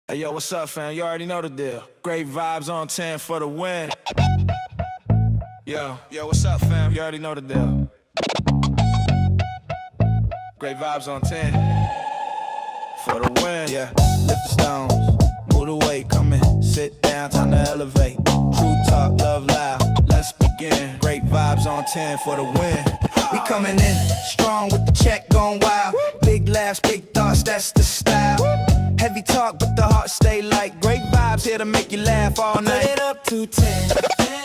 Hey, yo, what's up, fam? You already know the deal. Great vibes on 10 for the win. Yo, what's up, fam? You already know the deal. Great vibes on 10 for the win. Yeah, lift the stones, move the weight, come in, sit down, time to elevate. True talk, love loud, let's begin. Great vibes on 10 for the win. We coming in strong with the check going wild. Big laughs, big thoughts, that's the style. Heavy talk, but the heart stay light. Great vibes here to make you laugh all night. Put it up to 10,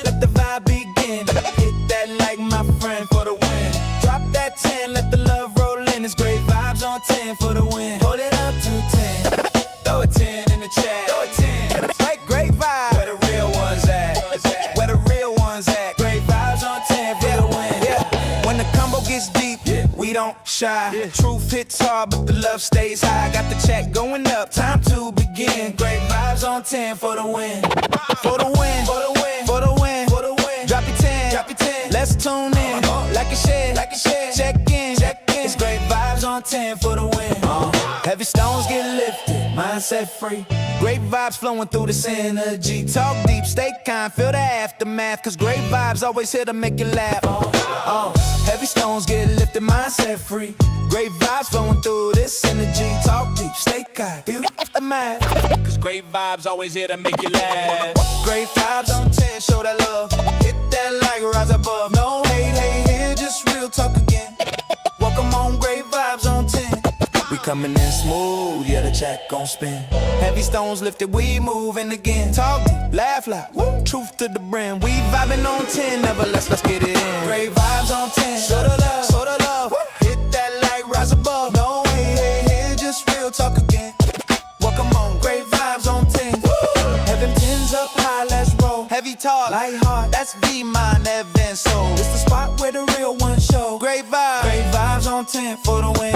let the vibe begin. Hit that like my friend for the win. Drop that 10, let the love roll in. It's great vibes on 10 for the win. Hold it up to 10, throw a 10 in the chat. Throw a 10, like great vibes. Where the real ones at? Where the real ones at? Great vibes on 10 for the win. Yeah. When the combo gets deep, we don't shy. Truth hits hard, but the love stays high. Got the check going up, time to begin. Great vibes on 10 for the win. For the win, for the win, for the win, for the win. Drop your 10, drop your 10. Let's tune in, like a share, like a share. Check in, check in. It's great vibes on 10 for the win. Heavy stones get lifted, mindset free. Great vibes flowing through this energy. Talk deep, stay kind, feel the aftermath. Cause great vibes always here to make you laugh. Heavy stones get lifted, mindset free. Great vibes flowing through this energy. Talk deep, stay kind, feel the aftermath. Cause great vibes always here to make you laugh. Great vibes on 10, show that love. Hit that like, rise above. No hate, here, just real talk again. Welcome on, great vibes on 10. We coming in smooth, yeah, the check gon' spin. Heavy stones lifted, we moving again. Talk deep, laugh loud, woo, truth to the brim. We vibing on 10, never less, let's get it in. Great vibes on 10, show the love, woo. Hit that like, rise above. No hate, here, just real talk again. Welcome on, great vibes on 10. Woo. Heaven 10's up high, let's roll. Heavy talk, light heart, that's V-Mind, Evan Soul. It's the spot where the real ones show. Great vibes on 10 for the win.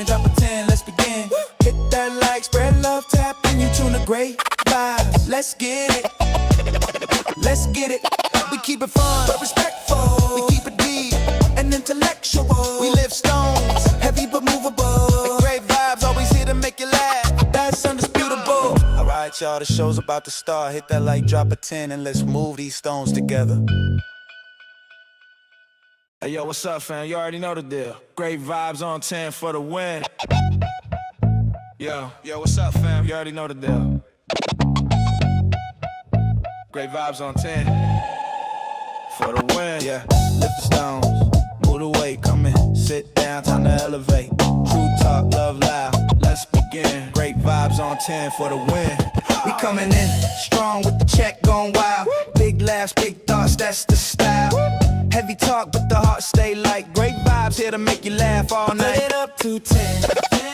Drop a 10, let's begin. Hit that like, spread love, tap in, you tune the great vibes. Let's get it. We keep it fun, but respectful. We keep it deep and intellectual. We lift stones, heavy but movable. Great vibes, always here to make you laugh. That's undisputable. Alright, y'all, the show's about to start. Hit that like, drop a 10, and let's move these stones together. Hey, yo, what's up, fam? You already know the deal. Great vibes on 10 for the win. Yo, what's up, fam? You already know the deal. Great vibes on 10 for the win. Yeah, lift the stones, move the weight, come in, sit down, time to elevate. True talk, love loud, let's begin. Great vibes on 10 for the win. We coming in strong with the check going wild. Big laughs, big thoughts, that's the style. Heavy talk, but the heart stay light. Great vibes here to make you laugh all night. Put it up to 10,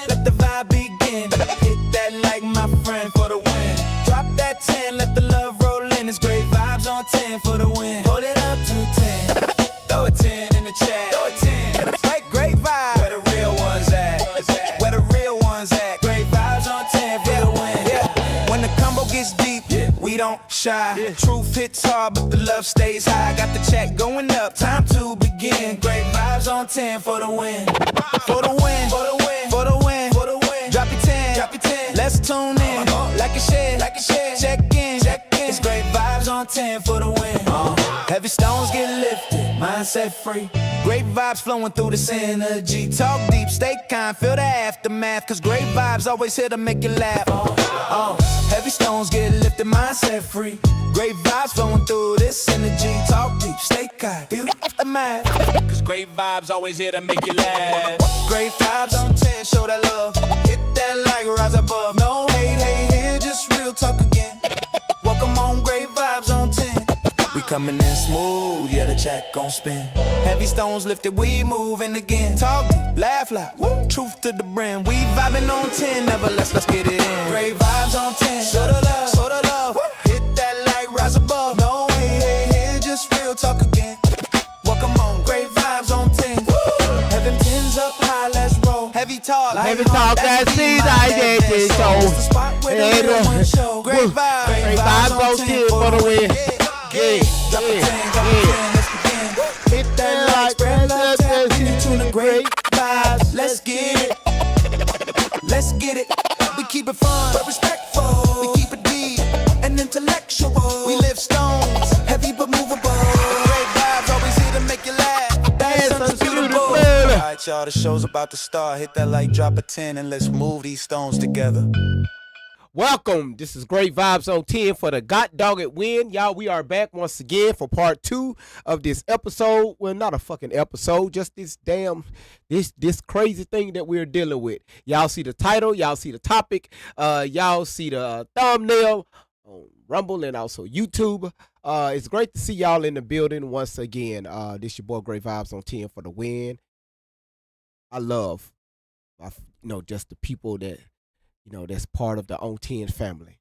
let the vibe begin. Hit that like my friend for the win. Drop that 10, let the love roll in. It's great vibes on 10 for the win. Hold it up to 10, throw a 10 in the chat. Throw a 10, like great vibes. Where the real ones at? Where the real ones at? Great vibes on 10 for the win. Yeah. When the combo gets deep, we don't shy. Truth hits hard, but the love stays high. Got the check going up, time to begin. Great vibes on 10 for the win. For the win, for the win, for the win, for the win. Drop your 10, drop your 10. Let's tune in, like a share, like a share. Check in, check in. It's great vibes on 10 for the win. Heavy stones get lifted, mindset free. Great vibes flowing through this energy. Talk deep, stay kind, feel the aftermath. Cause great vibes always here to make you laugh. Heavy stones get lifted, mindset free. Great vibes flowing through this energy. Talk deep, stay kind, feel the aftermath. Cause great vibes always here to make you laugh. Great vibes on 10, show that love. Hit that like, rise above. No hate, here, just real talk again. Welcome on, great vibes on 10. We coming in smooth, yeah, the check gon' spin. Heavy stones lifted, we moving again. Talk deep, laugh loud, woo, truth to the brim. We vibing on 10, never less, let's get it in. Great vibes on 10, show the love, woo. Hit that like, rise above. No hate, here, just real talk again. Welcome on, great vibes on 10. Woo. Heaven 10's up high, let's roll. Heavy talk, that's it, I did it, so. Great vibes on 10 for the win. Hit that like, spread love, tap in, you tune the great vibes. Let's get it. We keep it y'all. The show's about to start. Hit that like, drop a 10, and let's move these stones together. Welcome. This is Great Vibes on 10 for the God Dog It Win. Y'all, we are back once again for part 2 of this episode. Well, not a fucking episode, just this crazy thing that we're dealing with. Y'all see the title, y'all see the topic, y'all see the thumbnail on Rumble and also YouTube. It's great to see y'all in the building once again. This your boy Great Vibes on 10 for the win. I love, just the people that that's part of the On 10 family.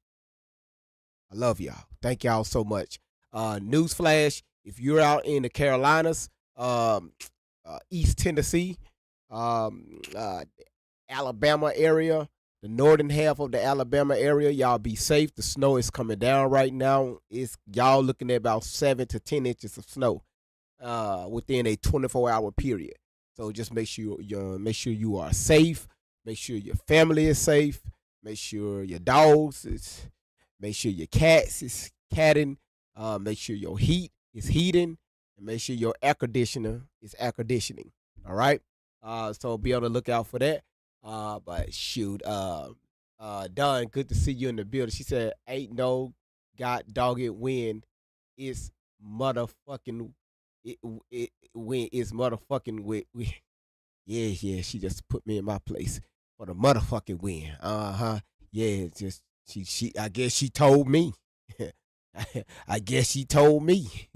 I love y'all. Thank y'all so much. Newsflash, if you're out in the Carolinas, East Tennessee, Alabama area, the northern half of the Alabama area, y'all be safe. The snow is coming down right now. It's y'all looking at about 7 to 10 inches of snow within a 24-hour period. So just make sure you are safe. Make sure your family is safe. Make sure your dogs is. Make sure your cats is catting. Make sure your heat is heating, and make sure your air conditioner is air conditioning. All right. So be on the lookout for that. But shoot, Dawn, good to see you in the building. She said, "Ain't no God dog it win. It's motherfucking it win. It's motherfucking with." Yeah, she just put me in my place for the motherfucking win. Yeah, just she I guess she told me. I guess she told me.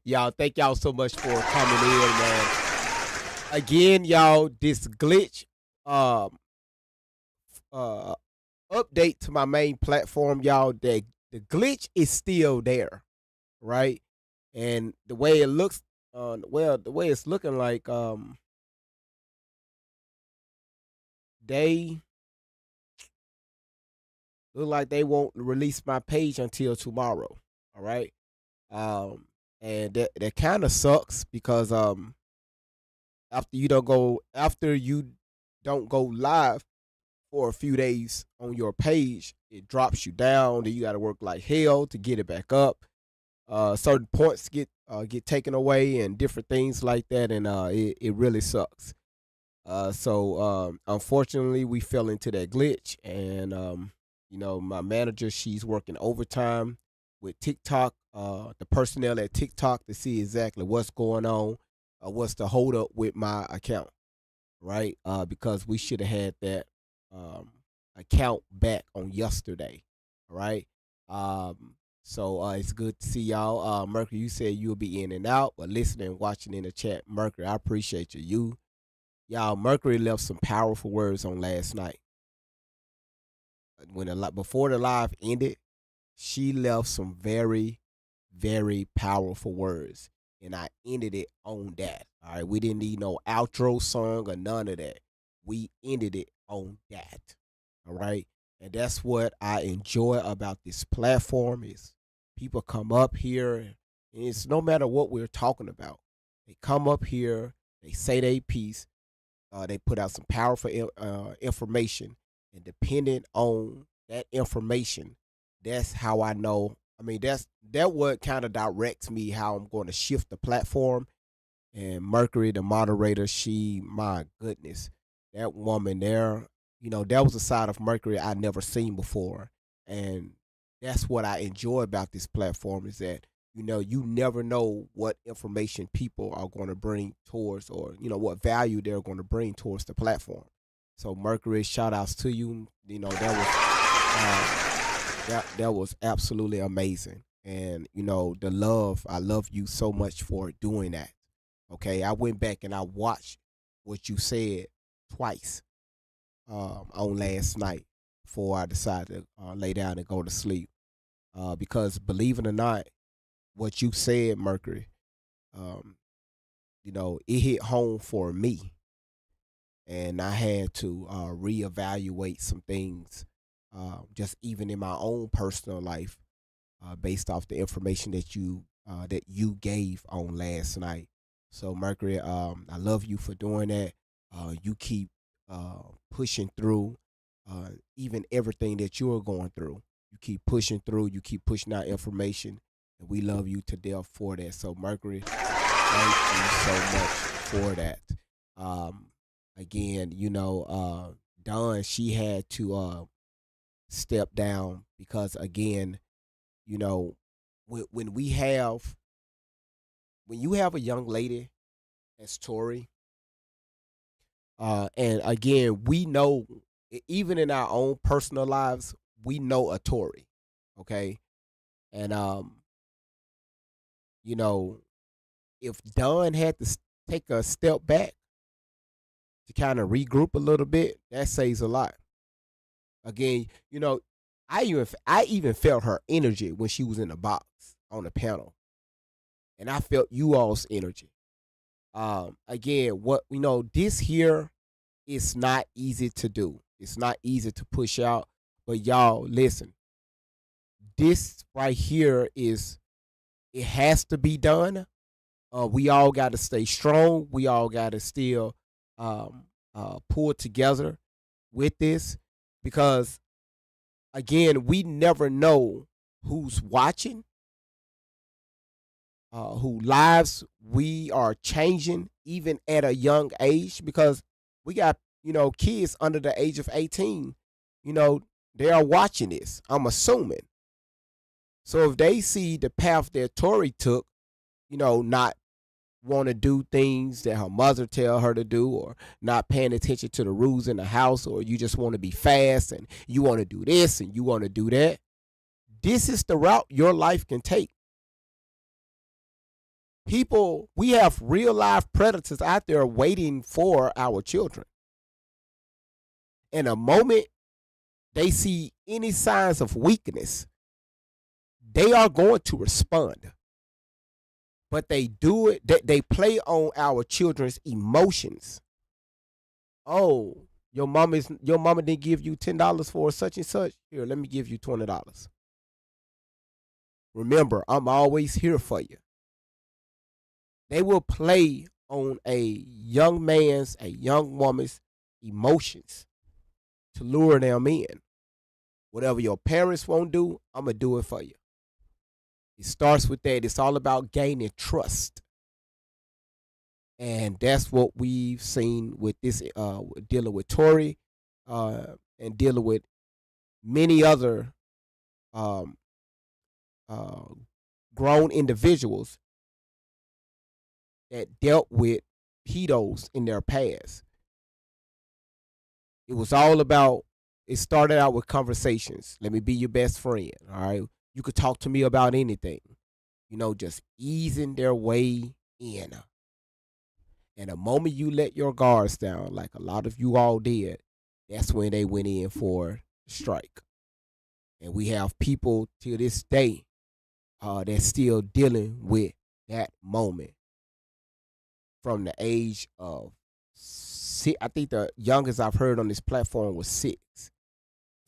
Y'all, thank y'all so much for coming in, man. Again, y'all, this glitch update to my main platform, y'all, the glitch is still there, right? And the way it looks the way it's looking like they look like they won't release my page until tomorrow. All right. And that kind of sucks because after you don't go live for a few days on your page, it drops you down. Then you got to work like hell to get it back up. Certain points get taken away and different things like that, and it really sucks. So unfortunately, we fell into that glitch, and my manager, she's working overtime with TikTok, the personnel at TikTok to see exactly what's going on, what's the hold up with my account, right? Because we should have had that account back on yesterday, right? So it's good to see y'all. Mercury, you said you'll be in and out, but listening and watching in the chat. Mercury, I appreciate you. Y'all, Mercury left some powerful words on last night. Before the live ended, she left some very, very powerful words, and I ended it on that. All right, we didn't need no outro song or none of that. We ended it on that. All right, and that's what I enjoy about this platform is people come up here, and it's no matter what we're talking about. They come up here, they say their piece. They put out some powerful information, and depending on that information, that's how I know. I mean, that what kind of directs me how I'm going to shift the platform. And Mercury, the moderator, my goodness, that woman there, that was a side of Mercury I never seen before, and that's what I enjoy about this platform is that you never know what information people are going to bring towards or, what value they're going to bring towards the platform. So Mercury, shout outs to you. That was absolutely amazing. And, the love, I love you so much for doing that. Okay. I went back and I watched what you said twice on last night before I decided to lay down and go to sleep. Because believe it or not, what you said, Mercury, it hit home for me. And I had to reevaluate some things, just even in my own personal life, based off the information that you gave on last night. So Mercury, I love you for doing that. You keep pushing through, even everything that you're going through. You keep pushing through. You keep pushing out information. And we love you to death for that. So Mercury, thank you so much for that. Again, Dawn, she had to step down because again, you know, when we have when you have a young lady as Tori, and again, we know even in our own personal lives, we know a Tori, okay, and you know, if Dunn had to take a step back to kind of regroup a little bit, that says a lot. Again, I even felt her energy when she was in the box on the panel, and I felt you all's energy. Again, what this here is not easy to do. It's not easy to push out, but y'all listen. This right here is it has to be done. We all got to stay strong. We all got to still pull together with this because, again, we never know who's watching, who lives we are changing even at a young age because we got, kids under the age of 18, you know, they are watching this, I'm assuming. So if they see the path that Tori took, not want to do things that her mother tell her to do or not paying attention to the rules in the house or you just want to be fast and you want to do this and you want to do that, this is the route your life can take. People, we have real life predators out there waiting for our children. And the moment they see any signs of weakness, they are going to respond. But they do it, they play on our children's emotions. Oh, your mama didn't give you $10 for such and such. Here, let me give you $20. Remember, I'm always here for you. They will play on a young man's, a young woman's emotions to lure them in. Whatever your parents won't do, I'm going to do it for you. It starts with that. It's all about gaining trust. And that's what we've seen with this, dealing with Tori and dealing with many other um, uh, grown individuals that dealt with pedos in their past. It was all about, it started out with conversations. Let me be your best friend. All right. You could talk to me about anything. Just easing their way in. And the moment you let your guards down, like a lot of you all did, that's when they went in for the strike. And we have people to this day that's still dealing with that moment from the age of six. I think the youngest I've heard on this platform was 6.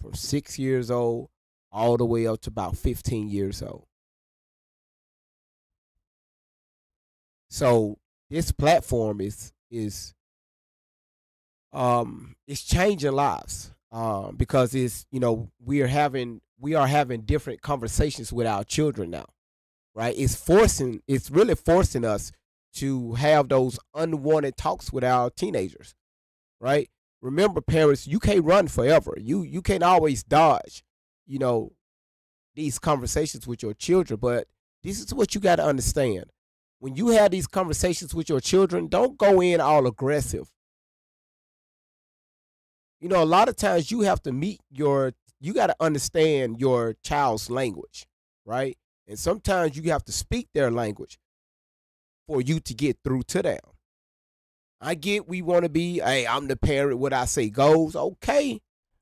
From 6 years old all the way up to about 15 years old. So this platform is it's changing lives because it's we are having different conversations with our children now, right? It's really forcing us to have those unwanted talks with our teenagers, right? Remember, parents, you can't run forever. You can't always dodge, these conversations with your children. But this is what you got to understand. When you have these conversations with your children, don't go in all aggressive. A lot of times you have to you got to understand your child's language, right? And sometimes you have to speak their language for you to get through to them. I get we want to be, hey, I'm the parent, what I say goes. Okay.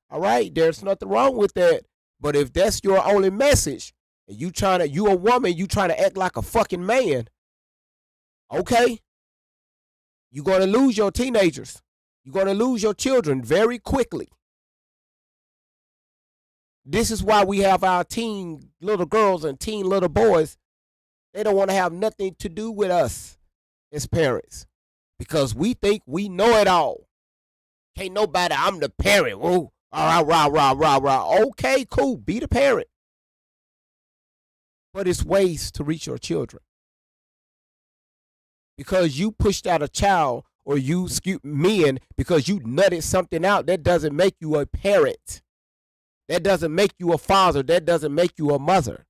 All right. There's nothing wrong with that. But if that's your only message, and you a woman, you trying to act like a fucking man, okay, you're going to lose your teenagers. You're going to lose your children very quickly. This is why we have our teen little girls and teen little boys. They don't want to have nothing to do with us as parents because we think we know it all. Can't nobody, I'm the parent. Whoa. All right, rah. Okay, cool. Be the parent. But it's ways to reach your children. Because you pushed out a child or you men because you nutted something out, that doesn't make you a parent. That doesn't make you a father. That doesn't make you a mother.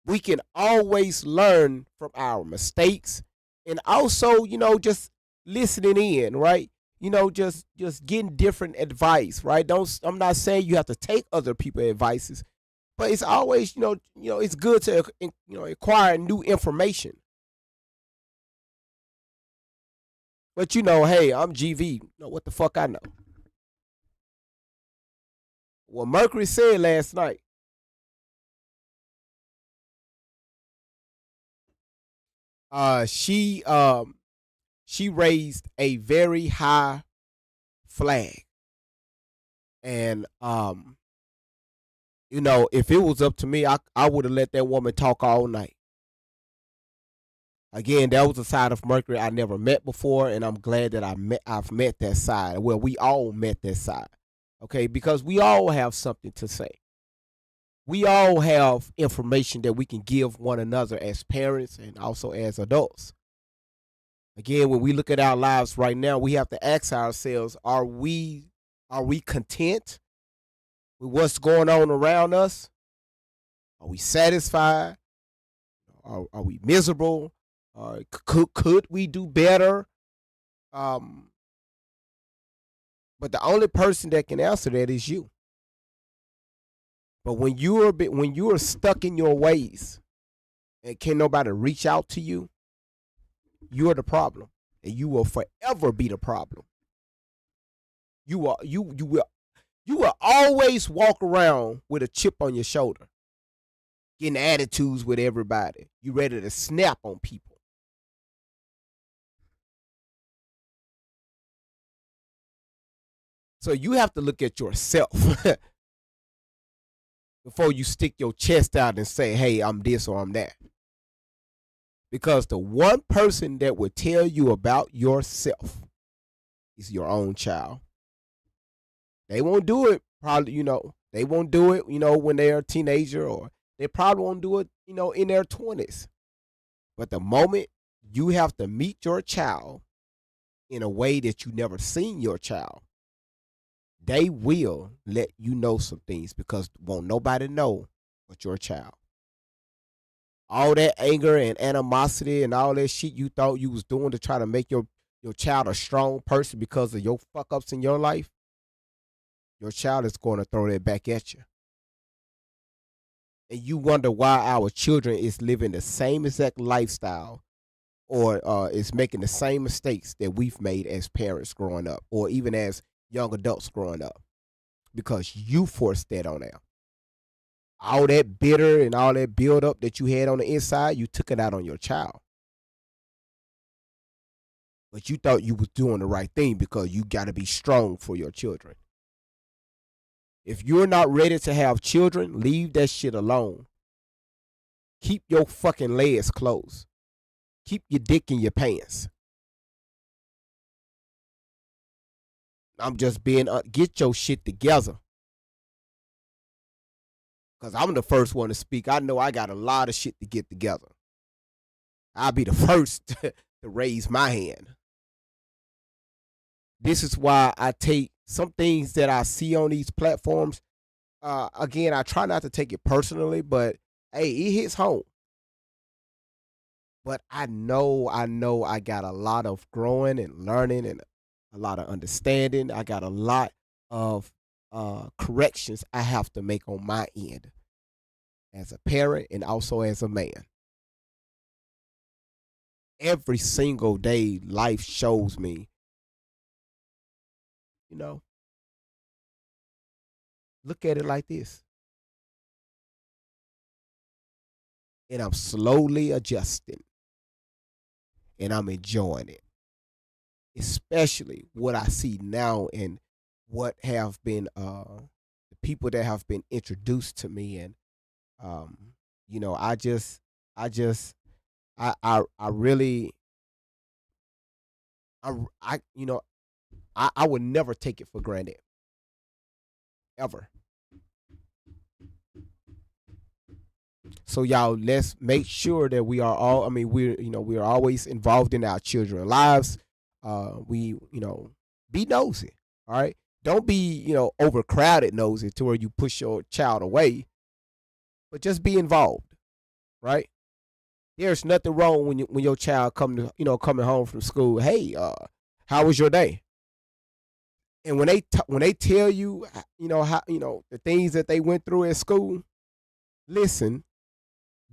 We can always learn from our mistakes, and also, just listening in, right? Just getting different advice, right? Don't I'm not saying you have to take other people's advices, but it's always, it's good to acquire new information. But hey, I'm GV. What the fuck I know. What Mercury said last night. She raised a very high flag, and if it was up to me, I would have let that woman talk all night. Again, that was a side of Mercury I never met before, and I'm glad that I've met that side. Well, we all met that side, okay? Because we all have something to say. We all have information that we can give one another as parents and also as adults. Again, when we look at our lives right now, we have to ask ourselves: Are we content with what's going on around us? Are we satisfied? Are we miserable? Could we do better? Um, but the only person that can answer that is you. But when you are stuck in your ways and can't nobody reach out to you, you're the problem, and you will forever be the problem. You will always walk around with a chip on your shoulder, getting attitudes with everybody. You ready to snap on people. So you have to look at yourself before you stick your chest out and say, "Hey, I'm this or I'm that." Because the one person that will tell you about yourself is your own child. They won't do it probably, they won't do it, when they're a teenager, or they probably won't do it, in their 20s. But the moment you have to meet your child in a way that you never seen your child, they will let you know some things because won't nobody know but your child. All that anger and animosity and all that shit you thought you was doing to try to make your child a strong person because of your fuck ups in your life, your child is going to throw that back at you. And you wonder why our children is living the same exact lifestyle, or is making the same mistakes that we've made as parents growing up, or even as young adults growing up, because you forced that on them. All that bitter and all that build up that you had on the inside, you took it out on your child. But you thought you was doing the right thing because you got to be strong for your children. If you're not ready to have children, leave that shit alone. Keep your fucking legs closed. Keep your dick in your pants. I'm just being, get your shit together. Because I'm the first one to speak. I know I got a lot of shit to get together. I'll be the first to raise my hand. This is why I take some things that I see on these platforms. Again, I try not to take it personally, but hey, it hits home. But I know I got a lot of growing and learning and a lot of understanding. I got a lot of corrections I have to make on my end as a parent and also as a man. Every single day, life shows me, you know, look at it like this. And I'm slowly adjusting and I'm enjoying it, especially what I see now and what have been the people that have been introduced to me. And um, I just, I really, I, I would never take it for granted ever. So y'all, let's make sure that we are all. I mean, we're always involved in our children's lives. We be nosy. All right. Don't be overcrowded nosy to where you push your child away, but just be involved. Right. There's nothing wrong when your child coming home from school. Hey, how was your day? And when they tell you how the things that they went through at school, listen.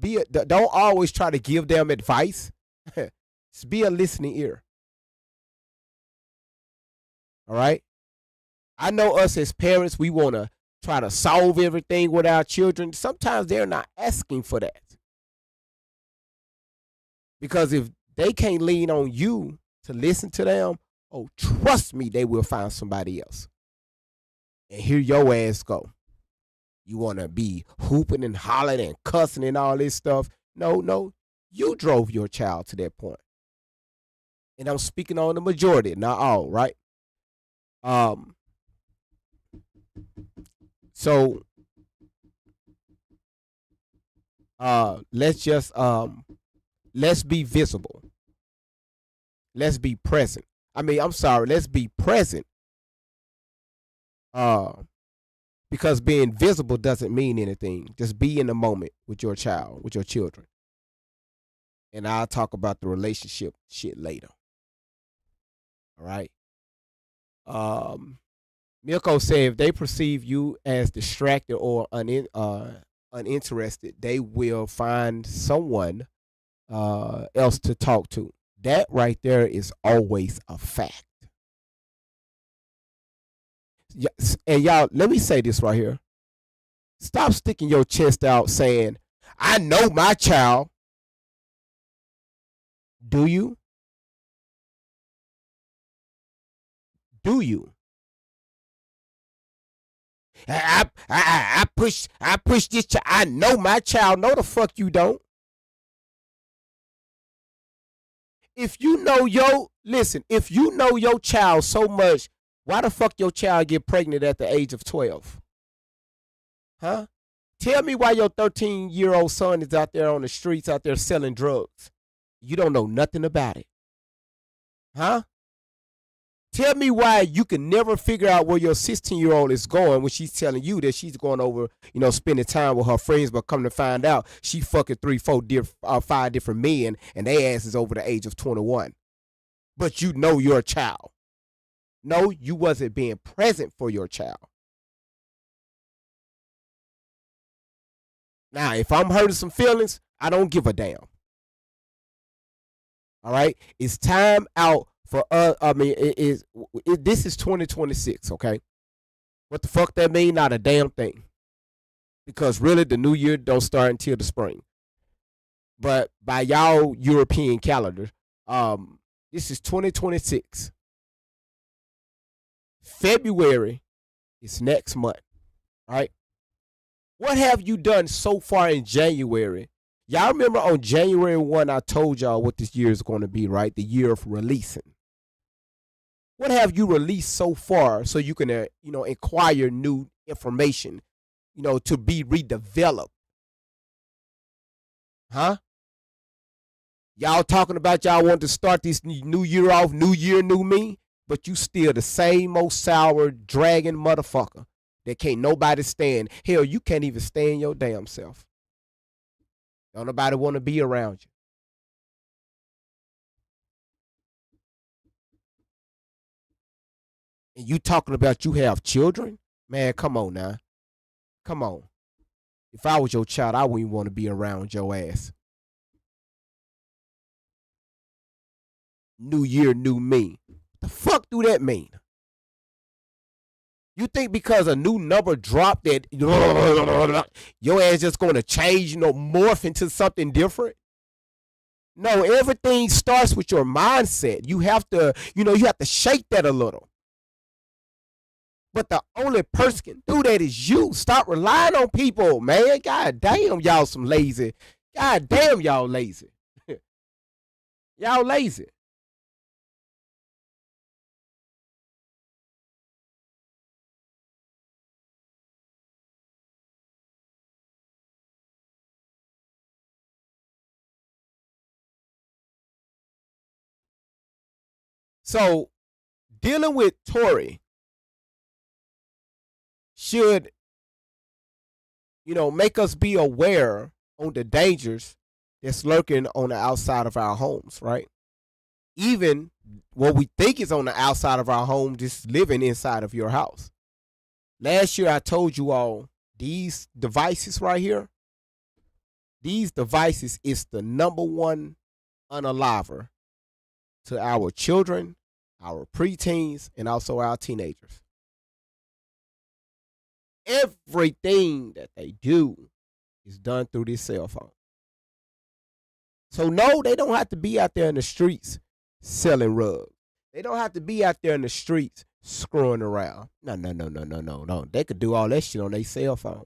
Don't always try to give them advice. Just be a listening ear. All right. I know us as parents, we want to try to solve everything with our children. Sometimes they're not asking for that because if they can't lean on you to listen to them, oh, trust me, they will find somebody else. And here your ass go. You want to be hooping and hollering and cussing and all this stuff. No, no, you drove your child to that point. And I'm speaking on the majority, not all, right? Um, so let's be visible. Let's be present. I mean, I'm sorry, let's be present. Uh, because being visible doesn't mean anything. Just be in the moment with your child, with your children. And I'll talk about the relationship shit later. All right. Um, Milko said if they perceive you as distracted or uninterested, they will find someone else to talk to. That right there is always a fact. And y'all, let me say this right here. Stop sticking your chest out saying, I know my child. Do you? Do you? I push this child. I know my child. No, the fuck you don't. If you know if you know your child so much, why the fuck your child get pregnant at the age of 12? Huh? Tell me why your 13-year-old son is out there on the streets out there selling drugs. You don't know nothing about it. Huh? Tell me why you can never figure out where your 16-year-old is going when she's telling you that she's going over, spending time with her friends, but come to find out she fucking 5 different men and they ass is over the age of 21. But you know your child. No, you wasn't being present for your child. Now, if I'm hurting some feelings, I don't give a damn. All right, it's time out for us. I mean, this is 2026. Okay, what the fuck that mean? Not a damn thing. Because really, the new year don't start until the spring. But by y'all European calendar, this is 2026. February is next month. All right. What have you done so far in January? Y'all remember on January 1, I told y'all what this year is going to be, right? The year of releasing. What have you released so far so you can, acquire new information, to be redeveloped? Huh? Y'all talking about y'all want to start this new year off, new year, new me, but you still the same old sour dragon motherfucker that can't nobody stand. Hell, you can't even stand your damn self. Don't nobody want to be around you. And you talking about you have children? Man, come on now. Come on. If I was your child, I wouldn't want to be around your ass. New year, new me. The fuck do that mean? You think because a new number dropped that your ass just going to change, morph into something different? No, everything starts with your mindset. You have to, you have to shake that a little. But the only person can do that is you. Stop relying on people, man. God damn, y'all some lazy. God damn, y'all lazy. Y'all lazy. So dealing with Tory should, make us be aware on the dangers that's lurking on the outside of our homes, right? Even what we think is on the outside of our home, just living inside of your house. Last year, I told you all these devices right here, these devices is the number one unaliver to our children, our preteens, and also our teenagers. Everything that they do is done through this cell phone. So no, they don't have to be out there in the streets selling rugs. They don't have to be out there in the streets screwing around. No. They could do all that shit on their cell phone.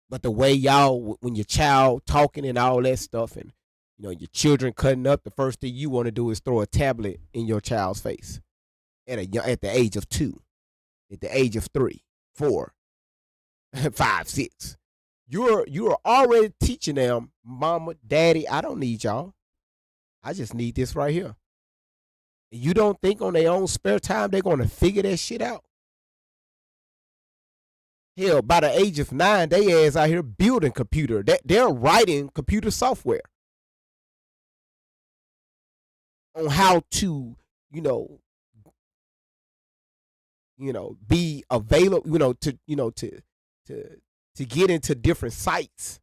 But the way y'all, when your child talking and all that stuff, and your children cutting up, the first thing you want to do is throw a tablet in your child's face at the age of 2, at the age of 3, 4, 5, 6. You're already teaching them, mama, daddy, I don't need y'all. I just need this right here. And you don't think on their own spare time they're gonna figure that shit out? Hell, by the age of 9, they ass out here building computer. They're writing computer software on how to, be available, to get into different sites.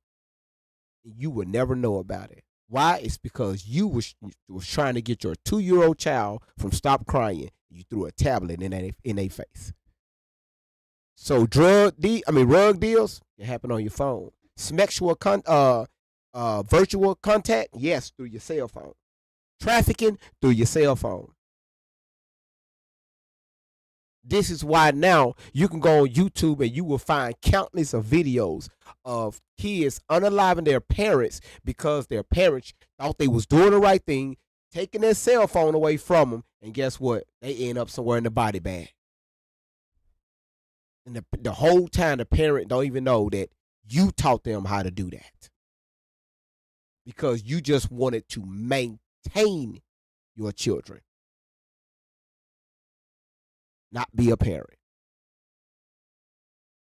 You would never know about it. Why? It's because you was trying to get your 2-year-old child from stop crying. You threw a tablet in their face. So rug deals, it happen on your phone. Sexual virtual contact, yes, through your cell phone. Trafficking, through your cell phone. This is why now you can go on YouTube and you will find countless of videos of kids unaliving their parents because their parents thought they was doing the right thing, taking their cell phone away from them, and guess what? They end up somewhere in the body bag. And the whole time the parent don't even know that you taught them how to do that. Because you just wanted to maintain your children, not be a parent.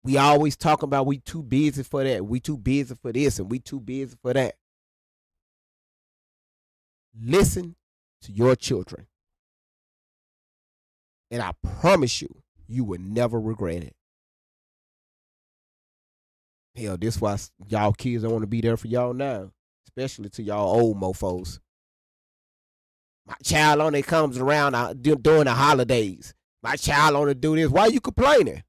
We always talking about we too busy for that. We too busy for this and we too busy for that. Listen to your children. And I promise you, you will never regret it. Hell, this is why y'all kids don't want to be there for y'all now. Especially to y'all old mofos. My child only comes around during the holidays. My child only do this. Why are you complaining?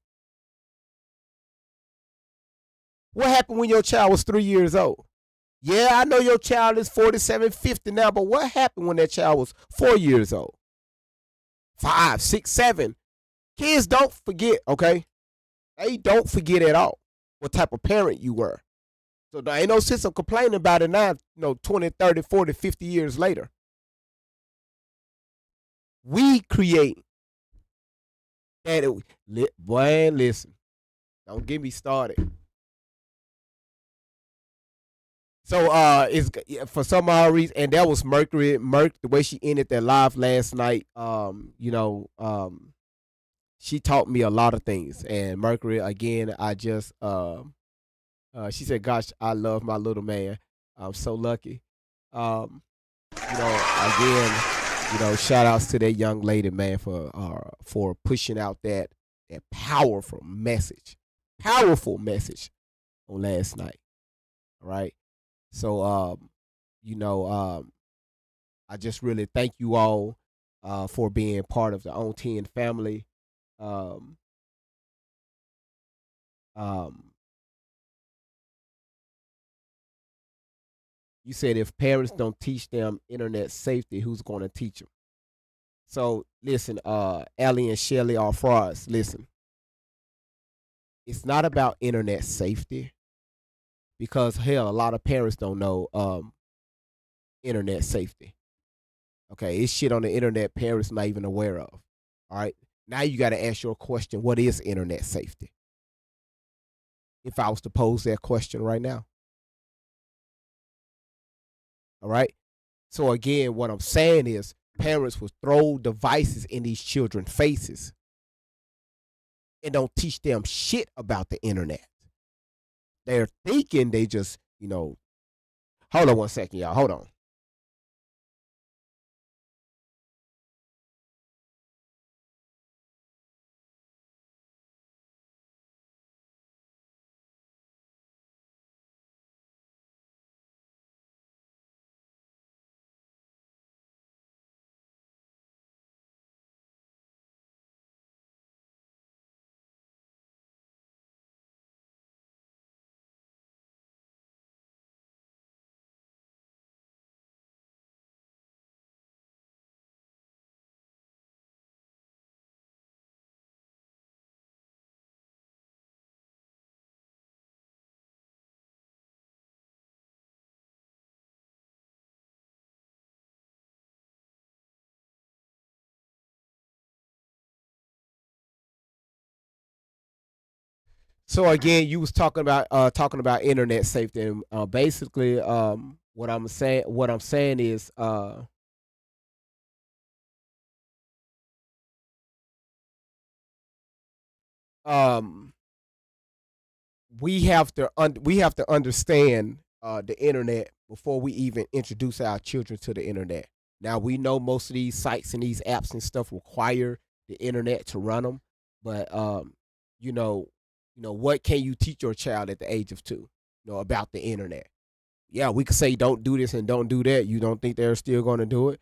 What happened when your child was 3 years old? Yeah, I know your child is 47, 50 now, but what happened when that child was 4 years old? 5, 6, 7. Kids don't forget, okay? They don't forget at all what type of parent you were. So there ain't no sense of complaining about it now, 20, 30, 40, 50 years later. We create that. Boy, listen. Don't get me started. So it's for some odd reason, and that was Merc, the way she ended that live last night. She taught me a lot of things. And Mercury, again, I just she said, "Gosh, I love my little man. I'm so lucky." Again, shout outs to that young lady, man, for pushing out that powerful message on last night. All right. So I just really thank you all for being part of the On 10 family. You said if parents don't teach them internet safety, who's going to teach them? So listen, Allie and Shelly are frauds. Listen, it's not about internet safety because hell, a lot of parents don't know internet safety. Okay, it's shit on the internet parents not even aware of. All right, now you got to ask your question: what is internet safety? if I was to pose that question right now. All right. So again, what I'm saying is parents will throw devices in these children's faces and don't teach them shit about the internet. They're thinking they just, hold on one second, y'all. Hold on. So again, you was talking about internet safety, and basically, what I'm saying is, um, we have to understand the internet before we even introduce our children to the internet. Now we know most of these sites and these apps and stuff require the internet to run them, but you know, what can you teach your child at the age of 2, about the internet? Yeah, we could say don't do this and don't do that. You don't think they're still going to do it?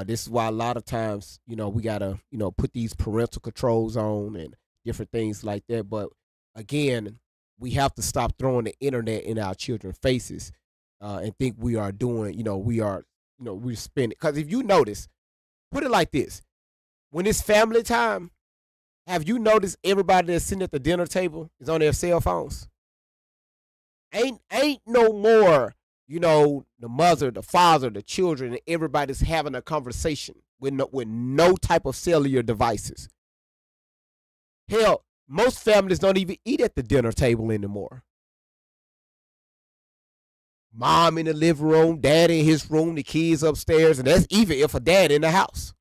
This is why a lot of times, we gotta, put these parental controls on and different things like that. But again, we have to stop throwing the internet in our children's faces, and think we are doing, we're spending. Because if you notice, put it like this: when it's family time, have you noticed everybody that's sitting at the dinner table is on their cell phones? Ain't no more, the mother, the father, the children, and everybody's having a conversation with no type of cellular devices. Hell, most families don't even eat at the dinner table anymore. Mom in the living room, dad in his room, the kids upstairs, and that's even if a dad in the house.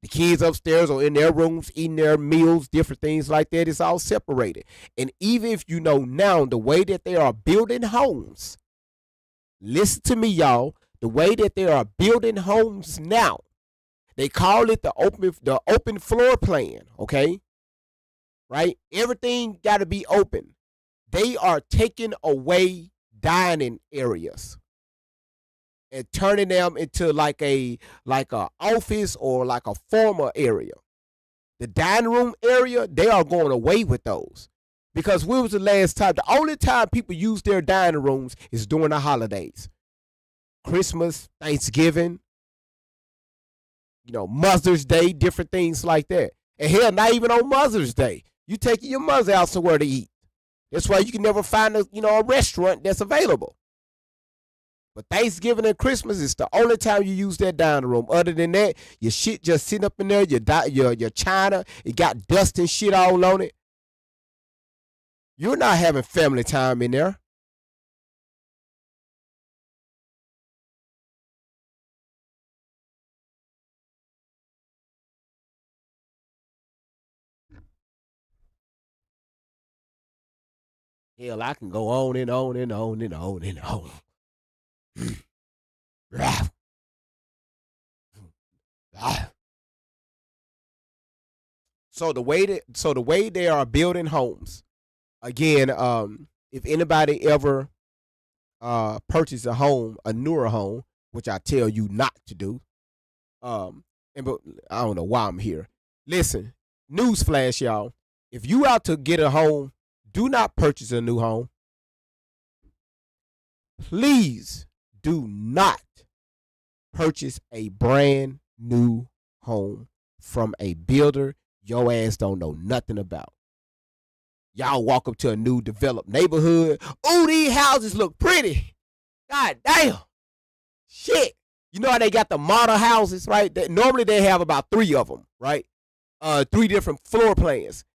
The kids upstairs or in their rooms eating their meals, different things like that. It's all separated. And even if you know now the way that they are building homes, listen to me, y'all. The way that they are building homes now, they call it the open floor plan. Okay, right? Everything got to be open. They are taking away dining areas and turning them into like a office or like a formal area. The dining room area, they are going away with those. Because when was the last time? The only time people use their dining rooms is during the holidays. Christmas, Thanksgiving, Mother's Day, different things like that. And hell, not even on Mother's Day. You taking your mother out somewhere to eat. That's why you can never find a restaurant that's available. But Thanksgiving and Christmas is the only time you use that dining room. Other than that, your shit just sitting up in there, your china, it got dust and shit all on it. You're not having family time in there. Hell, I can go on and on and on and on and on. So the way they are building homes, again, if anybody ever purchase a home, a newer home, which I tell you not to do, but I don't know why I'm here. Listen, newsflash, y'all. If you out to get a home, do not purchase a new home. Please do not purchase a brand new home from a builder your ass don't know nothing about. Y'all walk up to a new developed neighborhood. Oh, these houses look pretty. God damn. Shit. You know how they got the model houses, right? Normally they have about 3 of them, right? 3 different floor plans.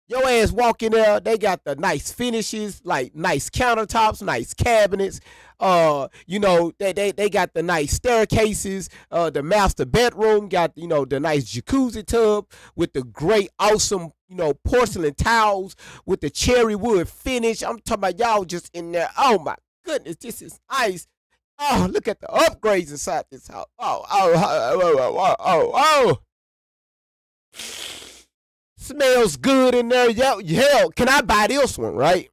Your ass walk in there, they got the nice finishes, like nice countertops, nice cabinets. They got the nice staircases. The master bedroom got the nice jacuzzi tub with the great, awesome porcelain towels with the cherry wood finish. I'm talking about y'all just in there. Oh my goodness, this is nice. Oh, look at the upgrades inside this house. Oh. Smells good in there. Hell, can I buy this one, right?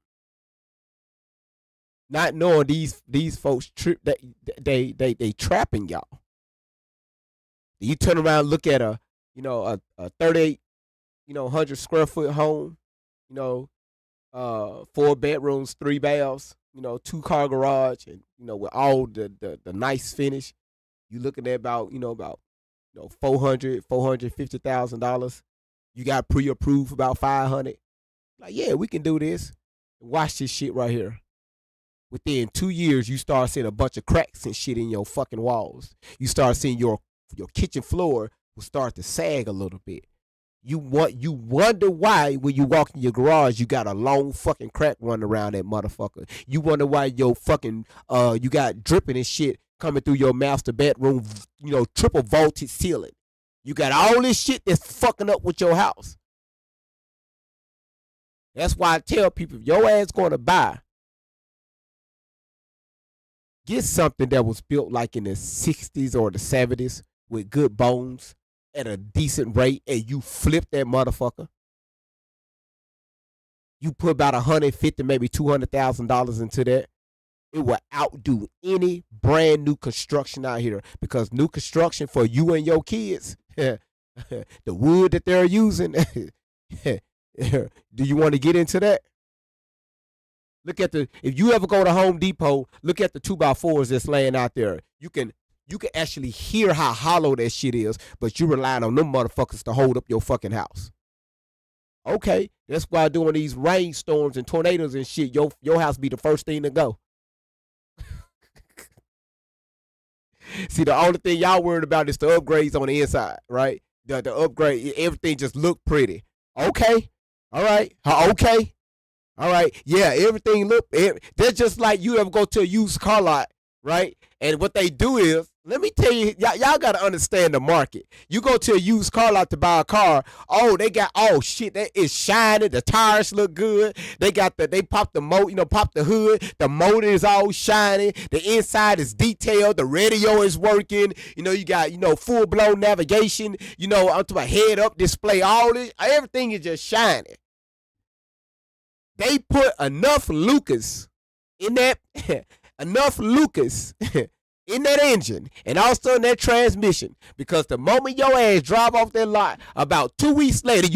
Not knowing these folks they trapping y'all. You turn around and look at a 38 100 square foot home, 4 bedrooms, 3 baths, 2-car garage, and with all the nice finish. You looking at about $450,000. You got pre-approved about 500. Like, yeah, we can do this. Watch this shit right here. Within 2 years, you start seeing a bunch of cracks and shit in your fucking walls. You start seeing your kitchen floor will start to sag a little bit. You wonder why when you walk in your garage, you got a long fucking crack running around that motherfucker. You wonder why your fucking you got dripping and shit coming through your master bedroom, triple vaulted ceiling. You got all this shit that's fucking up with your house. That's why I tell people, if your ass going to buy, get something that was built like in the 60s or the 70s with good bones at a decent rate, and you flip that motherfucker. You put about $150,000, maybe $200,000 into that. It will outdo any brand new construction out here, because new construction for you and your kids, the wood that they're using, do you want to get into that? Look at if you ever go to Home Depot, look at the 2x4s that's laying out there. You can actually hear how hollow that shit is, but you relying on them motherfuckers to hold up your fucking house. Okay, that's why during these rainstorms and tornadoes and shit, your house be the first thing to go. See, the only thing y'all worried about is the upgrades on the inside, right? The upgrade, everything just look pretty. Okay, all right, okay, all right, yeah, everything look. They're just like you ever go to a used car lot, right? And what they do is, let me tell you, y'all got to understand the market. You go to a used car lot to buy a car. Oh, they got, oh shit, that is shining. The tires look good. They pop the pop the hood. The motor is all shiny. The inside is detailed. The radio is working. You got, full blown navigation. I'm talking about head up display. All this, everything is just shining. They put enough Lucas in that, enough Lucas in that engine, and also in that transmission, because the moment your ass drive off that lot, about 2 weeks later,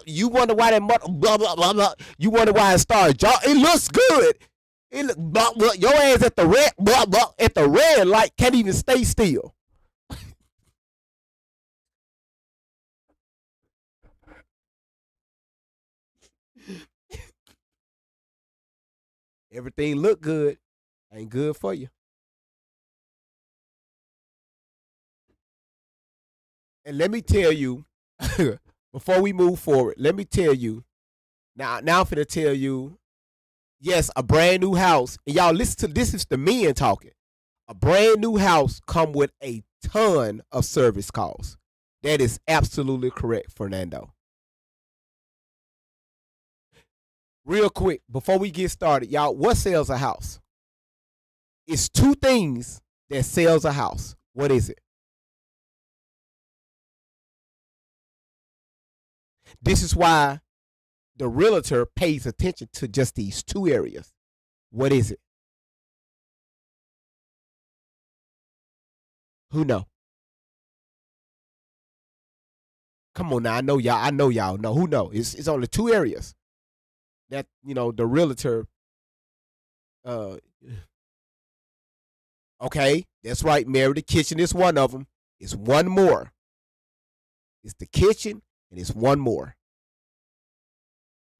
you wonder why that blah, blah, blah, blah. You wonder why it started. It looks good. It look, blah, blah. Your ass at the red blah, blah, at the red light can't even stay still. Everything look good, ain't good for you. And let me tell you, before we move forward, let me tell you, now I'm finna tell you, yes, a brand new house, and y'all listen to this, is the men talking. A brand new house come with a ton of service calls. That is absolutely correct, Fernando. Real quick, before we get started, y'all, what sells a house? It's 2 things that sells a house. What is it? This is why the realtor pays attention to just these 2 areas. What is it? Who know? Come on now, I know y'all know. Who know? It's only 2 areas that the realtor. Okay, that's right, Mary. The kitchen is one of them. It's one more. It's the kitchen, and it's one more.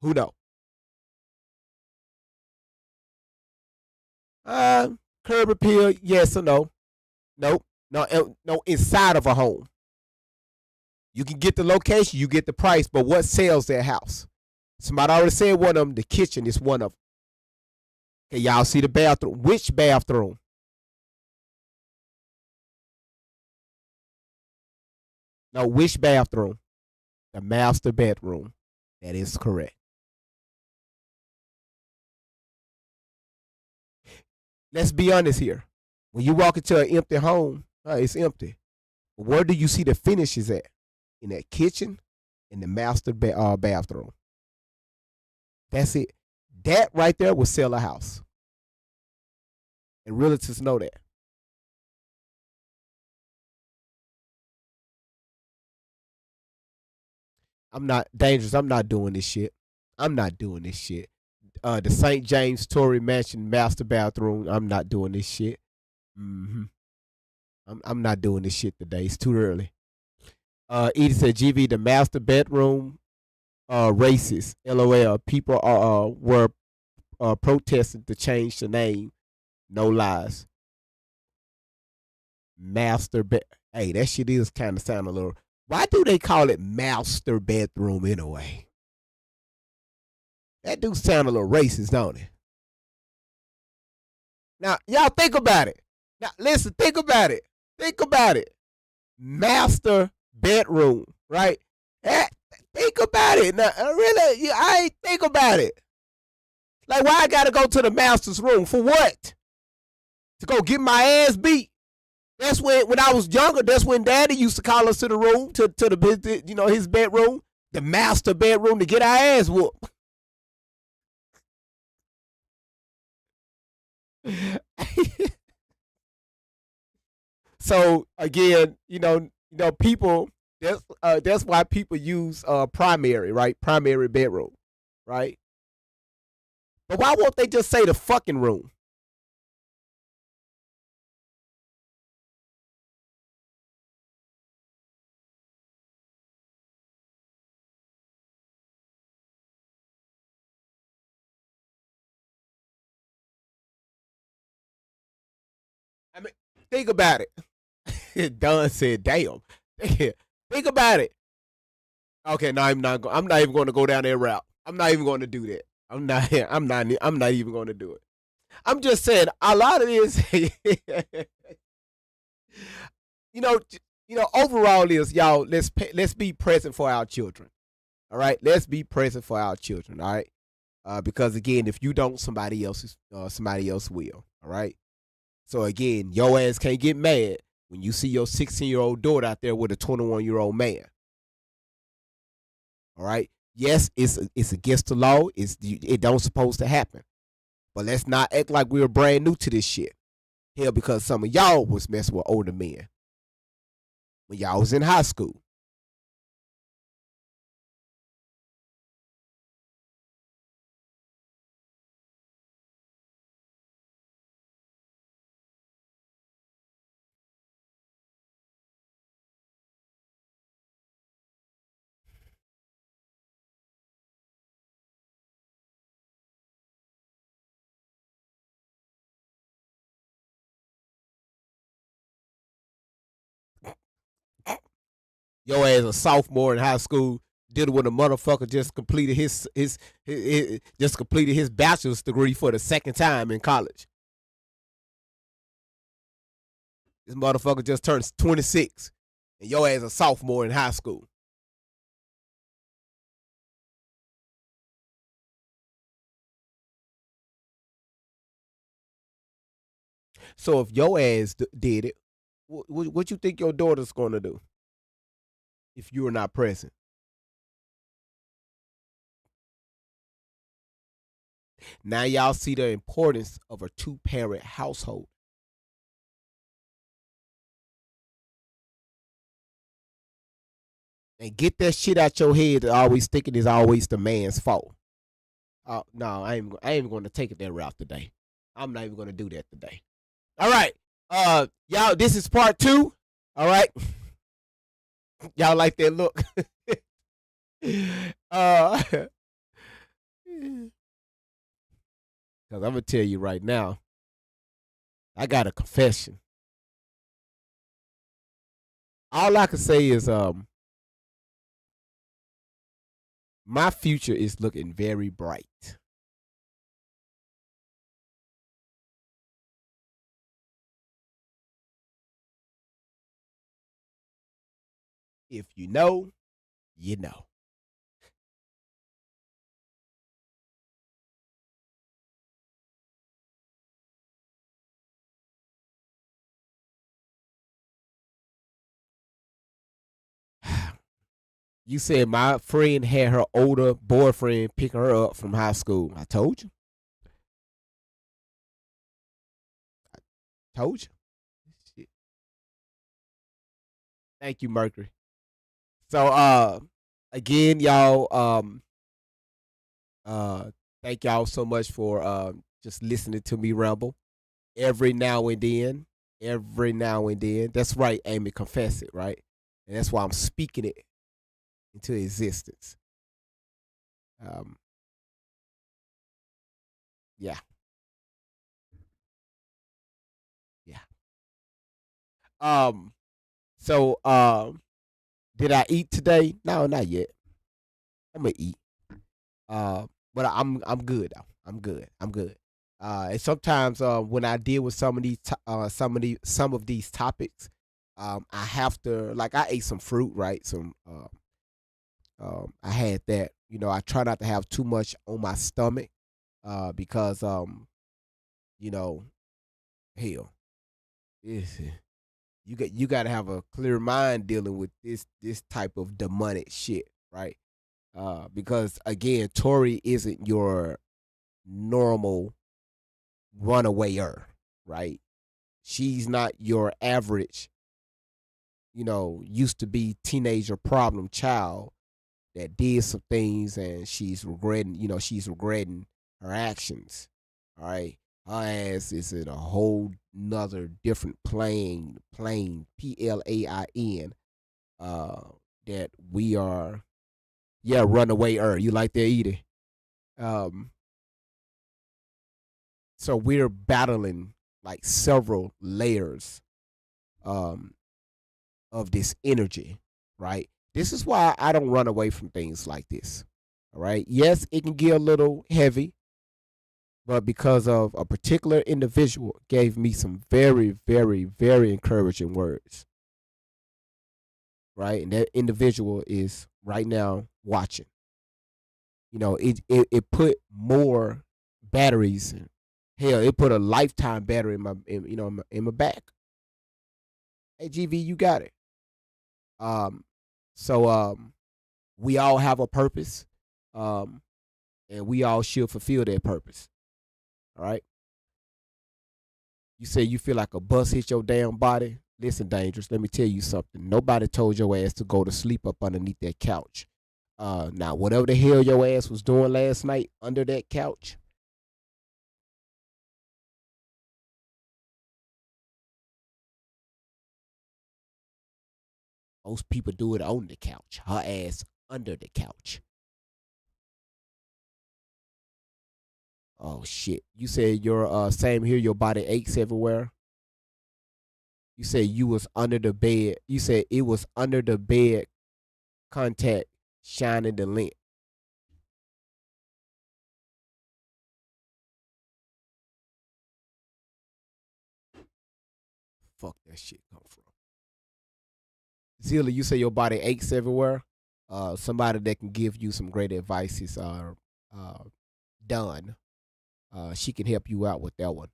Who know? Curb appeal, yes or no? Nope. No, inside of a home. You can get the location, you get the price, but what sells that house? Somebody already said one of them. The kitchen is one of them. Okay, y'all see the bathroom. Which bathroom? No, which bathroom? The master bedroom. That is correct. Let's be honest here. When you walk into an empty home, it's empty. Where do you see the finishes at? In that kitchen, in the master bathroom. That's it. That right there will sell a house. And realtors know that. I'm not dangerous. I'm not doing this shit. I'm not doing this shit. The St. James Tory Mansion master bathroom. I'm not doing this shit. Mm-hmm. I'm not doing this shit today. It's too early. Edie said, GV, the master bedroom racist. LOL. People were protesting to change the name. No lies. Master bed. Hey, that shit is kind of sound a little. Why do they call it master bedroom anyway? That do sound a little racist, don't it? Now, y'all think about it. Now, listen, think about it. Think about it. Master bedroom, right? Think about it. Now, really, I ain't think about it. Like, why I gotta go to the master's room? For what? To go get my ass beat? That's when I was younger, that's when daddy used to call us to the room, to the, his bedroom, the master bedroom, to get our ass whooped. So again, people. That's why people use primary, right? Primary bedroom, right? But why won't they just say the fucking room? I mean, think about it. Don said, "Damn." Think about it. Okay, no, I'm not. I'm not even going to go down that route. I'm not even going to do that. I'm not. I'm not. I'm not even going to do it. I'm just saying a lot of this. you know. Overall is y'all. Let's be present for our children. All right. Let's be present for our children. All right. Because again, if you don't, somebody else will. All right. So again, your ass can't get mad when you see your 16-year-old daughter out there with a 21-year-old man. All right. Yes, it's against the law. It don't supposed to happen. But let's not act like we were brand new to this shit. Hell, because some of y'all was messing with older men when y'all was in high school. Your ass a sophomore in high school dealing with a motherfucker just completed his bachelor's degree for the second time in college. This motherfucker just turned 26, and your ass a sophomore in high school. So if your ass did it, what you think your daughter's gonna do if you are not present? Now y'all see the importance of a two-parent household. And get that shit out your head that always thinking is always the man's fault. No, I ain't going to take it that route today. I'm not even going to do that today. All right. Y'all, this is part 2. All right. Y'all like that look? Cuz I'm going to tell you right now, I got a confession. All I can say is My future is looking very bright. If you know, you know. You said my friend had her older boyfriend pick her up from high school. I told you. Told you. Shit. Thank you, Mercury. So again, y'all, uh thank y'all so much for just listening to me ramble every now and then. Every now and then. That's right, Amy, confess it, right? And that's why I'm speaking it into existence. Um, yeah, yeah. Um, so did I eat today? No, not yet. I'm gonna eat. But I'm good though. I'm good. I'm good. And sometimes when I deal with some of these topics, I have to like I ate some fruit, right? I had that. You know, I try not to have too much on my stomach, because you know, hell, it's, you got to have a clear mind dealing with this type of demonic shit, right? Because again, Tori isn't your normal runawayer, right? She's not your average, used to be teenager problem child that did some things and she's regretting her actions. All right. Her ass is in a whole nother different plane, PLAIN, uh, that we are, yeah, runaway You like that, eating? Um, so we're battling like several layers um, of this energy, right? This is why I don't run away from things like this. All right. Yes, it can get a little heavy, but because of a particular individual gave me some very, very, very encouraging words, right? And that individual is right now watching. It put more batteries. Hell, it put a lifetime battery in my back. Hey, GV, you got it. Um, so we all have a purpose, um, and we all should fulfill that purpose. All right. You say you feel like a bus hit your damn body. Listen, dangerous. Let me tell you something. Nobody told your ass to go to sleep up underneath that couch. Now whatever the hell your ass was doing last night under that couch, most people do it on the couch. Her ass under the couch. Oh shit. You said your same here, your body aches everywhere. You said you was under the bed. You said it was under the bed contact shining the lint. Fuck that shit come from. Zilla, you say your body aches everywhere. Somebody that can give you some great advice is uh done. She can help you out with that one.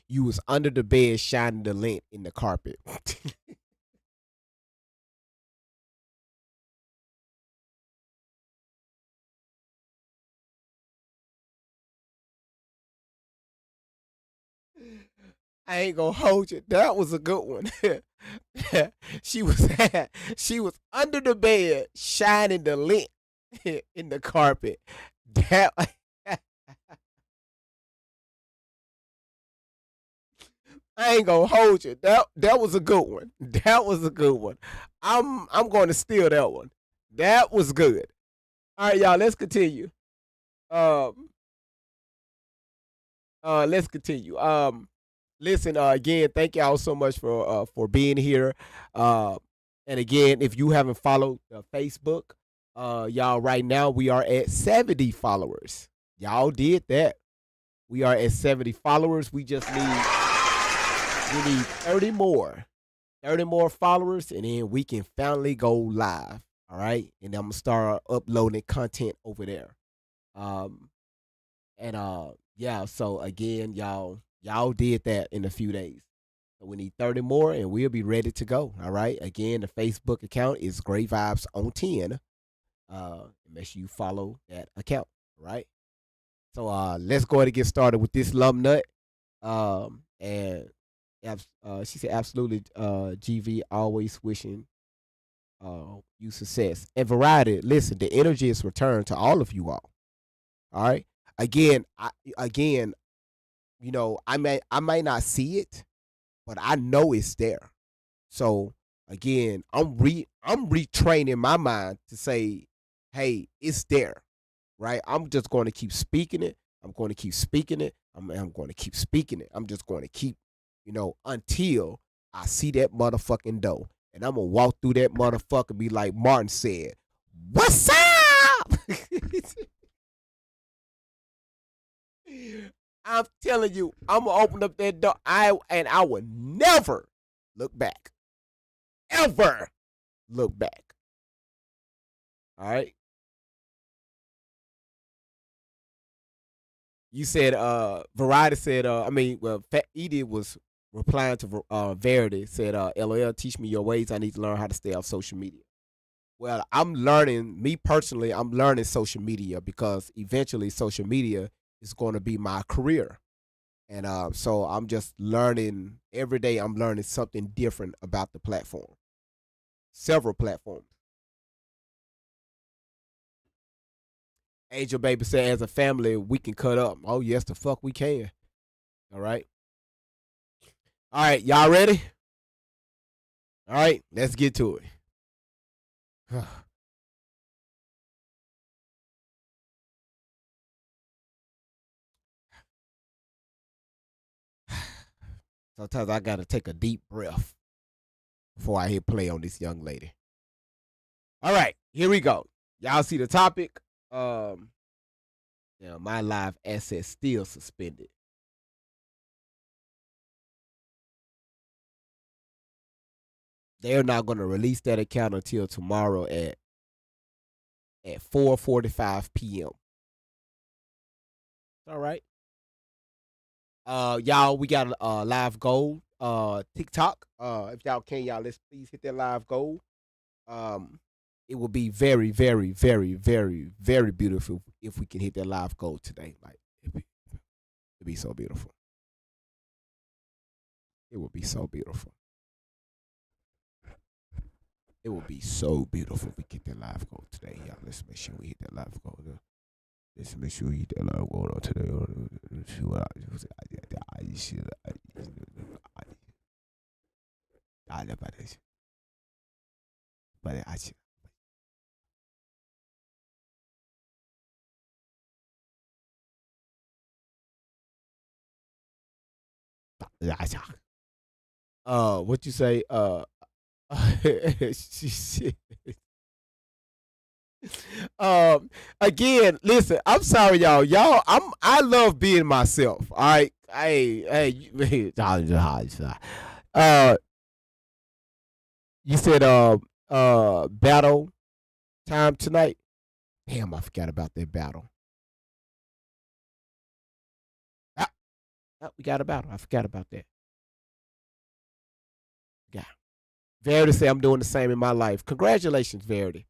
You was under the bed shining the lint in the carpet. I ain't gonna hold you. That was a good one. she was she was under the bed shining the lint in the carpet. That I ain't gonna hold you. That was a good one. That was a good one. I'm going to steal that one. That was good. All right, y'all. Let's continue. Um, let's continue. Listen. Again, thank y'all so much for being here. Uh, and again, if you haven't followed Facebook, Y'all, right now we are at 70 followers. Y'all did that. We are at 70 followers. We need 30 more. 30 more followers, and then we can finally go live. All right. And I'm gonna start uploading content over there. Um and yeah, so again, y'all did that in a few days. So we need 30 more and we'll be ready to go. All right. Again, the Facebook account is Great Vibes on 10. Make sure you follow that account. All right. So let's go ahead and get started with this lum nut. And she said absolutely GV always wishing you success. And variety, listen, the energy is returned to all of you all. All right. Again, I might not see it, but I know it's there. So again, I'm retraining my mind to say, hey, it's there, right? I'm just going to keep speaking it. I'm going to keep speaking it. I'm going to keep speaking it. I'm just going to keep, until I see that motherfucking dough. And I'm going to walk through that motherfucker and be like Martin said, what's up? I'm telling you, I'm going to open up that door. I will never look back. Ever look back. All right. You said, Variety said, Edie was replying to Verity, said, LOL, teach me your ways. I need to learn how to stay off social media. Well, me personally, I'm learning social media because eventually social media is going to be my career. And so I'm just learning every day. I'm learning something different about the platform. Several platforms. Angel Baby said, as a family, we can cut up. Oh, yes, the fuck we can. All right. All right, y'all ready? All right, let's get to it. Sometimes I got to take a deep breath before I hit play on this young lady. All right, here we go. Y'all see the topic? My live asset still suspended. They're not going to release that account until tomorrow at 4:45 p.m. All right. Y'all, we got a live goal. TikTok. If y'all can, y'all, let's please hit that live goal. It will be very, very, very, very, very beautiful if we can hit that live goal today. Like, it'd be so beautiful. It would be so beautiful. It would be so beautiful if we get that live goal today. Y'all, let's make sure we hit that live goal. Let's make sure we hit that live goal on today. What you say? Again, listen, I'm sorry, y'all. I love being myself. All right. You said battle time tonight. Damn, I forgot about that battle. We got a battle. I forgot about that. Yeah. Verity say I'm doing the same in my life. Congratulations, Verity.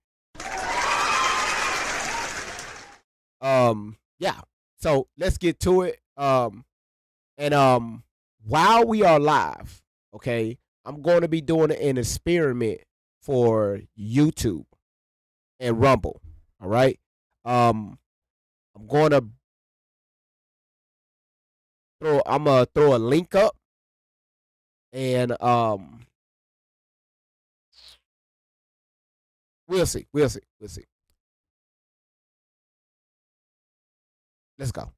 Yeah. So let's get to it. And while we are live, okay, I'm going to be doing an experiment for YouTube and Rumble. All right. I'm gonna throw a link up, and we'll see. Let's go.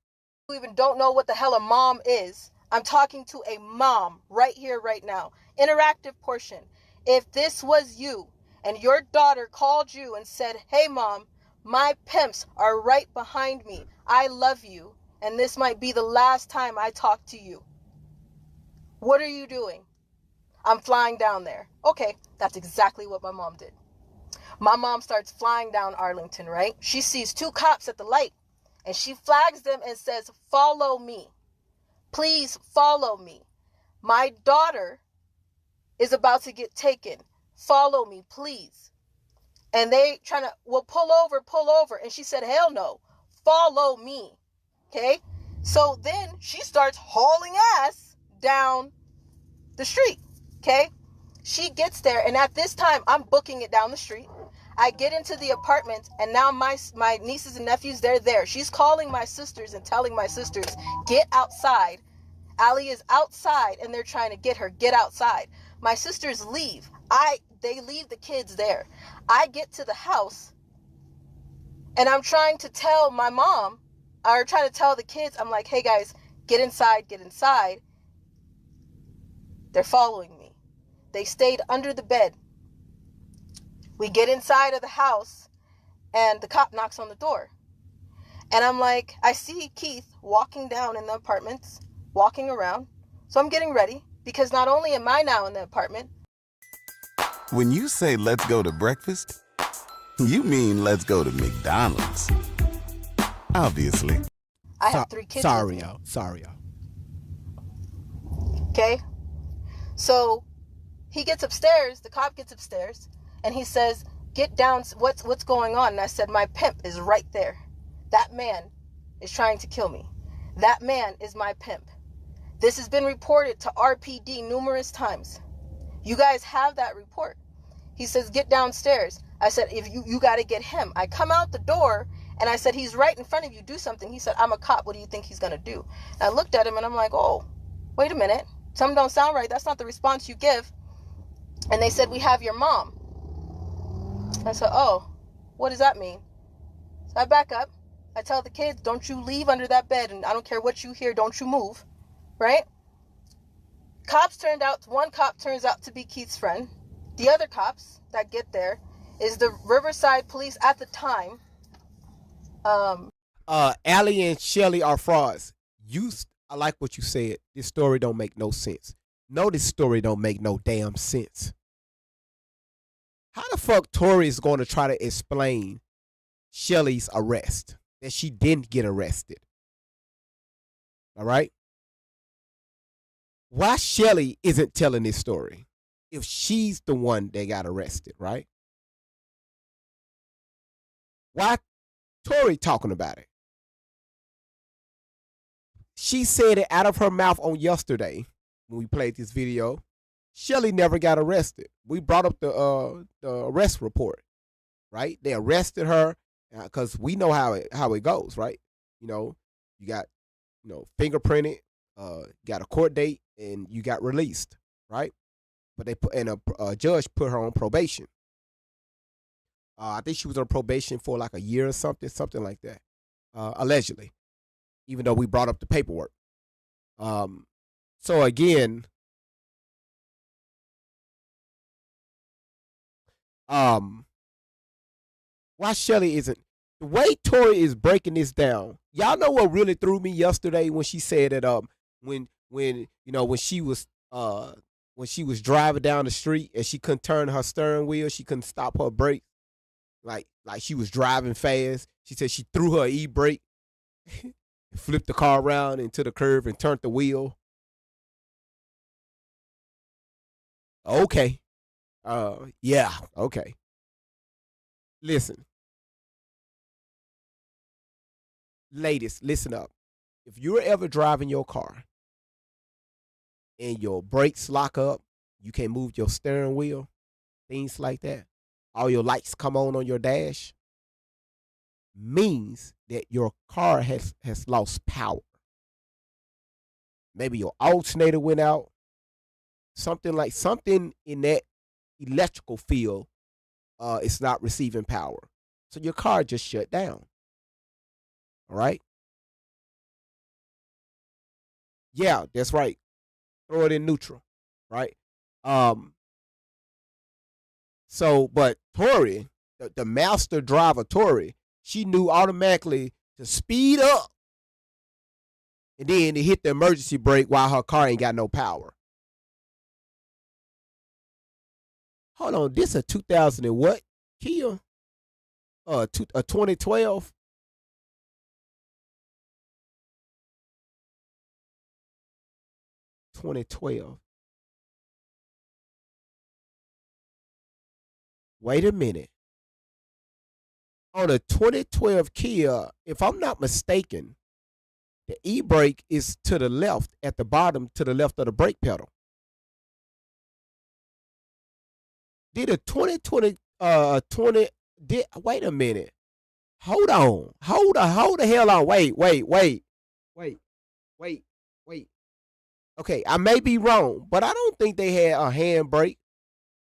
You even don't know what the hell a mom is. I'm talking to a mom right here, right now. Interactive portion. If this was you and your daughter called you and said, "Hey mom, my pimps are right behind me. I love you, and this might be the last time I talk to you. What are you doing?" "I'm flying down there." Okay, that's exactly what my mom did. My mom starts flying down Arlington, right? She sees 2 cops at the light, and she flags them and says, "Follow me. Please follow me. My daughter is about to get taken. Follow me, please." And they trying to, "Well, pull over." And she said, "Hell no. Follow me." Okay? So then she starts hauling ass down the street. Okay? She gets there, and at this time, I'm booking it down the street. I get into the apartment, and now my nieces and nephews, they're there. She's calling my sisters and telling my sisters, "Get outside. Allie is outside, and they're trying to get her. Get outside." My sisters leave. They leave the kids there. I get to the house, and I'm trying to tell my mom, or trying to tell the kids, I'm like, "Hey guys, get inside, get inside." They're following me. They stayed under the bed. We get inside of the house, and the cop knocks on the door. And I'm like, I see Keith walking down in the apartments, walking around. So I'm getting ready, because not only am I now in the apartment. When you say let's go to breakfast, you mean let's go to McDonald's. Obviously. I have 3 kids. Sorry, y'all. Okay? So he gets upstairs, the cop gets upstairs, and he says, "Get down, what's going on?" And I said, "My pimp is right there. That man is trying to kill me. That man is my pimp. This has been reported to RPD numerous times. You guys have that report." He says, "Get downstairs." I said, "If you got to get him." I come out the door, and I said, "He's right in front of you. Do something." He said, "I'm a cop. What do you think he's going to do?" And I looked at him, and I'm like, "Oh, wait a minute. Something don't sound right. That's not the response you give." And they said, "We have your mom." I said, "Oh, what does that mean?" So I back up. I tell the kids, "Don't you leave under that bed, and I don't care what you hear, don't you move." Right? One cop turns out to be Keith's friend. The other cops that get there is the Riverside police at the time. Allie and Shelly are frauds. I like what you said. This story don't make no sense. No, this story don't make no damn sense. How the fuck Tori is going to try to explain Shelly's arrest, that she didn't get arrested? All right? Why Shelly isn't telling this story if she's the one that got arrested, right? Why Tori talking about it? She said it out of her mouth on yesterday when we played this video. Shelly never got arrested. We brought up the arrest report, right? They arrested her because we know how it goes, right? You got fingerprinted, got a court date, and you got released, right? But they put and a judge put her on probation. I think she was on probation for like a year or something like that, allegedly. Even though we brought up the paperwork. So again, why Shelly isn't, the way Tori is breaking this down? Y'all know what really threw me yesterday when she said that when she was driving down the street and she couldn't turn her steering wheel, she couldn't stop her brake, like she was driving fast. She said she threw her e-brake, flipped the car around into the curve and turned the wheel. Okay. Yeah, okay. Listen. Ladies, listen up. If you're ever driving your car and your brakes lock up, you can't move your steering wheel, things like that, all your lights come on your dash, means that your car has lost power. Maybe your alternator went out, something in that electrical field is not receiving power. So your car just shut down. All right? Yeah, that's right. Throw it in neutral, right? So, but Tori, the master driver Tori, she knew automatically to speed up and then to hit the emergency brake while her car ain't got no power. Hold on, this a 2000 and what? Kia? A 2012? 2012. Wait a minute. On a 2012 Kia, if I'm not mistaken, the e-brake is to the left at the bottom, to the left of the brake pedal. Did a 2020 wait a minute. Hold on. Hold the hell on. Wait. Okay, I may be wrong, but I don't think they had a handbrake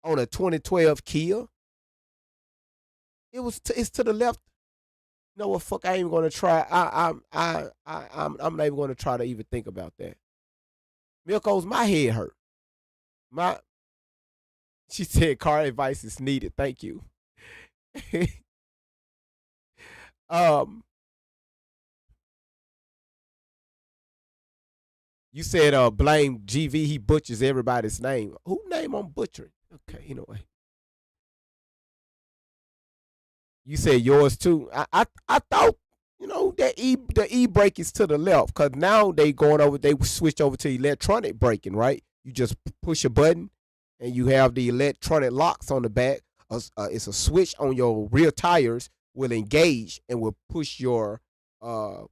on a 2012 Kia. It's to the left. You know what? Fuck, I ain't even gonna try. I'm not even gonna try to even think about that. Milko's my head hurt. She said car advice is needed. Thank you. You said blame GV, he butchers everybody's name. Who name I'm butchering? Okay, anyway. You said yours too. I thought, that the e-brake is to the left, because now they switch over to electronic braking, right? You just push a button and you have the electronic locks on the back. It's a switch on your rear tires, will engage and will push your what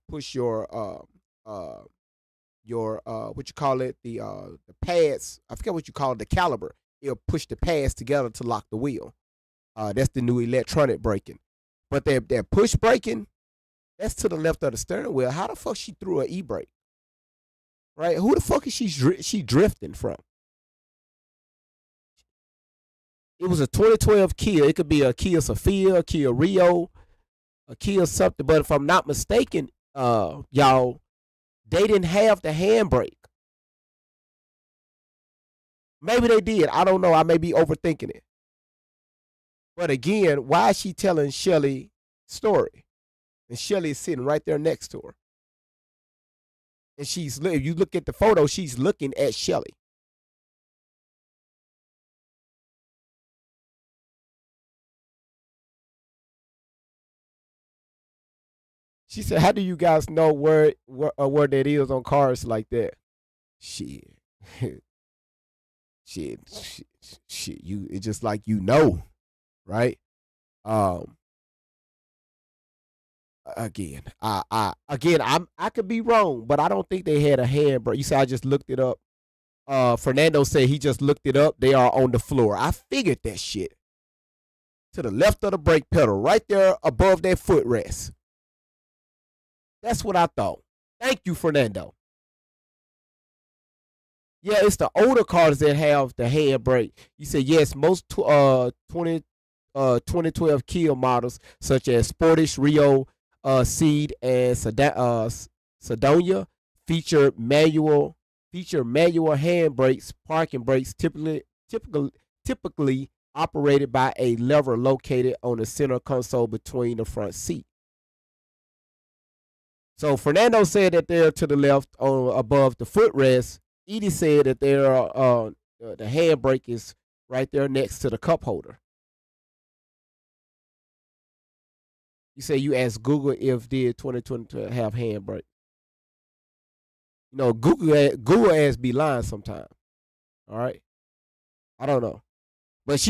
you call it, the pads. I forget what you call it, the caliber. It'll push the pads together to lock the wheel. That's the new electronic braking. But that push braking, that's to the left of the steering wheel. How the fuck she threw an e-brake? Right? Who the fuck is she drifting from? It was a 2012 Kia. It could be a Kia Sophia, a Kia Rio, a Kia something. But if I'm not mistaken, y'all, they didn't have the handbrake. Maybe they did. I don't know. I may be overthinking it. But again, why is she telling Shelly story? And Shelly is sitting right there next to her. And if you look at the photo, she's looking at Shelly. She said, "How do you guys know where that is on cars like that?" Shit, shit. You, it's just like right? Again, I could be wrong, but I don't think they had a handbrake. You said I just looked it up. Fernando said he just looked it up. They are on the floor. I figured that shit. To the left of the brake pedal, right there above that footrest. That's what I thought. Thank you, Fernando. Yeah, it's the older cars that have the handbrake. You said yes, most 2012 Kia models such as Sportage, Rio, Ceed, and Sedonia feature manual handbrakes, parking brakes, typically operated by a lever located on the center console between the front seat. So Fernando said that they're to the left above the footrest. Edie said that the handbrake is right there next to the cup holder. You say you asked Google if did 2020 have handbrake. Google ass be lying sometimes. All right, I don't know, but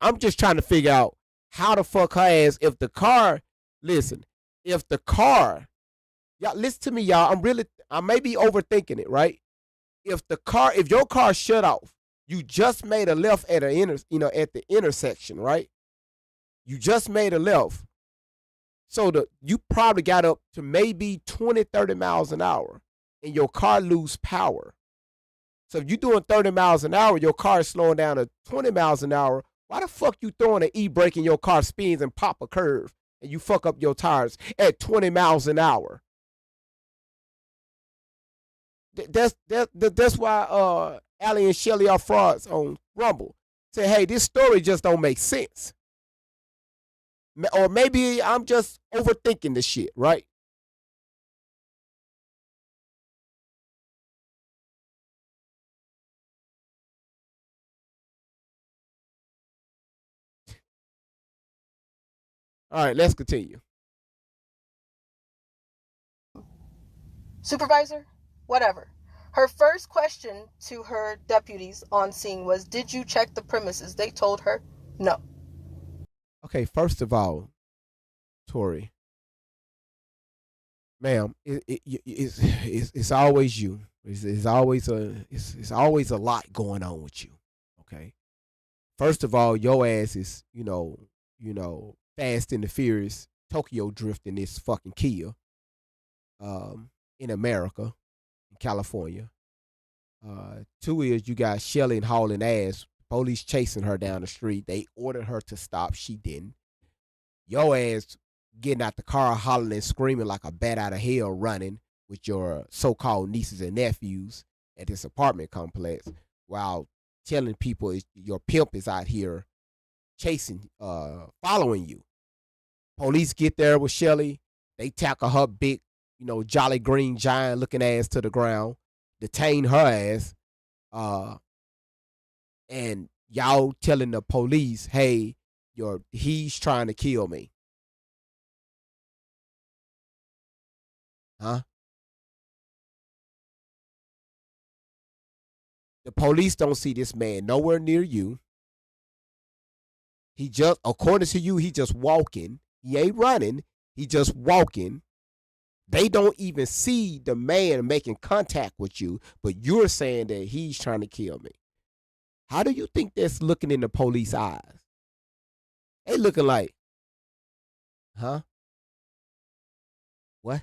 I'm just trying to figure out how the fuck her ass, if the car, y'all listen to me, y'all. I may be overthinking it, right? If your car shut off, you just made a left at the intersection, right? You just made a left. So you probably got up to maybe 20, 30 miles an hour and your car lose power. So if you're doing 30 miles an hour, your car is slowing down to 20 miles an hour. Why the fuck you throwing an e-brake and your car spins and pop a curve and you fuck up your tires at 20 miles an hour? That's why Allie and Shelly are frauds on Rumble. Say, hey, this story just don't make sense. Or maybe I'm just overthinking the shit, right? All right, let's continue. Supervisor? Whatever. Her first question to her deputies on scene was, "Did you check the premises?" They told her no. Okay, first of all, Tori, ma'am, it's always you. It's always a lot going on with you. Okay. First of all, your ass is Fast and the Furious Tokyo drifting this fucking Kia, in America, in California. Two is you got Shelly hauling ass. Police chasing her down the street. They ordered her to stop. She didn't. Your ass getting out the car hollering and screaming like a bat out of hell running with your so-called nieces and nephews at this apartment complex while telling people your pimp is out here chasing, following you. Police get there with Shelly. They tackle her big, jolly green giant looking ass to the ground, detain her ass, uh, and y'all telling the police, hey, he's trying to kill me. Huh? The police don't see this man nowhere near you. He just, according to you, he just walking. He ain't running. He just walking. They don't even see the man making contact with you, but you're saying that he's trying to kill me. How do you think that's looking in the police eyes? They looking like, huh? What?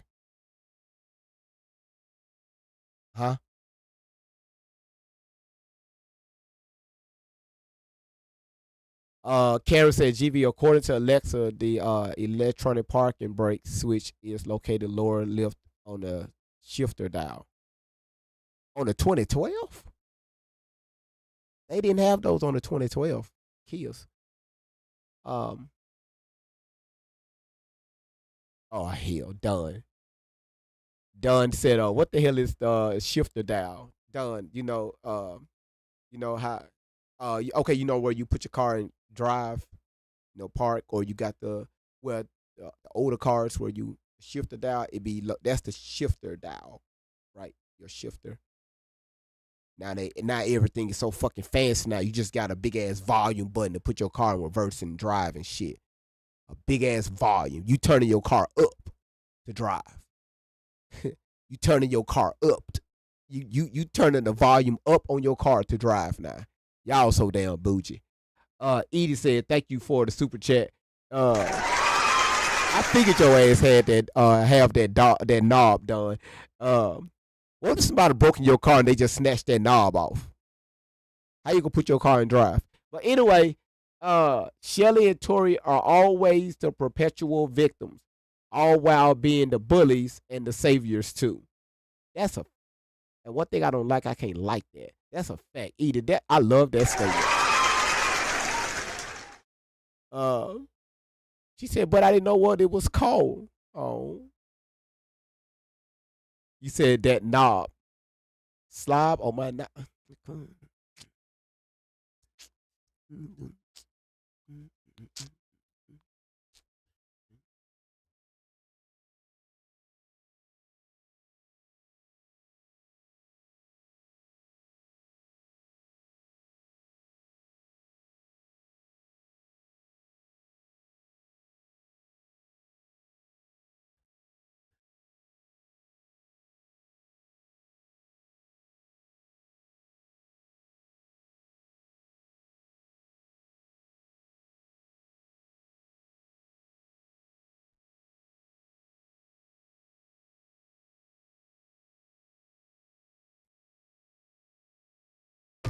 Huh? Karen said, GV, according to Alexa, the electronic parking brake switch is located lower left on the shifter dial. On the 2012? They didn't have those on the 2012 Kias. Oh hell, done. Dunn said, what the hell is the shifter dial? Dunn, you know how, okay, you know where you put your car and drive, park, or you got the older cars where you shift the dial. That's the shifter dial, right? Your shifter. Now everything is so fucking fancy now. You just got a big ass volume button to put your car in reverse and drive and shit. A big ass volume. You turning your car up to drive. You turning your car up. You turning the volume up on your car to drive now. Y'all so damn bougie. Edie said, thank you for the super chat. I figured your ass had that have that knob done. What if somebody broke in your car and they just snatched that knob off? How you gonna put your car in drive? But anyway, Shelly and Tori are always the perpetual victims, all while being the bullies and the saviors too. And one thing I don't like, I can't like that. That's a fact. Either that, I love that statement. She said, but I didn't know what it was called. Oh, you said that knob. Slob on my knob.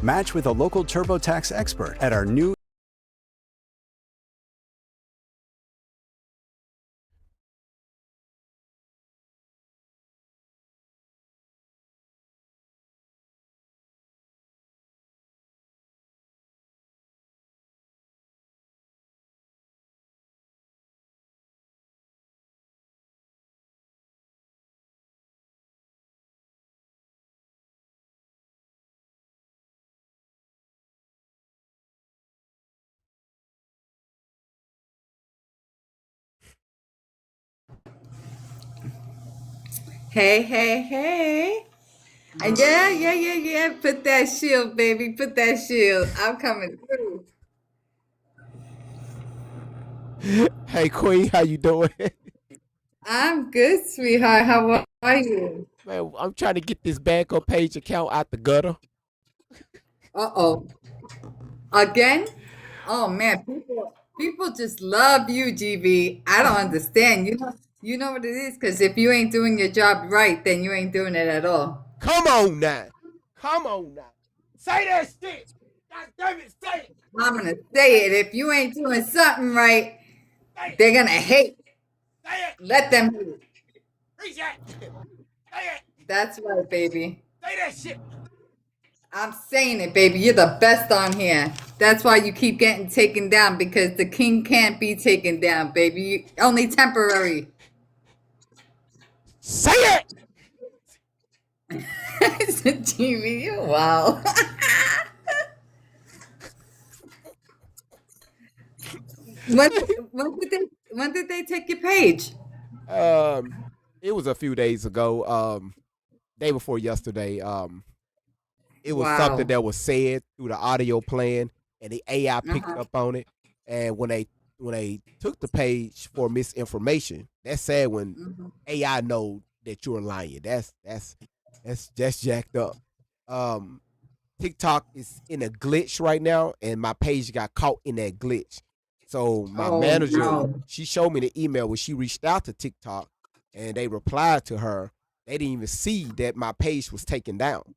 Match with a local TurboTax expert at our new Hey, hey, hey. Yeah. Put that shield, baby. Put that shield. I'm coming through. Hey Queen, how you doing? I'm good, sweetheart. How are you? Man, I'm trying to get this backup page account out the gutter. Uh-oh. Again? Oh man, people just love you, GB. I don't understand. You know what it is? Because if you ain't doing your job right, then you ain't doing it at all. Come on now. Come on now. Say that shit. God damn it, say it. I'm gonna say it. If you ain't doing something right, Say it. they're gonna hate. Say it. Let them hate. Preach that. Say it. That's right, baby. Say that shit. I'm saying it, baby. You're the best on here. That's why you keep getting taken down because the king can't be taken down, baby. Only temporary. Say it. TV, wow. when, when did they take your page? Um, it was a few days ago. Day before yesterday. It was something Wow. that was said through the audio plan, and the AI picked Uh-huh. up on it. And when they took the page for misinformation, that's sad when Mhm. AI know that you're lying. That's jacked up. Um, TikTok is in a glitch right now, and my page got caught in that glitch. So my Oh manager, no. she showed me the email when she reached out to TikTok, and they replied to her. They didn't even see that my page was taken down.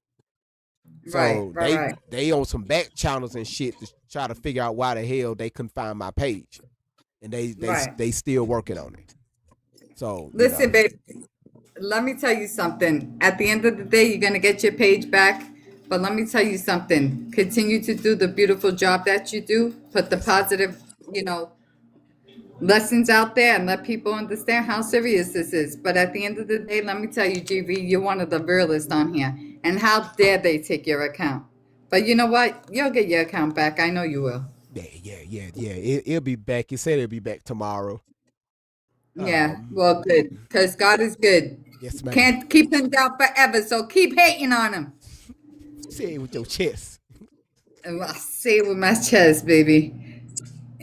Right, So right, they right, they on some back channels and shit to try to figure out why the hell they couldn't find my page, and they they right. they still working on it. So Listen, babe, let me tell you something. At the end of the day, you're gonna get your page back. But let me tell you something. Continue to do the beautiful job that you do. Put the positive, you know, lessons out there and let people understand how serious this is. But at the end of the day, let me tell you, GV, you're one of the realest on here. And how dare they take your account? But you know what? You'll get your account back. I know you will. yeah. It'll be back. He said it'll be back tomorrow. Yeah, Um, well, good. Because God is good. yes, ma'am. Can't keep him down forever, so keep hating on him. Say it with your chest. And I'll say it with my chest, baby.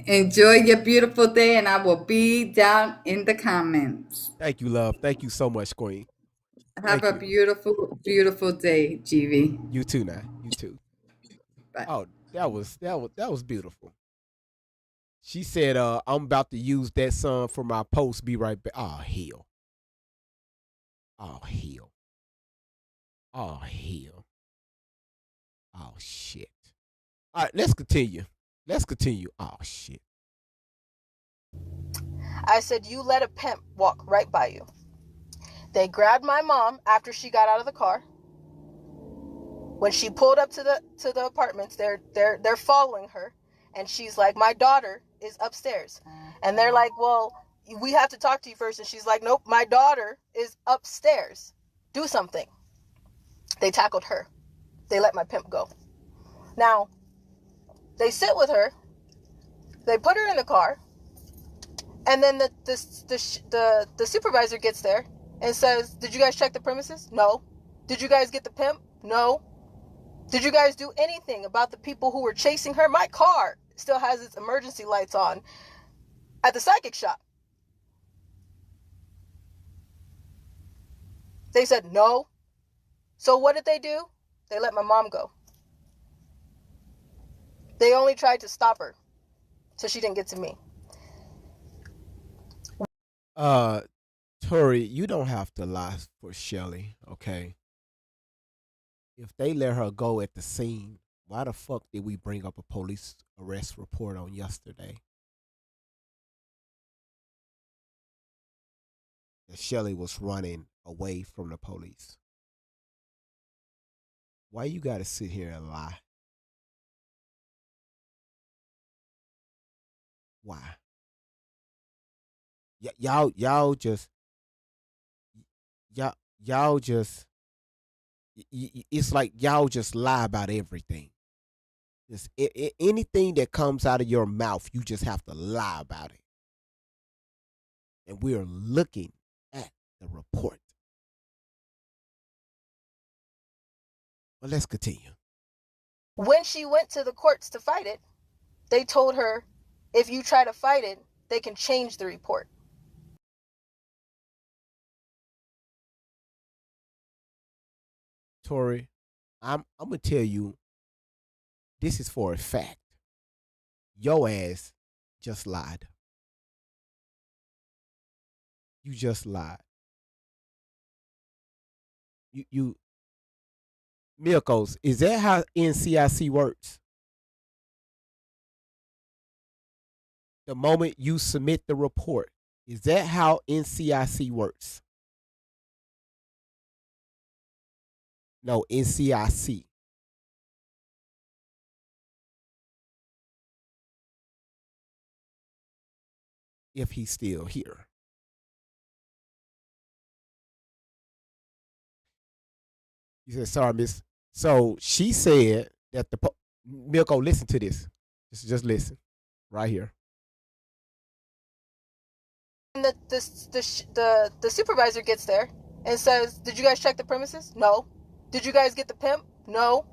Enjoy your beautiful day, and I will be down in the comments. Thank you, love. Thank you so much, Queen. Have Thank a you. beautiful, beautiful day, GV. You too, now. You too. Bye. Oh, that was beautiful. She said, I'm about to use that song for my post. Be right back. Oh hell. Oh hell. Oh hell. Oh shit. All right, let's continue. Let's continue. Oh shit. I said, you let a pimp walk right by you. They grabbed my mom after she got out of the car. When she pulled up to the apartments, they're following her, and she's like, my daughter is upstairs, and they're like, well, we have to talk to you first, and she's like, nope, my daughter is upstairs. Do something. They tackled her. They let my pimp go. Now they sit with her. They put her in the car, and then the supervisor gets there and says, did you guys check the premises? No. Did you guys get the pimp? No. Did you guys do anything about the people who were chasing her? My car still has its emergency lights on at the psychic shop. They said no. So what did they do? They let my mom go. They only tried to stop her so she didn't get to me. Uh Tori, you don't have to lie for Shelly, okay? If they let her go at the scene, why the fuck did we bring up a police arrest report on yesterday? That Shelly was running away from the police. Why you gotta sit here and lie? Why? Y'all just y'all just it's like y'all just lie about everything. Just anything that comes out of your mouth, you just have to lie about it. And we're looking at the report. Well, let's continue. When she went to the courts to fight it, they told her, if you try to fight it, they can change the report. Tori, I'm gonna tell you, this is for a fact. Your ass just lied. You just lied. You Milkos, is that how NCIC works? The moment you submit the report, is that how NCIC works? No, NCIC. If he's still here. He said, sorry, miss. So she said that Milko, listen to this. Just listen. Right here. And the supervisor gets there and says, did you guys check the premises? No. Did you guys get the pimp? No.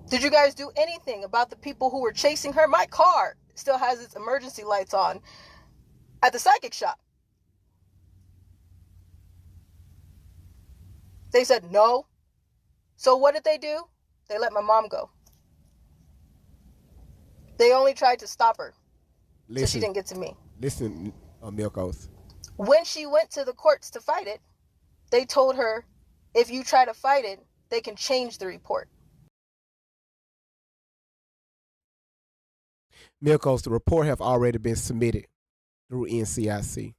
Did you guys do anything about the people who were chasing her? My car still has its emergency lights on at the psychic shop. They said no. So what did they do? They let my mom go. They only tried to stop her. So she didn't get to me. Listen, Milkos. When she went to the courts to fight it, they told her, if you try to fight it, they can change the report. Milkos, the report have already been submitted through NCIC.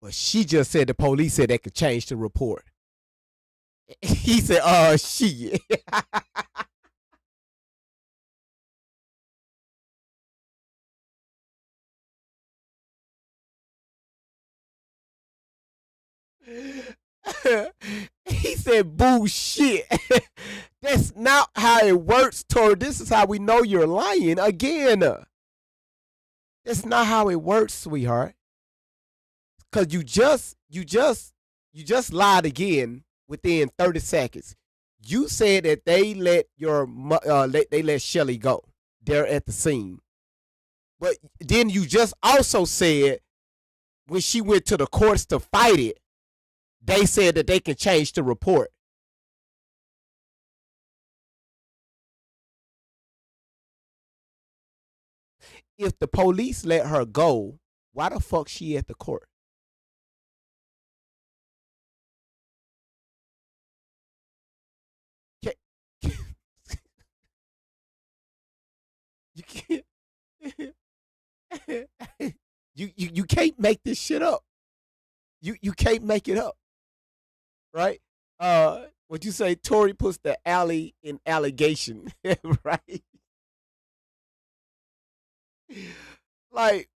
But she just said the police said they could change the report. He said, shit. He said, bullshit. That's not how it works, Tori. This is how we know you're lying again. That's not how it works, sweetheart. Cause you just lied again within 30 seconds. You said that they let they let Shelly go there at the scene. But then you just also said when she went to the courts to fight it, they said that they can change the report. If the police let her go, why the fuck she at the court? You can't. You can't make this shit up. You can't make it up, right? What you say? Tori puts the alley in allegation, right? Like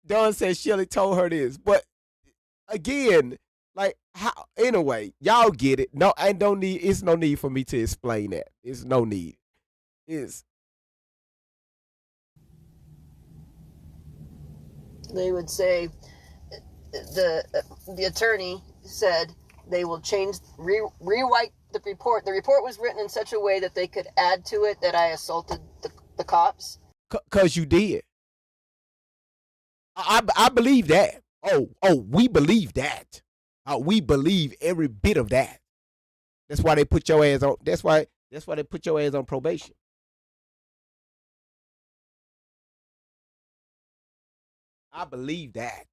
Don said, Shelly told her this, but again, like how? Anyway, y'all get it. No, I don't need. It's no need for me to explain that. It's no need. It's They would say the attorney said they will change rewrite the report. The report was written in such a way that they could add to it that I assaulted the cops. Cause you did. I believe that. We believe that. We believe every bit of that. That's why they put your ass on. That's why they put your ass on probation. I believe that.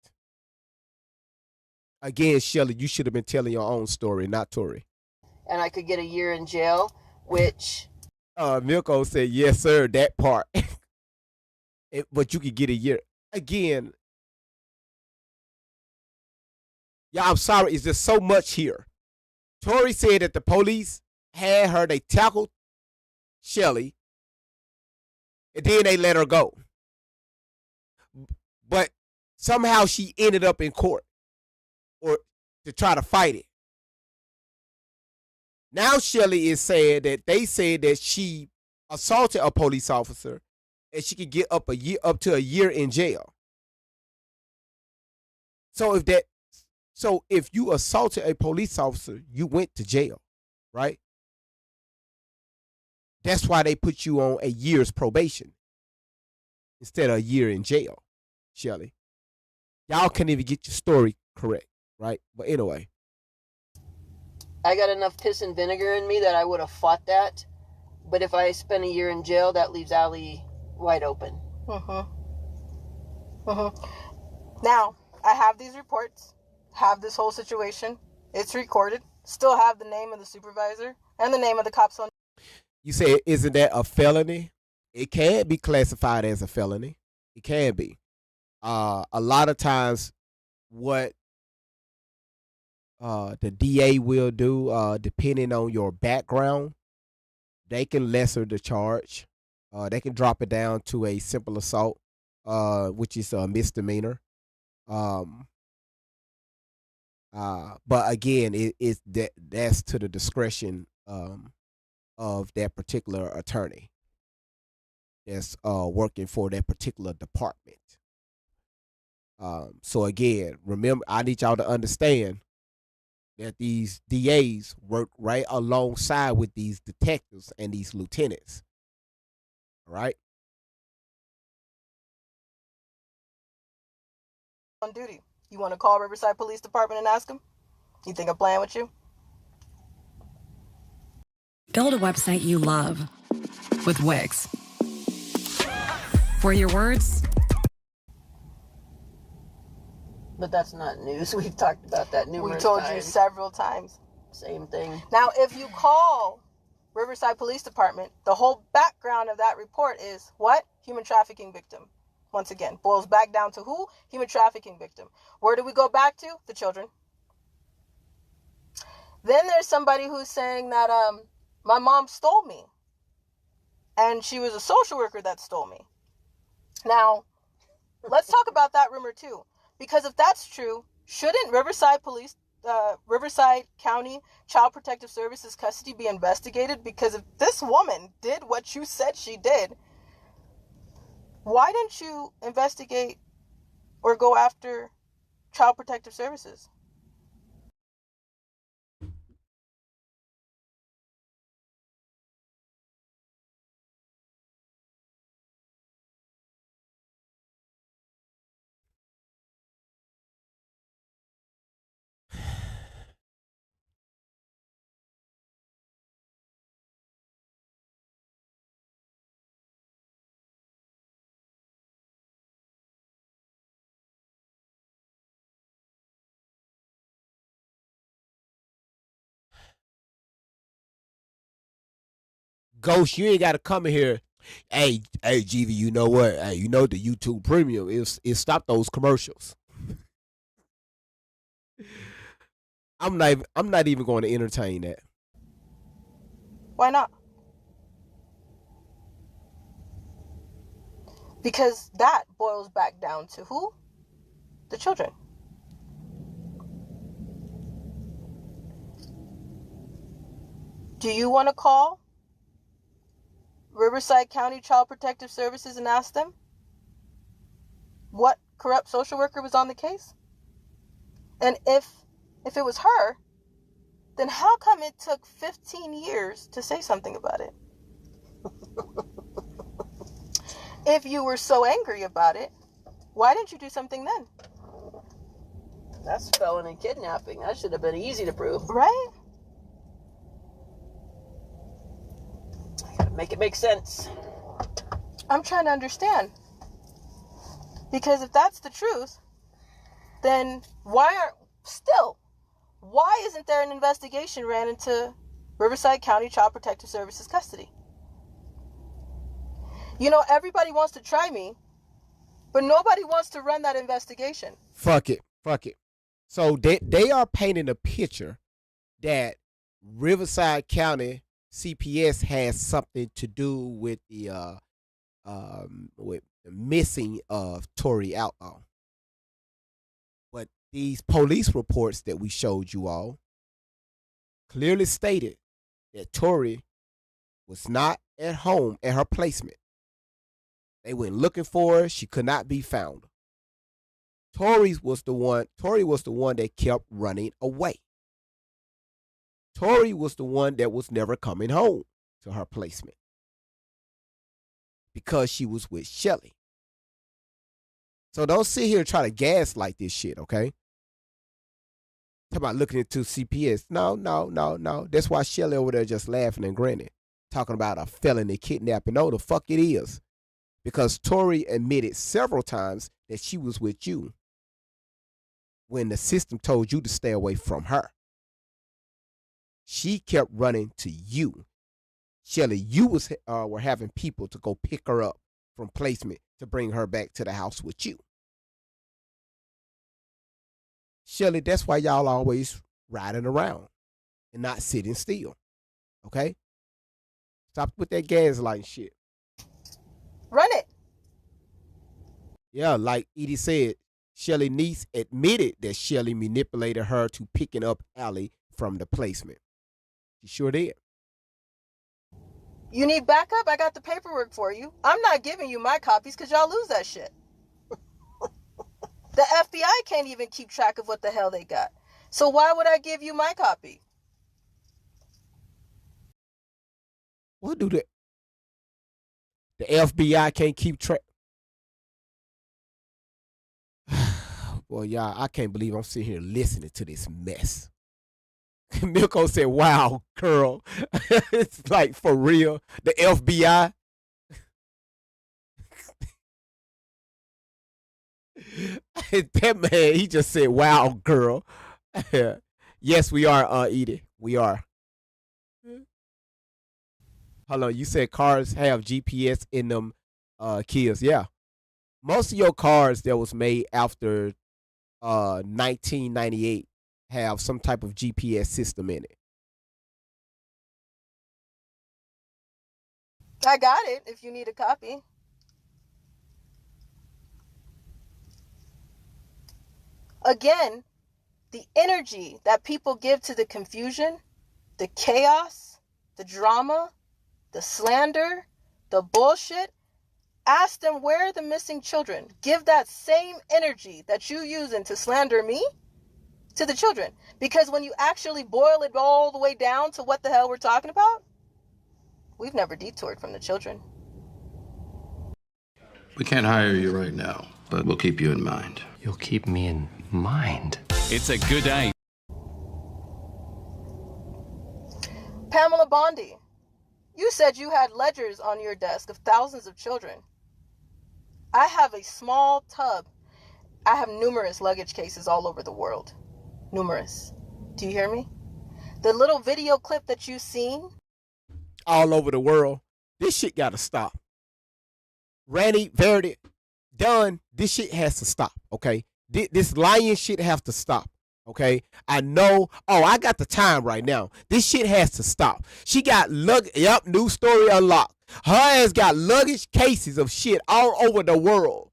Again, Shelly, you should have been telling your own story, not Tori. And I could get a year in jail, which Milko said, yes, sir, that part. But you could get a year. Again, yeah, I'm sorry. It's just so much here. Tori said that the police had her, they tackled Shelly, and then they let her go. But somehow she ended up in court or to try to fight it. Now Shelly is saying that they said that she assaulted a police officer and she could get up to a year in jail. So if you assaulted a police officer, you went to jail, right? That's why they put you on a year's probation instead of a year in jail, Shelly. Y'all can't even get your story correct, right? But anyway. I got enough piss and vinegar in me that I would have fought that. But if I spend a year in jail, that leaves Allie wide open. Now, I have these reports, have this whole situation. It's recorded. Still have the name of the supervisor and the name of the cops on. You say, isn't that a felony? It can be classified as a felony. It can be. A lot of times, what the DA will do, depending on your background, they can lesser the charge. They can drop it down to a simple assault, which is a misdemeanor. But again, that's to the discretion of that particular attorney that's working for that particular department. So again, remember, I need y'all to understand that these DAs work right alongside with these detectives and these lieutenants. All right? On duty. You want to call Riverside Police Department and ask them? You think I'm playing with you? Build a website you love with Wix. For your words, But that's not news. We've talked about that numerous times. We told you several times. Same thing. Now, if you call Riverside Police Department, the whole background of that report is what? Human trafficking victim. Once again, boils back down to who? Human trafficking victim. Where do we go back to? The children. Then there's somebody who's saying that my mom stole me. And she was a social worker that stole me. Now, let's talk about that rumor too. Because if that's true, shouldn't Riverside County Child Protective Services custody be investigated? Because if this woman did what you said she did, why didn't you investigate or go after Child Protective Services? Ghost, you ain't got to come in here. Hey, GV, you know what? Hey, you know the YouTube Premium is stop those commercials. I'm not even going to entertain that. Why not? Because that boils back down to who? The children. Do you want to call Riverside County Child Protective Services and ask them what corrupt social worker was on the case? And if it was her, then how come it took 15 years to say something about it? If you were so angry about it, why didn't you do something then? That's felony kidnapping. That should have been easy to prove. Right? I gotta make it make sense. I'm trying to understand. Because if that's the truth, then why isn't there an investigation ran into Riverside County Child Protective Services custody? You know, everybody wants to try me, but nobody wants to run that investigation. Fuck it. So they are painting a picture that Riverside County CPS has something to do with the missing of Tory Outlaw. But these police reports that we showed you all clearly stated that Tory was not at home at her placement. They went looking for her. She could not be found. Tory was the one that kept running away. Tory was the one that was never coming home to her placement. because she was with Shelly. So don't sit here and try to gaslight this shit, okay? Talk about looking into CPS. No. That's why Shelly over there just laughing and grinning, talking about a felony kidnapping. No, the fuck it is. Because Tori admitted several times that she was with you when the system told you to stay away from her. She kept running to you. Shelly, you were having people to go pick her up from placement to bring her back to the house with you. Shelly, that's why y'all always riding around and not sitting still. Okay? Stop with that gaslighting shit. Run it. Yeah, like Edie said, Shelly niece admitted that Shelly manipulated her to picking up Allie from the placement. She sure did. You need backup? I got the paperwork for you. I'm not giving you my copies because y'all lose that shit. The FBI can't even keep track of what the hell they got. So why would I give you my copy? What do the FBI can't keep track? Well, y'all, I can't believe I'm sitting here listening to this mess. Milko said, wow, girl. It's like, for real. The FBI. That man, he just said, wow, girl. Yes, we are, Edie. We are. Hold on, you said cars have GPS in them kills. Yeah. Most of your cars that was made after 1998 have some type of GPS system in it. I got it if you need a copy. Again, the energy that people give to the confusion, the chaos, the drama, the slander, the bullshit, ask them where are the missing children. Give that same energy that you using to slander me to the children. Because when you actually boil it all the way down to what the hell we're talking about, we've never detoured from the children. We can't hire you right now, but we'll keep you in mind. You'll keep me in mind. It's a good day. Pamela Bondi, you said you had ledgers on your desk of thousands of children. I have a small tub. I have numerous luggage cases all over the world. Numerous. Do you hear me? The little video clip that you've seen. All over the world. This shit gotta stop. Randy, Verity, Dunn, this shit has to stop, okay? This lying shit has to stop, okay? I know. Oh, I got the time right now. This shit has to stop. She got Yep, new story unlocked. Her ass got luggage cases of shit all over the world.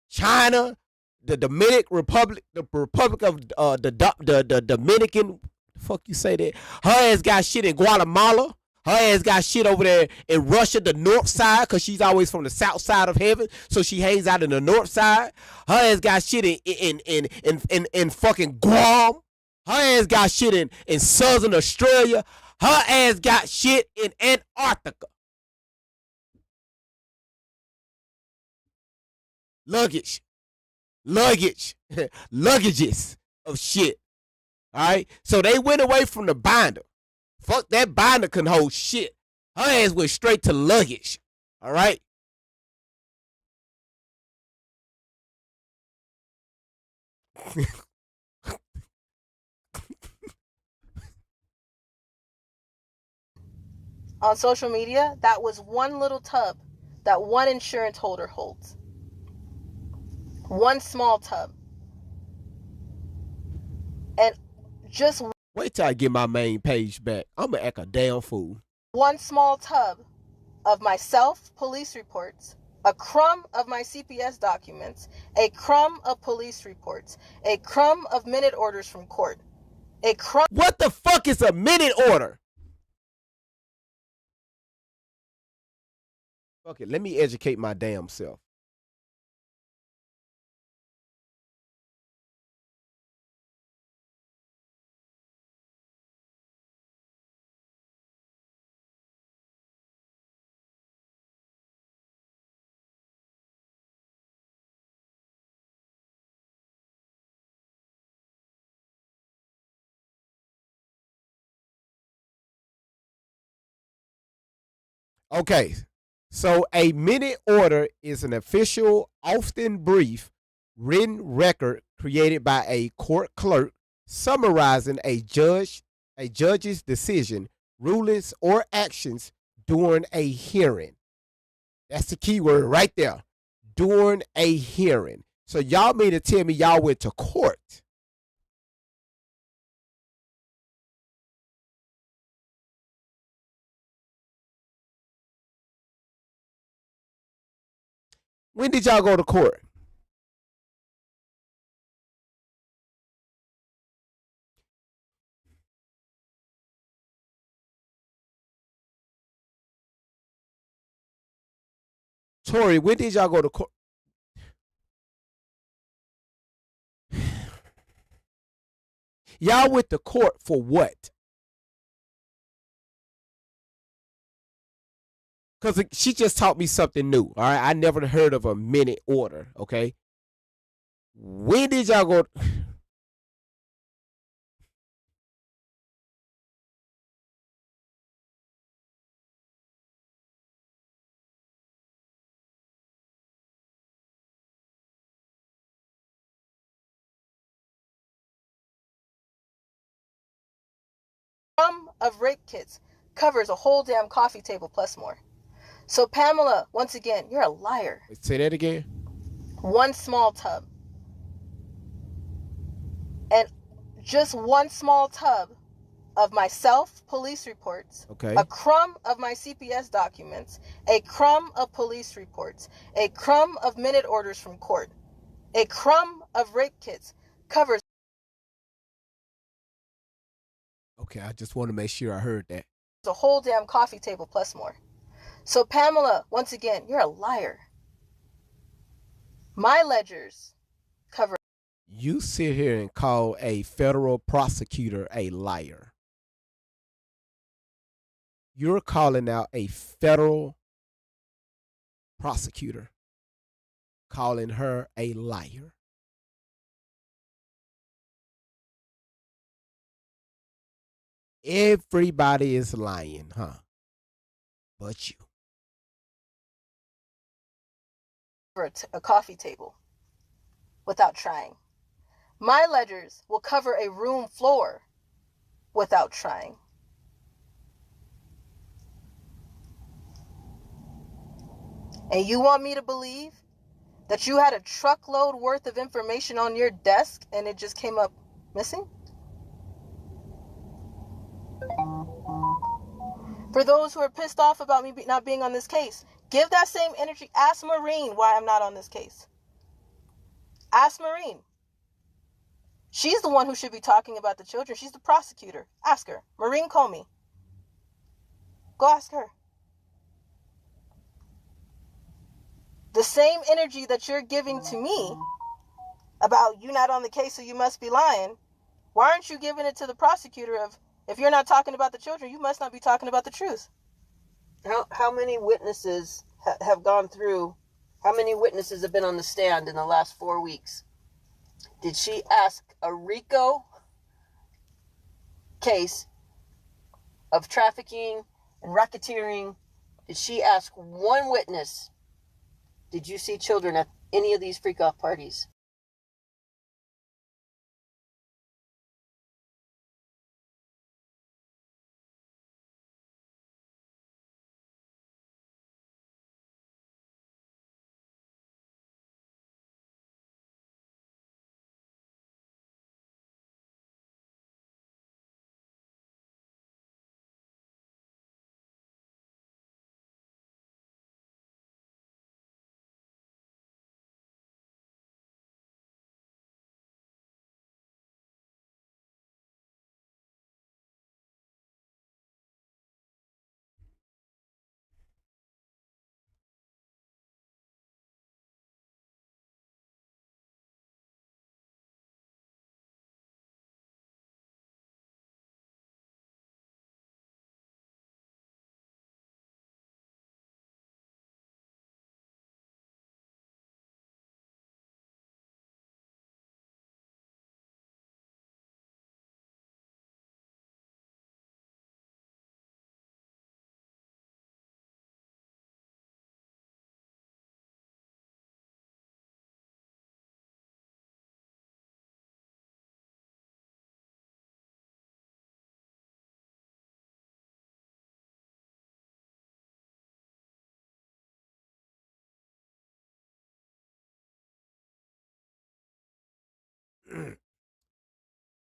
China, the Dominican Republic, the Republic of the Dominican. The fuck you say that? Her ass got shit in Guatemala. Her ass got shit over there in Russia, the north side, because she's always from the south side of heaven, so she hangs out in the north side. Her ass got shit in fucking Guam. Her ass got shit in southern Australia. Her ass got shit in Antarctica. Luggages of shit. All right, so they went away from the binder. Fuck, that binder can hold shit. Her ass went straight to luggage. All right. On social media, that was one little tub that one insurance holder holds. One small tub. And just wait till I get my main page back. I'm gonna act a damn fool. One small tub of myself, police reports, a crumb of my CPS documents, a crumb of police reports, a crumb of minute orders from court, a crumb. What the fuck is a minute order? Fuck it, let me educate my damn self. Okay. So a minute order is an official, often brief, written record created by a court clerk summarizing a judge's decision, rulings, or actions during a hearing. That's the key word right there. During a hearing. So y'all mean to tell me y'all went to court? When did y'all go to court? Tori, when did y'all go to court? Y'all went to court for what? Because she just taught me something new. All right. I never heard of a minute order. Okay. When did y'all go? Of rape kits covers a whole damn coffee table plus more. So Pamela, once again, you're a liar. Say that again. One small tub. And just one small tub of my police reports, Okay. a crumb of my CPS documents, a crumb of police reports, a crumb of minute orders from court, a crumb of rape kits covers Okay. I just want to make sure I heard that. a whole damn coffee table plus more. So Pamela, once again, you're a liar. My ledgers cover. You sit here and call a federal prosecutor a liar. You're calling out a federal prosecutor, calling her a liar. Everybody is lying, huh? But you. A coffee table without trying. My ledgers will cover a room floor without trying. And you want me to believe that you had a truckload worth of information on your desk and it just came up missing? For those who are pissed off about me not being on this case, give that same energy. Ask Maureen why I'm not on this case. Ask Maureen. She's the one who should be talking about the children. She's the prosecutor. Ask her. Maureen Comey. Go ask her. The same energy that you're giving to me about you not on the case, so you must be lying, why aren't you giving it to the prosecutor of, if you're not talking about the children, you must not be talking about the truth? How many witnesses have gone through? How many witnesses have been on the stand in the last 4 weeks? Did she ask a RICO case of trafficking and racketeering? Did she ask one witness, did you see children at any of these freak-off parties?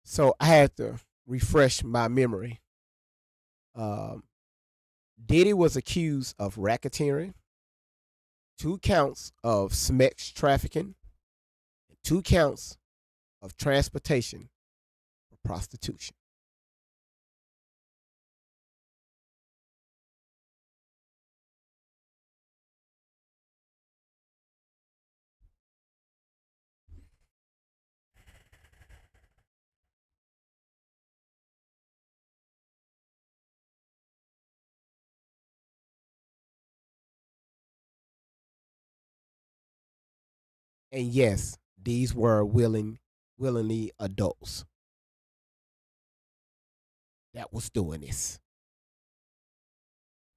So I had to refresh my memory. Um, Diddy was accused of racketeering, 2 counts of sex trafficking, and 2 counts of transportation for prostitution. And yes, these were willingly adults that was doing this,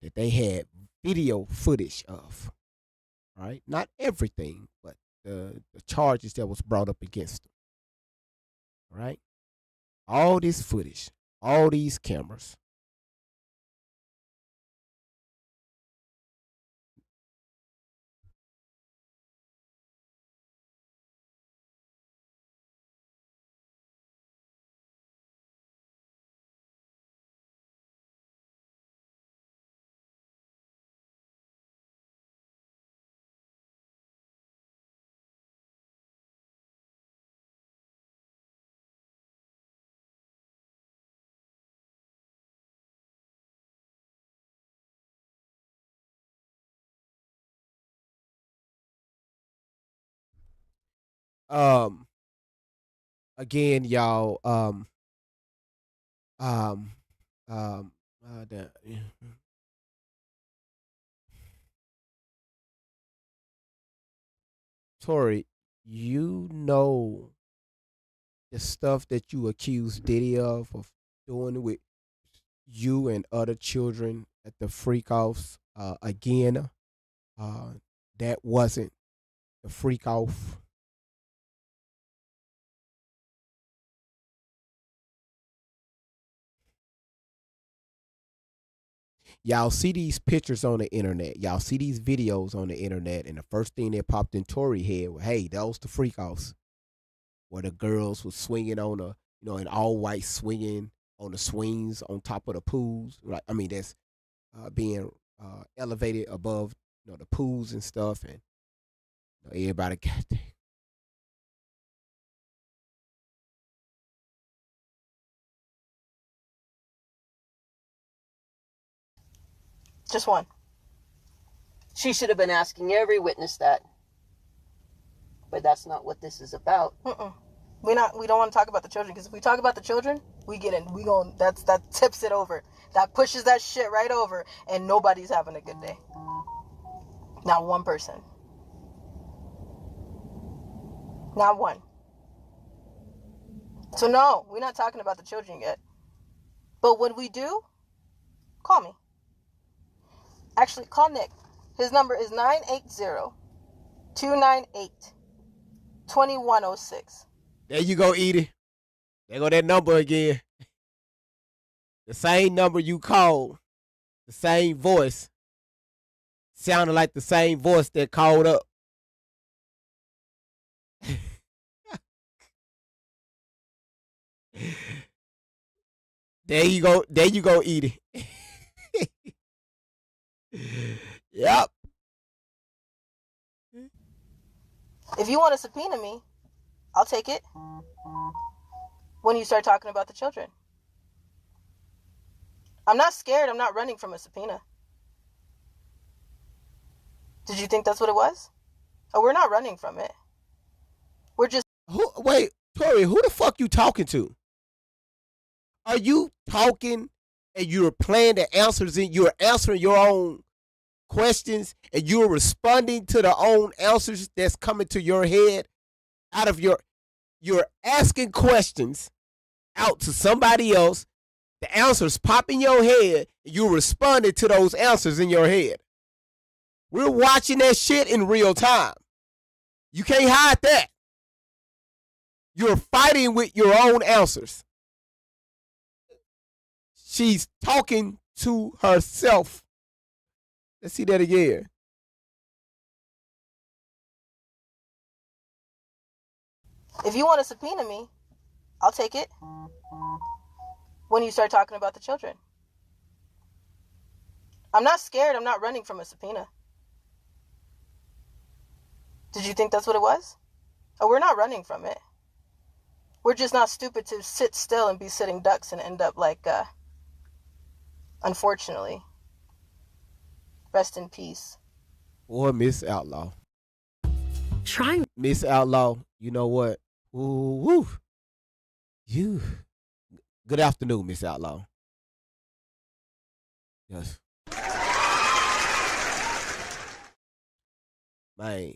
that they had video footage of, right? Not everything, but the charges that was brought up against them, right? All this footage, all these cameras. Um, Again, y'all. Um, um, the, Tori, you know the stuff that you accuse Diddy of doing with you and other children at the freak offs. Again, uh, that wasn't the freak off. Y'all see these pictures on the internet. Y'all see these videos on the internet, and the first thing that popped in Tory's head was, "Hey, that was the freak offs where the girls was swinging on a, in all white swinging on the swings on top of the pools. Right? I mean, that's being elevated above, the pools and stuff, and everybody got there. Just one. She should have been asking every witness that. But that's not what this is about. We don't want to talk about the children, because if we talk about the children, that tips it over. That pushes that shit right over, and nobody's having a good day. Not one person. Not one. So no, we're not talking about the children yet. But when we do, call me. Actually, call Nick. His number is 980-298-2106. There you go, Edie. There go that number again. The same number you called, the same voice, sounded like the same voice that called up. There you go, Edie. Yep. If you want to subpoena me, I'll take it. When you start talking about the children. I'm not scared. I'm not running from a subpoena. Did you think that's what it was? Oh, we're not running from it. We're just... Wait, Tori, who the fuck you talking to? Are you talking and you're playing the answers and you're answering your own questions and you're responding to the own answers that's coming to your head out of you're asking questions out to somebody else, the answers pop in your head, and you're responding to those answers in your head. We're watching that shit in real time. You can't hide that. You're fighting with your own answers. She's talking to herself. Let's see that again. If you want to subpoena me, I'll take it. When you start talking about the children. I'm not scared. I'm not running from a subpoena. Did you think that's what it was? Oh, we're not running from it. We're just not stupid to sit still and be sitting ducks and end up like, unfortunately. Rest in peace. Or Miss Outlaw. Trying. Miss Outlaw, you know what? Ooh, woo. You. Good afternoon, Miss Outlaw. Yes. Man,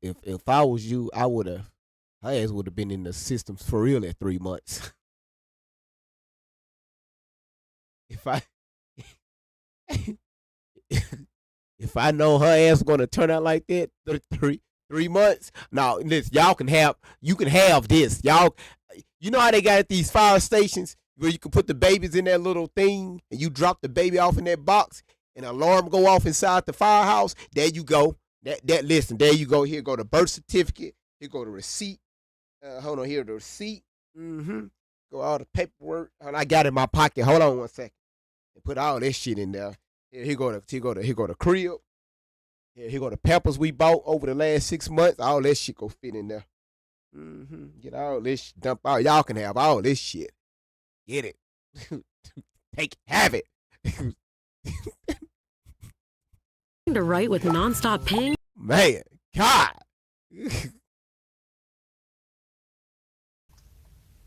if I was you, I would have. Her ass would have been in the systems for real at 3 months. if I if I know her ass gonna turn out like that, 3 months. Now, listen, you can have this. Y'all, you know how they got at these fire stations where you can put the babies in that little thing and you drop the baby off in that box and an alarm go off inside the firehouse. There you go. Listen, there you go. Here go the birth certificate. Here go the receipt. Hold on, here the receipt. Go all the paperwork. And I got it in my pocket. Hold on 1 second. And put all this shit in there. Here go the crib. Here go the peppers we bought over the last 6 months. All that shit go fit in there. Get all this shit, dump out. Y'all can have all this shit. Get it. Have it. To write with nonstop pain. Man, God. The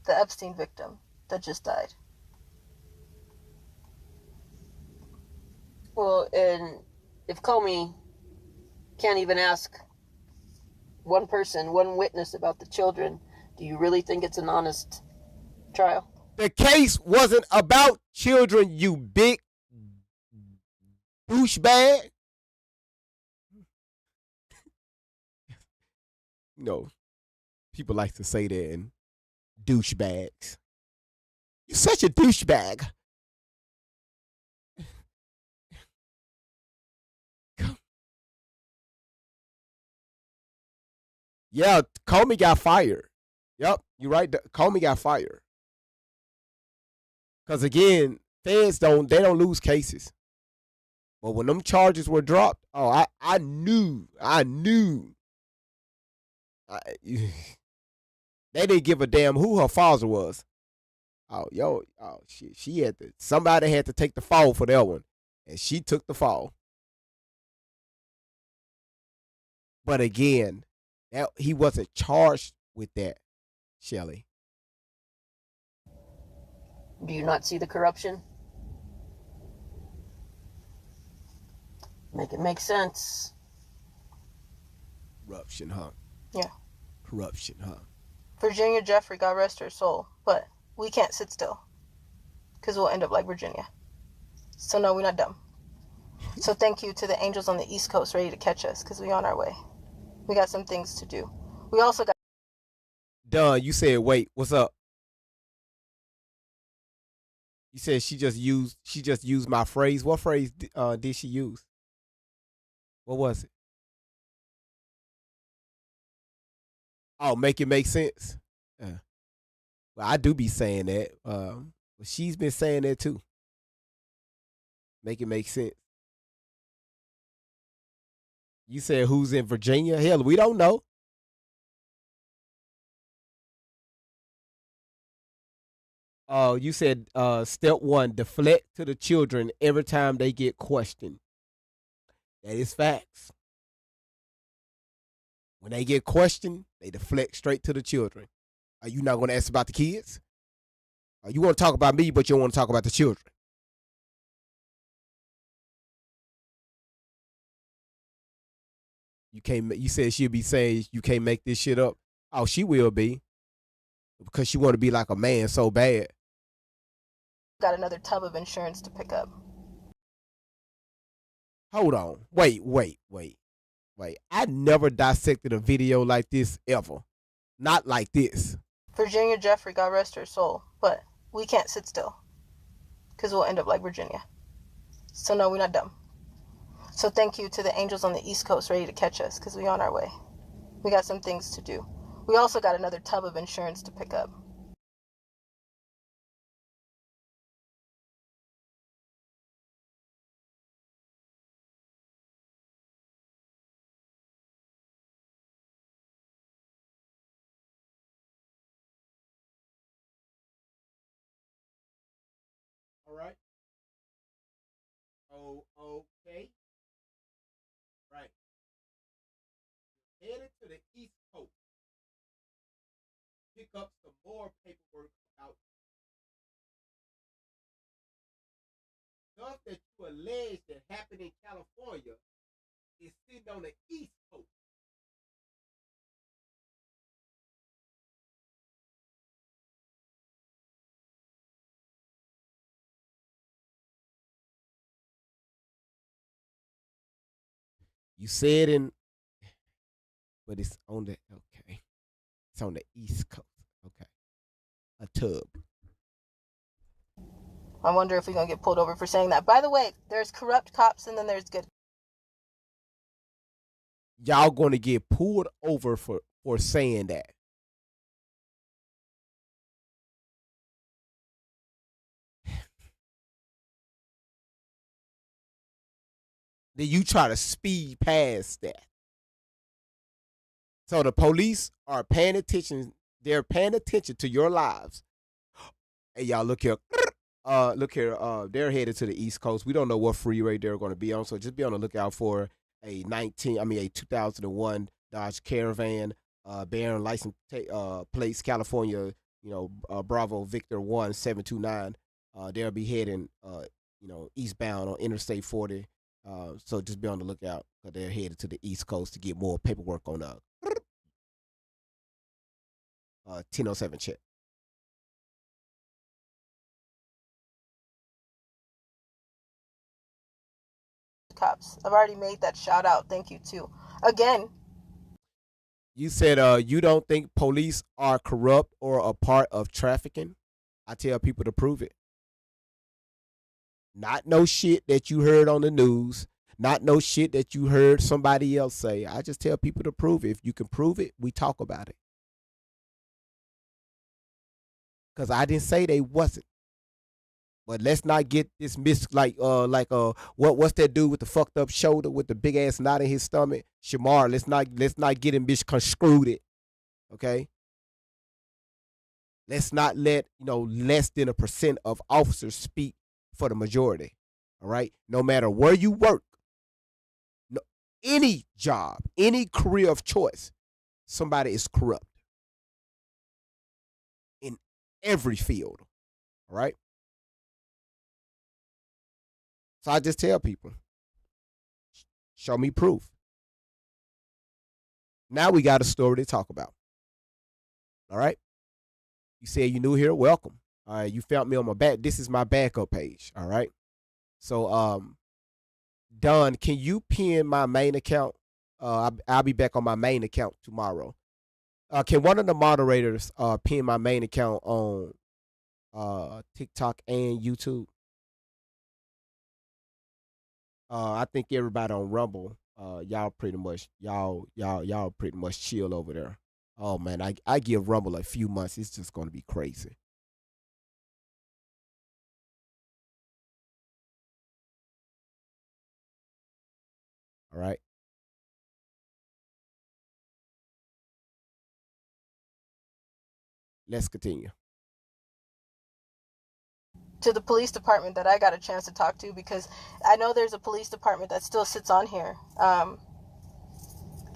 Epstein victim that just died. Well, and if Comey can't even ask one person, one witness about the children, do you really think it's an honest trial? The case wasn't about children, you big douchebag. You know, people like to say that in douchebags. You're such a douchebag. Yeah, Comey got fired. Yep, you're right. Comey got fired. Because again, feds don't lose cases. But when them charges were dropped, I knew. They didn't give a damn who her father was. Shit. Somebody had to take the fall for that one. And she took the fall. But again, he wasn't charged with that, Shelley. Do you not see the corruption? Make it make sense. Corruption, huh? Yeah. Corruption, huh? Virginia Jeffrey, God rest her soul. But we can't sit still. Because we'll end up like Virginia. So no, we're not dumb. So thank you to the angels on the East Coast ready to catch us. Because we on our way. We got some things to do. We also got... Don, you said, wait, what's up? You said she just used my phrase. What phrase did she use? What was it? Oh, make it make sense. Well, I do be saying that. But she's been saying that too. Make it make sense. You said who's in Virginia? Hell, we don't know. You said step 1, deflect to the children every time they get questioned. That is facts. When they get questioned, they deflect straight to the children. Are you not going to ask about the kids? You want to talk about me, but you don't want to talk about the children. You said she'll be saying you can't make this shit up. Oh, she will be. Because she want to be like a man so bad. Got another tub of insurance to pick up. Hold on. Wait. I never dissected a video like this ever. Not like this. Virginia Jeffrey, God rest her soul. But we can't sit still. Because we'll end up like Virginia. So no, we're not dumb. So thank you to the angels on the East Coast ready to catch us. Because we on our way. We got some things to do. We also got another tub of insurance to pick up. All right. Oh, okay. Right. Headed to the East Coast. Pick up some more paperwork out. Stuff that you allege that happened in California is sitting on the East Coast. You said in, but it's on the, okay. It's on the East Coast. Okay. A tub. I wonder if we're going to get pulled over for saying that. By the way, there's corrupt cops and then there's good. Y'all going to get pulled over for saying that. Then you try to speed past that. So the police are paying attention. They're paying attention to your lives. Hey, y'all, look here. Look here. They're headed to the East Coast. We don't know what freeway they're going to be on, so just be on the lookout for a 2001 Dodge Caravan, bearing license plates California. Bravo Victor 1729. They'll be heading, eastbound on Interstate 40. So just be on the lookout. They're headed to the East Coast to get more paperwork on 1007 check. Cops. I've already made that shout out. Thank you too. Again. You said you don't think police are corrupt or a part of trafficking. I tell people to prove it. Not no shit that you heard on the news. Not no shit that you heard somebody else say. I just tell people to prove it. If you can prove it, we talk about it. Because I didn't say they wasn't. But let's not get this what's that dude with the fucked up shoulder with the big ass knot in his stomach? Shamar, let's not get him misconstrued it. Okay? Let's not let, less than 1% of officers speak for the majority. All right? No matter where you work, any job, any career of choice, somebody is corrupt. In every field. All right? So I just tell people, show me proof. Now we got a story to talk about. All right? You said you new here, welcome. All right, you found me on my back. This is my backup page. All right. So, Don, can you pin my main account? I'll be back on my main account tomorrow. Can one of the moderators pin my main account on TikTok and YouTube? I think everybody on Rumble, y'all pretty much chill over there. Oh man, I give Rumble a few months. It's just gonna be crazy. All right. Let's continue. To the police department that I got a chance to talk to, because I know there's a police department that still sits on here,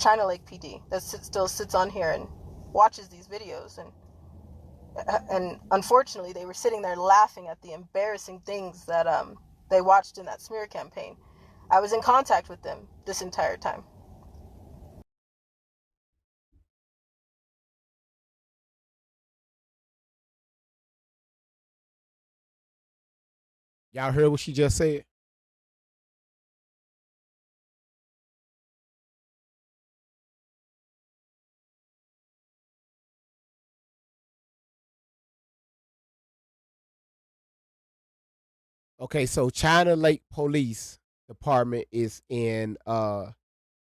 China Lake PD, that still sits on here and watches these videos, and unfortunately they were sitting there laughing at the embarrassing things that they watched in that smear campaign. I was in contact with them this entire time. Y'all heard what she just said? Okay, so China Lake Police Department is in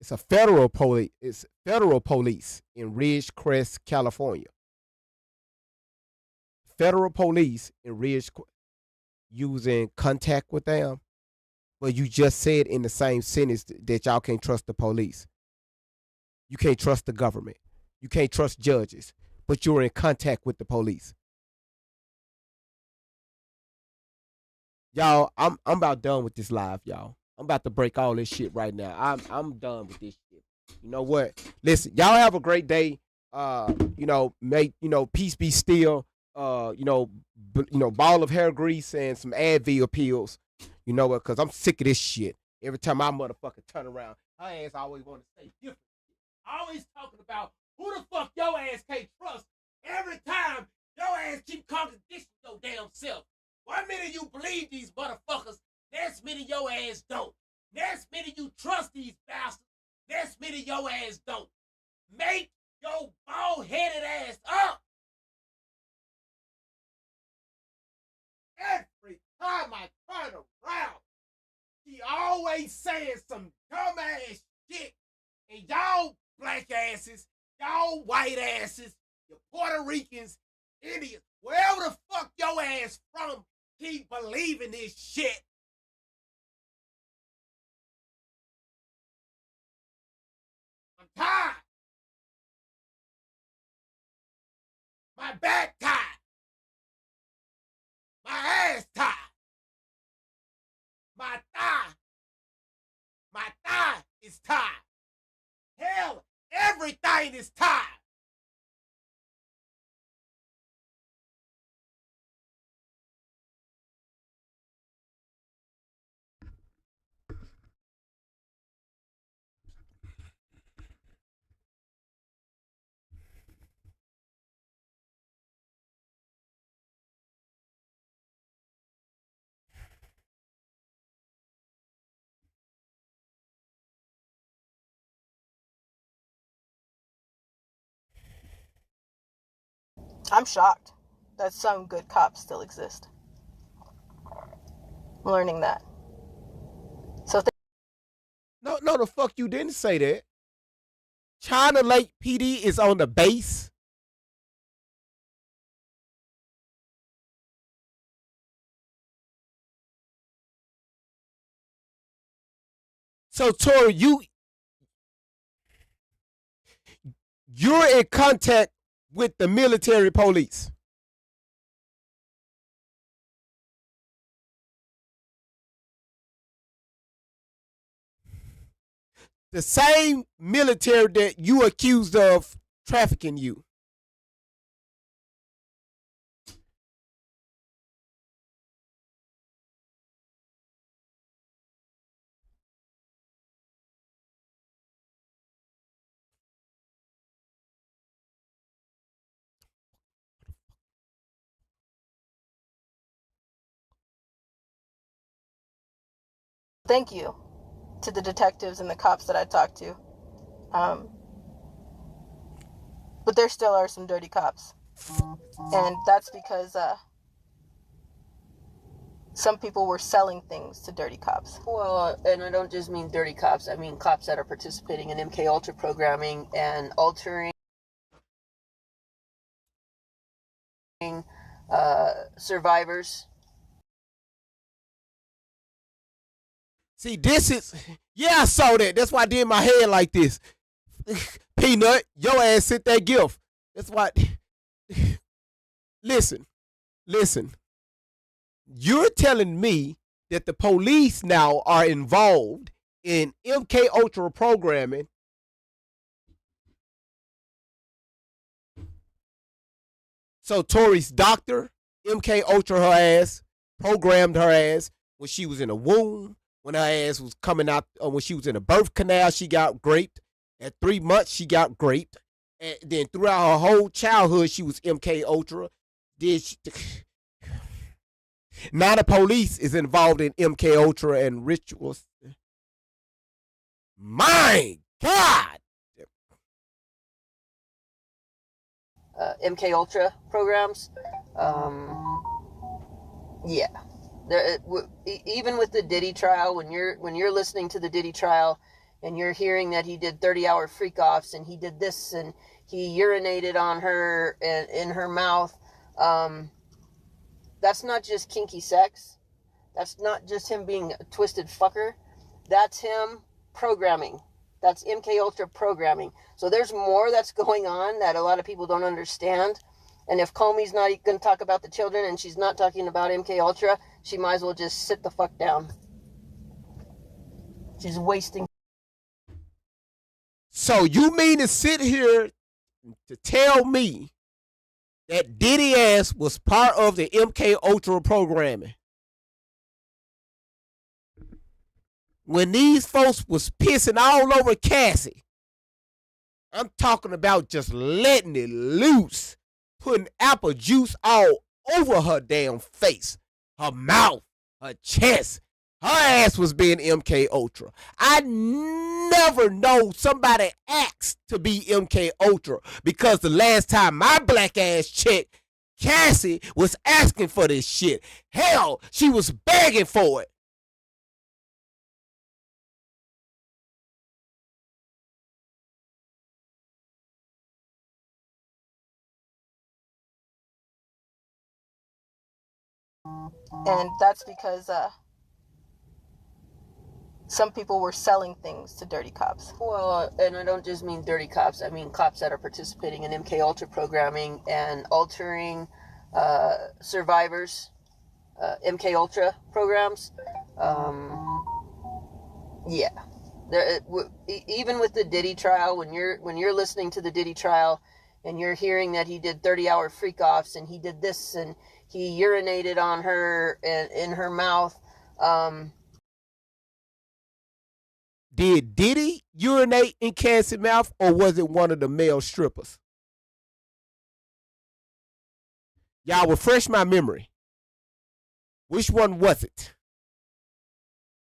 It's a federal police. It's federal police in Ridgecrest, California. Federal police in Ridgecrest using contact with them, but you just said in the same sentence that y'all can't trust the police. You can't trust the government. You can't trust judges, but you're in contact with the police. Y'all, I'm about done with this live, y'all. I'm about to break all this shit right now. I'm done with this shit. You know what? Listen, y'all have a great day. Peace be still. Ball of hair grease and some Advil pills. You know what? Because I'm sick of this shit. Every time I motherfucker turn around, her ass always want to say different. Always talking about who the fuck your ass can't trust. Every time your ass keep contradicting your damn self. 1 minute you believe these motherfuckers, next minute your ass don't. Next minute you trust these bastards, next minute your ass don't. Make your bald-headed ass up. Every time I turn around, she always saying some dumbass shit. And y'all black asses, y'all white asses, you Puerto Ricans, Indians, wherever the fuck your ass from, keep believing this shit. I'm tired. My back tired. My ass tired. My thigh is tired. Hell, everything is tired. I'm shocked that some good cops still exist. I'm learning that. So No, the fuck you didn't say that. China Lake PD is on the base. So Tori, you're in contact with the military police. The same military that you accused of trafficking you. thank you to the detectives and the cops that I talked to. But there still are some dirty cops. And that's because some people were selling things to dirty cops. Well, and I don't just mean dirty cops. I mean cops that are participating in MK Ultra programming and altering survivors. See, this is, yeah, I saw that. That's why I did my head like this. Peanut, your ass sent that gift. That's why. Listen. You're telling me that the police now are involved in MK Ultra programming. So Tori's doctor, MK Ultra her ass, programmed her ass when she was in a womb, when her ass was coming out, when she was in a birth canal, she got raped. At 3 months, she got raped. And then throughout her whole childhood, she was MK Ultra. Now the police is involved in MK Ultra and rituals. My God! MK Ultra programs. Yeah, even with the Diddy trial, when you're listening to the Diddy trial, and you're hearing that he did 30-hour freak-offs and he did this and he urinated on her in her mouth, that's not just kinky sex. That's not just him being a twisted fucker. That's him programming. That's MK Ultra programming. So there's more that's going on that a lot of people don't understand. And if Comey's not going to talk about the children and she's not talking about MK Ultra, she might as well just sit the fuck down. She's wasting. So you mean to sit here to tell me that Diddy ass was part of the MK Ultra programming? When these folks was pissing all over Cassie, I'm talking about just letting it loose, putting apple juice all over her damn face, her mouth, her chest. Her ass was being MK Ultra. I never know somebody asked to be MK Ultra because the last time my black ass checked, Cassie was asking for this shit. Hell, she was begging for it. And that's because some people were selling things to dirty cops. Well, and I don't just mean dirty cops. I mean cops that are participating in MK Ultra programming and altering survivors, MK Ultra programs. Yeah, even with the Diddy trial, when you're listening to the Diddy trial, and you're hearing that he did 30-hour freak-offs and he did this and he urinated on her in her mouth. Did Diddy urinate in Cassie's mouth, or was it one of the male strippers? Y'all refresh my memory. Which one was it?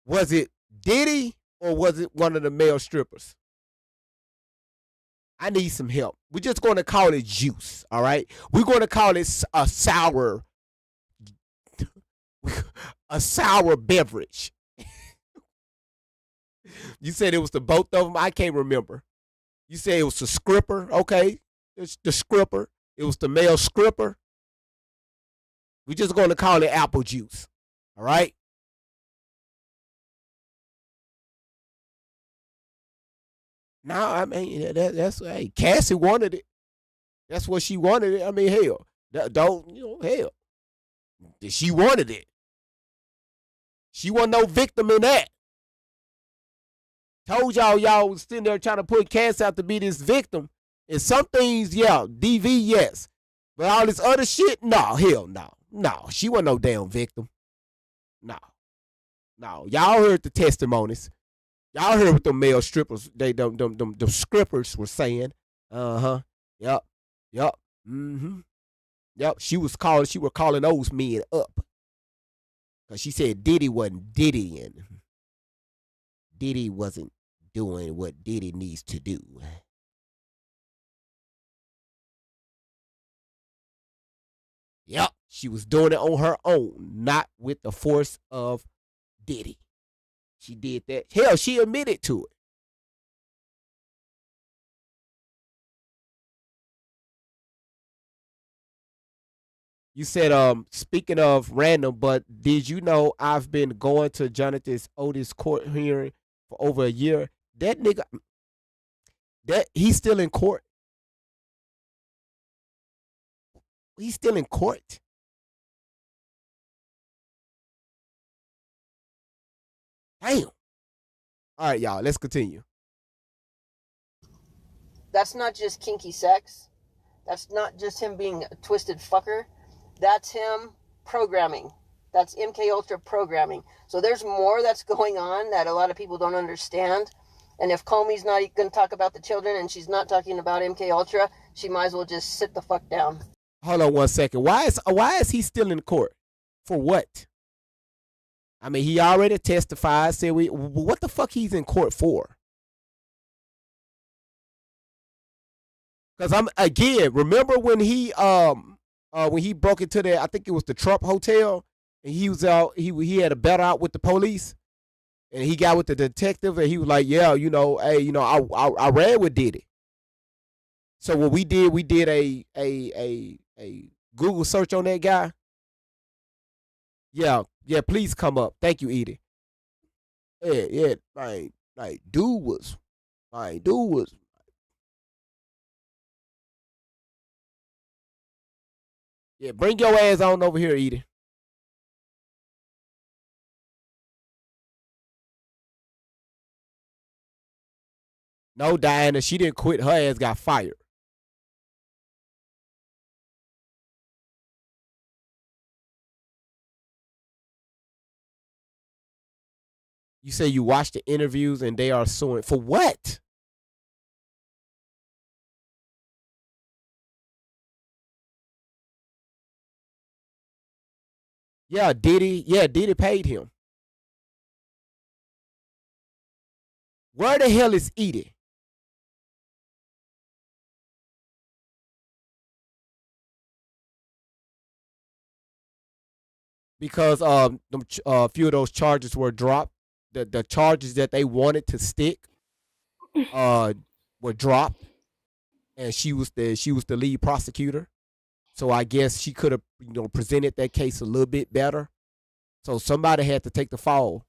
Was it Diddy, or was it one of the male strippers? I need some help. We're just going to call it juice, all right? We're going to call it a sour beverage. You said it was the both of them? I can't remember. You said it was the scripper. Okay, it's the scripper. It was the male scripper. We're just going to call it apple juice, all right? No, I mean, that's hey, Cassie wanted it. That's what she wanted it. I mean, hell, hell. She wanted it. She wasn't no victim in that. Told y'all was sitting there trying to put Cass out to be this victim. And some things, yeah, DV, yes. But all this other shit, no, hell no. No, she wasn't no damn victim. No. Y'all heard the testimonies. Y'all heard what the male strippers, them scrippers were saying. Uh-huh. Yep. Mm-hmm. Yep. She were calling those men up. Because she said Diddy wasn't Diddying. Diddy wasn't doing what Diddy needs to do. Yep, she was doing it on her own, not with the force of Diddy. She did that. Hell, she admitted to it. You said, speaking of random, but did you know I've been going to Jonathan's Otis court hearing for over a year? That nigga, he's still in court. He's still in court. Damn. All right, y'all, let's continue. That's not just kinky sex. That's not just him being a twisted fucker. That's him programming. That's MK Ultra programming. So there's more that's going on that a lot of people don't understand. And if Comey's not going to talk about the children and she's not talking about MK Ultra, she might as well just sit the fuck down. Hold on 1 second. Why is he still in court? For what? I mean, he already testified. Said what the fuck he's in court for? Because remember when he broke into I think it was the Trump Hotel, and he was out. He had a battle out with the police, And he got with the detective, and he was like, "Yeah, hey, I ran with Diddy." So what we did a Google search on that guy. Yeah, please come up. Thank you, Edie. Yeah, dude was, yeah. Bring your ass on over here, Edie. No, Diana, she didn't quit. Her ass got fired. You say you watched the interviews and they are suing for what? Yeah, Diddy paid him. Where the hell is Edie? Because a few of those charges were dropped. The charges that they wanted to stick were dropped, and she was the lead prosecutor. So I guess she could have presented that case a little bit better. So somebody had to take the fall,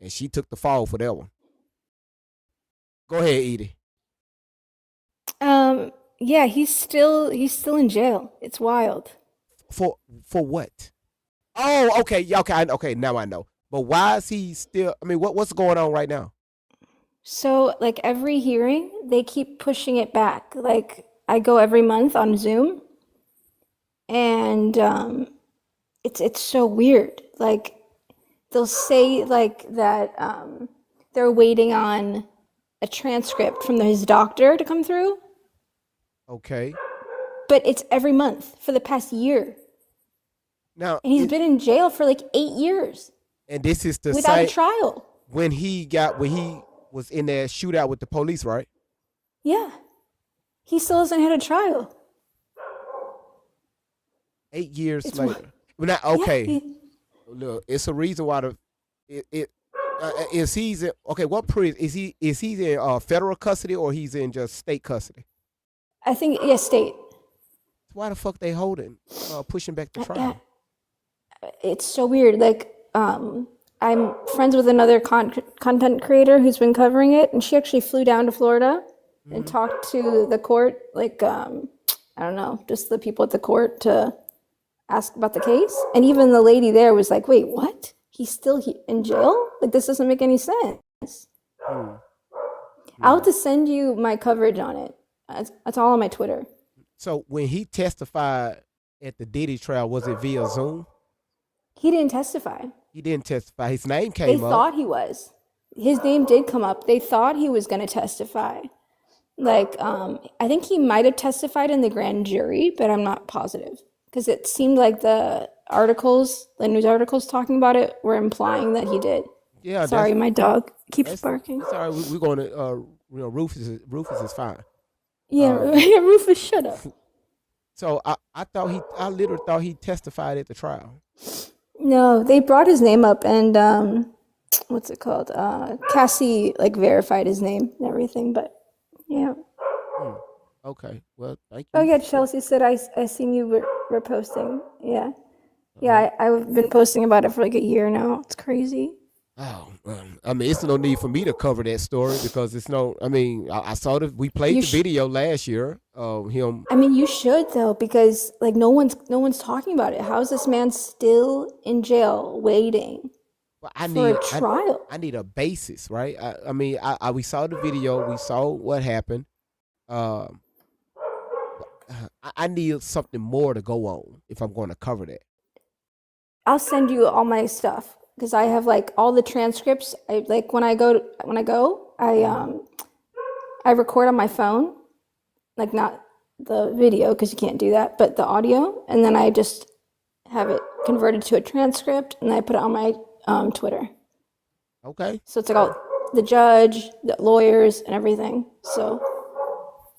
and she took the fall for that one. Go ahead, Edie. Yeah, he's still in jail. It's wild. For what? Oh, okay, yeah, okay, now I know. But why is he still? I mean, what's going on right now? So, like every hearing, they keep pushing it back. Like I go every month on Zoom, and it's so weird. Like they'll say like that they're waiting on a transcript from his doctor to come through. Okay. But it's every month for the past year. Now, and he's been in jail for like 8 years. And this is the without same a trial. When he was in that shootout with the police, right? Yeah. He still hasn't had a trial. 8 years later. Okay. Yeah, Look, it's a reason why is he's in, okay, what prison is he in federal custody or he's in just state custody? I think state. Why the fuck they holding pushing back the trial? It's so weird. Like I'm friends with another content creator who's been covering it, and she actually flew down to Florida and talked to the court, like I don't know, just the people at the court to ask about the case. And even the lady there was like, "Wait, what? He's still in jail? Like this doesn't make any sense." I'll have to send you my coverage on it. That's all on my Twitter. So when he testified at the Diddy trial, was it via Zoom? He didn't testify. He didn't testify. His name came up. They thought he was. His name did come up. They thought he was going to testify. Like, I think he might have testified in the grand jury, but I'm not positive. Because it seemed like the news articles talking about it were implying that he did. Yeah. Sorry, my dog keeps barking. It's all right. We're going to, Rufus is fine. Yeah, Rufus, shut up. So I literally thought he testified at the trial. No, they brought his name up, and what's it called? Cassie verified his name and everything, but yeah. Okay, well, thank you. Oh yeah, Chelsea said I seen you reposting. Yeah, yeah, I've been posting about it for like a year now. It's crazy. Oh, I mean, it's no need for me to cover that story because it's no. I mean, I saw we played the video last year of him. I mean, you should though, because like no one's talking about it. How is this man still in jail waiting for a trial? I need a basis, right? I mean, we saw the video, we saw what happened. I need something more to go on if I'm going to cover that. I'll send you all my stuff. Because I have like all the transcripts. When I go, I record on my phone, like not the video because you can't do that, but the audio, and then I just have it converted to a transcript, and I put it on my Twitter. Okay. So it's like all the judge, the lawyers, and everything. So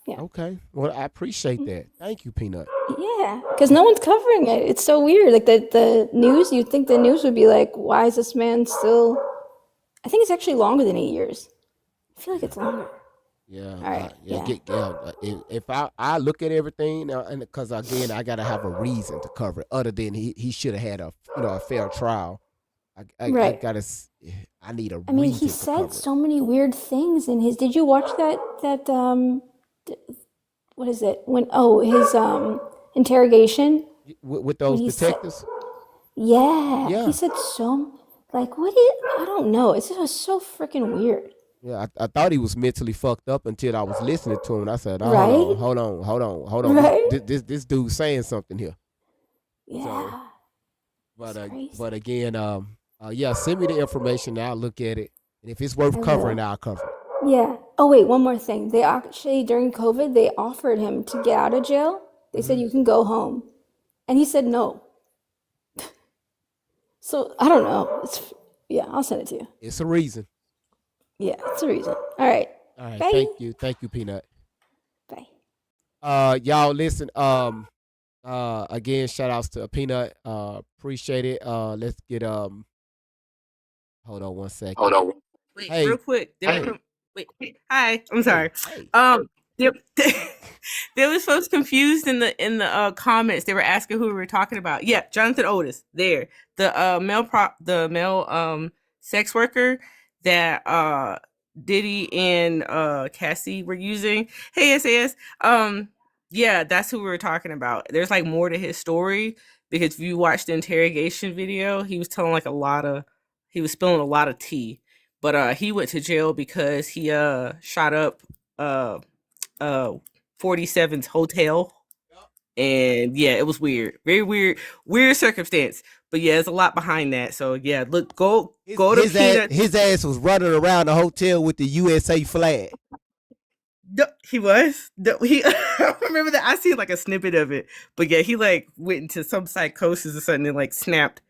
yeah. Okay. Well, I appreciate that. Thank you, Peanut. Yeah, because no one's covering it. It's so weird. Like the news, you'd think the news would be like, why is this man still I think it's actually longer than 8 years. I feel like it's longer. Yeah, All right. if I look at everything, and because again I gotta have a reason to cover it, other than he should have had a fair trial. I Right. gotta I need a I mean, he reason to cover said so many weird things in his. Did you watch what is it? When his interrogation it with when those he said, detectives. yeah, he Yeah, said so like what did I don't know. It's just so freaking weird, yeah. I thought he was mentally fucked up until I was listening to him. And I said, "Oh, right? hold on. Right? This dude's saying something here." So, Yeah, it's but crazy. again, yeah. Send me the information. I'll look at it, and if it's worth I covering, will. I'll cover it. Yeah. Oh wait, one more thing. They actually during COVID they offered him to get out of jail. They said Hmm. you can go home, and he said no. So I don't know. It's yeah. I'll send it to you. It's a reason. Yeah, it's a reason. All right. All right. Bye. Thank you, Peanut. Bye. Y'all listen. Again, shout outs to Peanut. Appreciate it. Let's get Hold on one second. Wait, real Hey, quick. Wait. Hi. I'm hey, sorry. hey. There, there was folks confused in the comments. They were asking who we were talking about. Yeah, Jonathan Otis. There, the male sex worker that Diddy and Cassie were using. Hey, SAS. Yeah, that's who we were talking about. There's like more to his story because if you watch the interrogation video, he was telling like he was spilling a lot of tea. But he went to jail because he shot up uh uh 47's hotel. And yeah, it was weird. Very weird circumstance. But yeah, there's a lot behind that. So yeah, look, go to Peanut. His ass was running around the hotel with the USA flag. He was. He I remember that. I seen like a snippet of it. But yeah, he like went into some psychosis or something and like snapped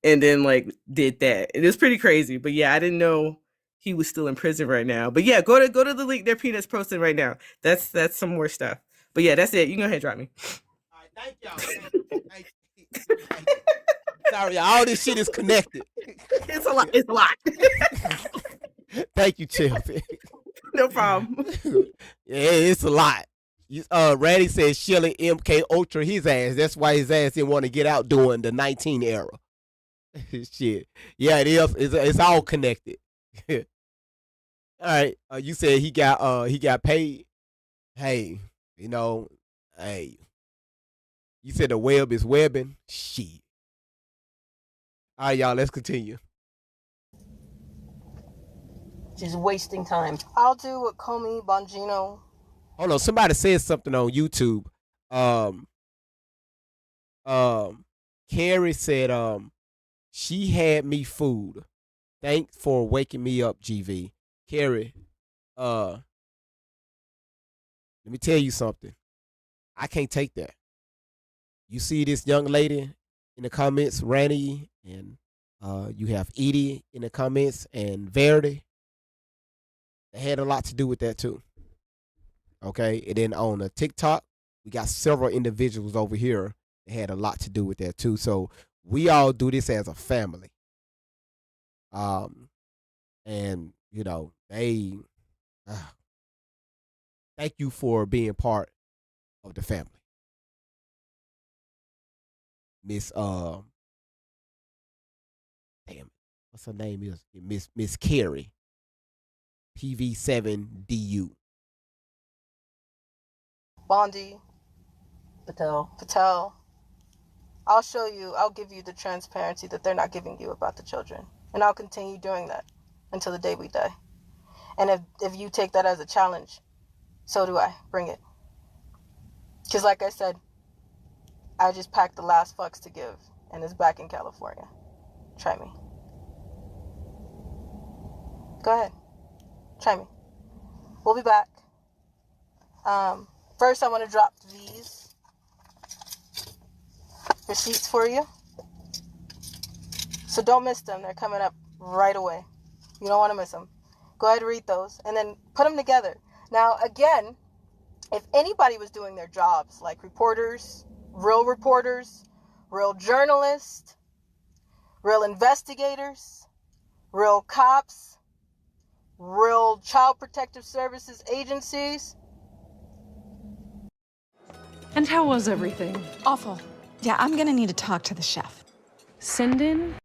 and then like did that. It was pretty crazy. But yeah, I didn't know he was still in prison right now. But yeah, go to the link there Peanut's posting right now. That's some more stuff. But yeah, that's it. You can go ahead and drop me. All right, thank y'all. Thank you. Sorry, all this shit is connected. It's a lot. It's a lot. Thank you, Chelsea. No problem. Yeah, it's a lot. Randy said Shelley MK Ultra his ass. That's why his ass didn't want to get out during the 19 era. Shit. Yeah, it is. It's all connected. All right. You said he got paid. Hey, hey. You said the web is webbing. Shit. All right, y'all. Let's continue. She's wasting time. I'll do what Comey Bongino. Hold on. Somebody said something on YouTube. Carrie said, she had me food. Thanks for waking me up, GV. Carrie, let me tell you something. I can't take that. You see this young lady in the comments, Randy, and you have Edie in the comments, and Verity. They had a lot to do with that too. Okay, and then on the TikTok, we got several individuals over here that had a lot to do with that too. So we all do this as a family. And they thank you for being part of the family. Miss damn, what's her name is Miss Carrie, PV7DU. Bondi Patel. I'll give you the transparency that they're not giving you about the children. And I'll continue doing that until the day we die. And if you take that as a challenge, so do I. Bring it. Because like I said, I just packed the last fucks to give, and it's back in California. Try me. Go ahead. Try me. We'll be back. First, I want to drop these receipts for you. So don't miss them. They're coming up right away. You don't want to miss them. Go ahead and read those and then put them together. Now, again, if anybody was doing their jobs, like reporters, real journalists, real investigators, real cops, real child protective services agencies. And how was everything? Awful. Yeah, I'm gonna need to talk to the chef. Send in?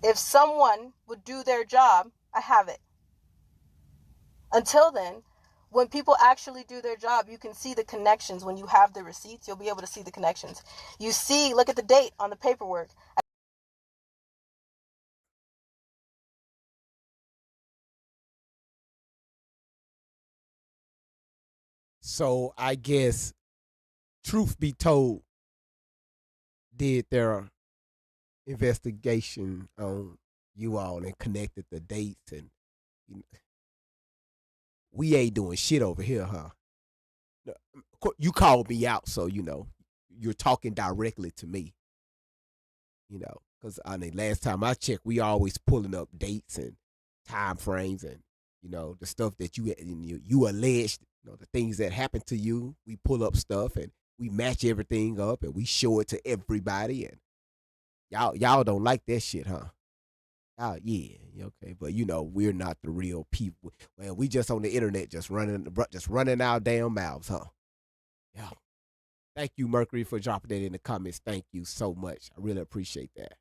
If someone would do their job, I have it. Until then, when people actually do their job, you can see the connections. When you have the receipts, you'll be able to see the connections. You see, look at the date on the paperwork. So I guess, truth be told, did their investigation on you all and connected the dates, and you know, we ain't doing shit over here, huh? You called me out, so you're talking directly to me. Because I mean, last time I checked, we always pulling up dates and time frames, and the stuff that you alleged, the things that happened to you. We pull up stuff and we match everything up and we show it to everybody, and y'all don't like that shit, huh? Oh yeah, okay, but we're not the real people. Well, we just on the internet, just running our damn mouths, huh? Yeah. Thank you, Mercury, for dropping that in the comments. Thank you so much. I really appreciate that.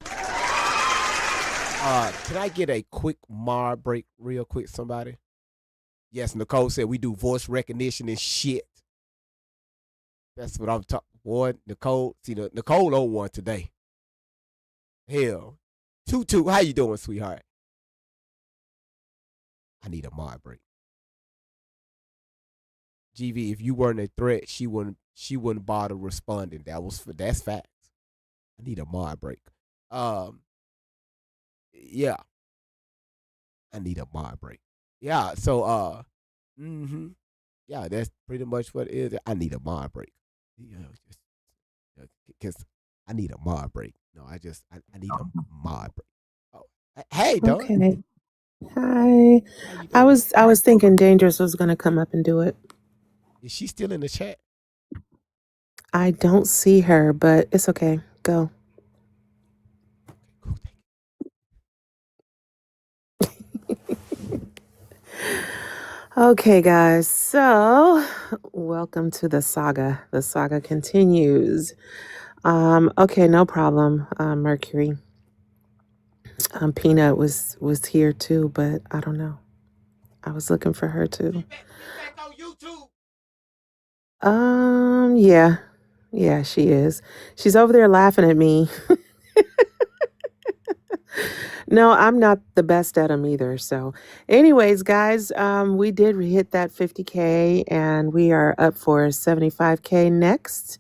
Can I get a quick Mar break, real quick, somebody? Yes, Nicole said we do voice recognition and shit. That's what I'm talking. Boy, Nicole, Nicole on one today. Hell. Tutu, how you doing, sweetheart? I need a Mar break. GV, if you weren't a threat, she wouldn't bother responding. That's facts. I need a Mar break. Yeah. I need a Mar break. Yeah, so yeah, that's pretty much what it is. I need a Mar break. Because I need a Mar break. No, I need a Mar break. Oh, hey, Dawn. Okay. Hi. I was thinking Dangerous was gonna come up and do it. Is she still in the chat? I don't see her, but it's okay. Go. Okay, guys. So, welcome to the saga. The saga continues. Okay, no problem. Mercury. Peanut was here too, but I don't know. I was looking for her too. Yeah. Yeah, she is. She's over there laughing at me. No, I'm not the best at them either. So, anyways, guys, we did hit that 50K and we are up for 75K next.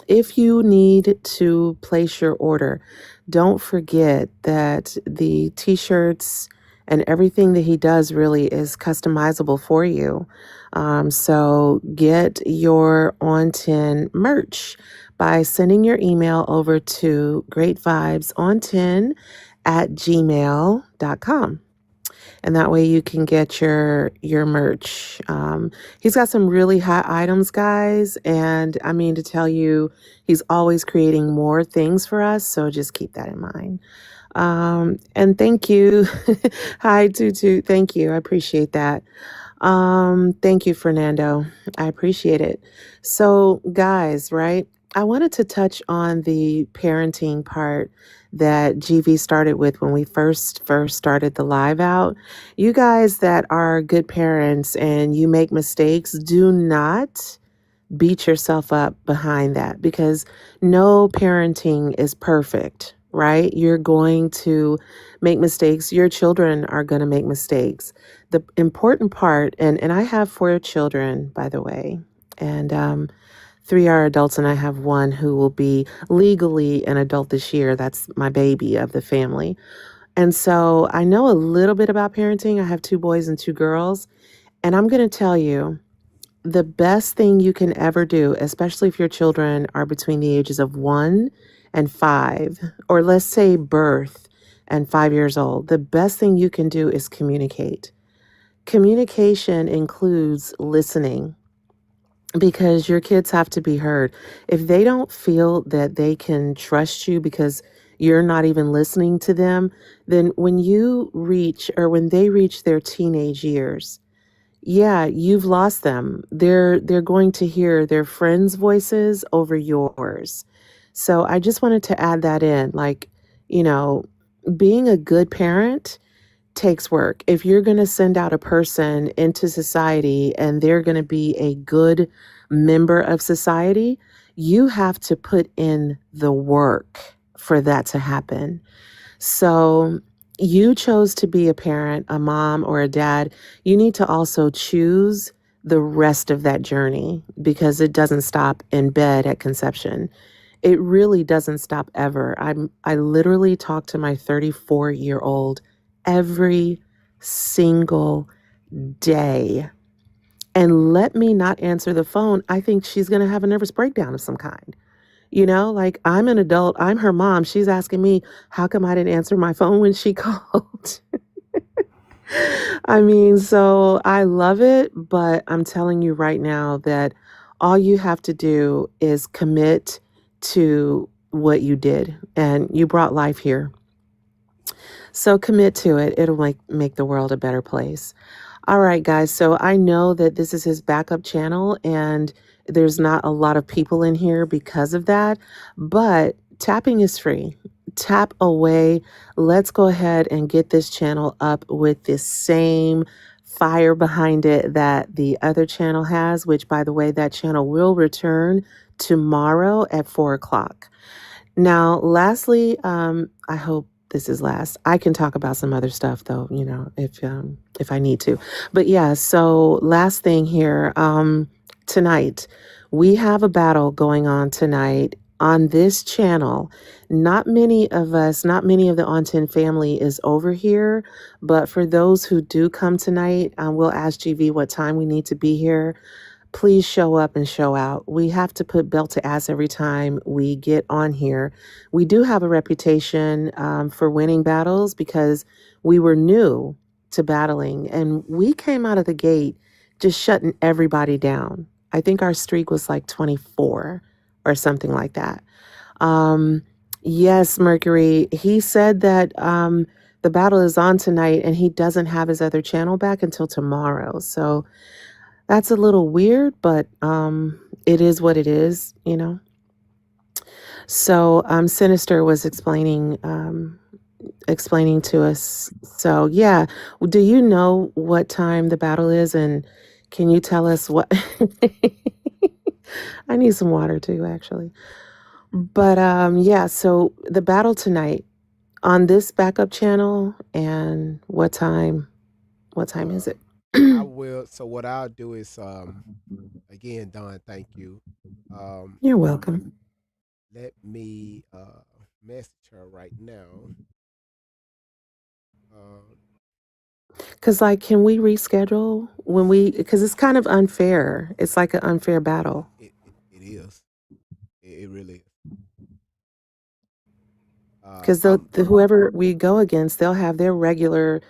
If you need to place your order, don't forget that the t-shirts and everything that he does really is customizable for you. So get your On 10 merch by sending your email over to greatvibeson10@gmail.com. And that way you can get your merch. He's got some really hot items, guys. And I mean to tell you, he's always creating more things for us. So just keep that in mind. And thank you. Hi, Tutu. Thank you. I appreciate that. Thank you, Fernando. I appreciate it. So, guys, right? I wanted to touch on the parenting part that GV started with when we first started the live out. You guys that are good parents and you make mistakes, do not beat yourself up behind that, because no parenting is perfect, right? You're going to make mistakes. Your children are going to make mistakes. The important part, and I have 4 children, by the way, and 3 are adults, and I have 1 who will be legally an adult this year. That's my baby of the family. And so I know a little bit about parenting. I have 2 boys and 2 girls. And I'm going to tell you, the best thing you can ever do, especially if your children are between the ages of 1 and 5, or let's say birth and 5 years old, the best thing you can do is communicate. Communication includes listening, because your kids have to be heard. If they don't feel that they can trust you, because you're not even listening to them, then when you reach or when they reach their teenage years, yeah, you've lost them. They're going to hear their friends' voices over yours. So I just wanted to add that in. Like, you know, being a good parent takes work. If you're going to send out a person into society and they're going to be a good member of society, you have to put in the work for that to happen. So you chose to be a parent, a mom, or a dad. You need to also choose the rest of that journey because it doesn't stop in bed at conception. It really doesn't stop ever. I literally talk to my 34-year-old every single day. And let me not answer the phone. I think she's going to have a nervous breakdown of some kind. Like I'm an adult, I'm her mom. She's asking me, how come I didn't answer my phone when she called? I mean, so I love it, but I'm telling you right now that all you have to do is commit to what you did and you brought life here. So commit to it. It'll make the world a better place. All right, guys. So I know that this is his backup channel and there's not a lot of people in here because of that, but tapping is free. Tap away. Let's go ahead and get this channel up with this same fire behind it that the other channel has, which, by the way, that channel will return tomorrow at 4 o'clock. Now, lastly, I hope this is last. I can talk about some other stuff though, if I need to. But yeah, so last thing here, tonight we have a battle going on tonight on this channel. Not many of the On 10 family is over here, but for those who do come tonight, we'll ask GV what time we need to be here. Please show up and show out. We have to put belt to ass every time we get on here. We do have a reputation for winning battles because we were new to battling and we came out of the gate just shutting everybody down. I think our streak was like 24 or something like that. Yes, Mercury, he said that the battle is on tonight and he doesn't have his other channel back until tomorrow. So that's a little weird, but it is what it is. So Sinister was explaining to us. So yeah, do you know what time the battle is, and can you tell us what? I need some water too, actually. But yeah, so the battle tonight on this backup channel, and what time? What time is it? I will. So what I'll do is, again, Don, thank you. You're welcome. Let me message her right now. Because, can we reschedule because it's kind of unfair. It's like an unfair battle. It is. It really is. Because whoever we go against, they'll have their regular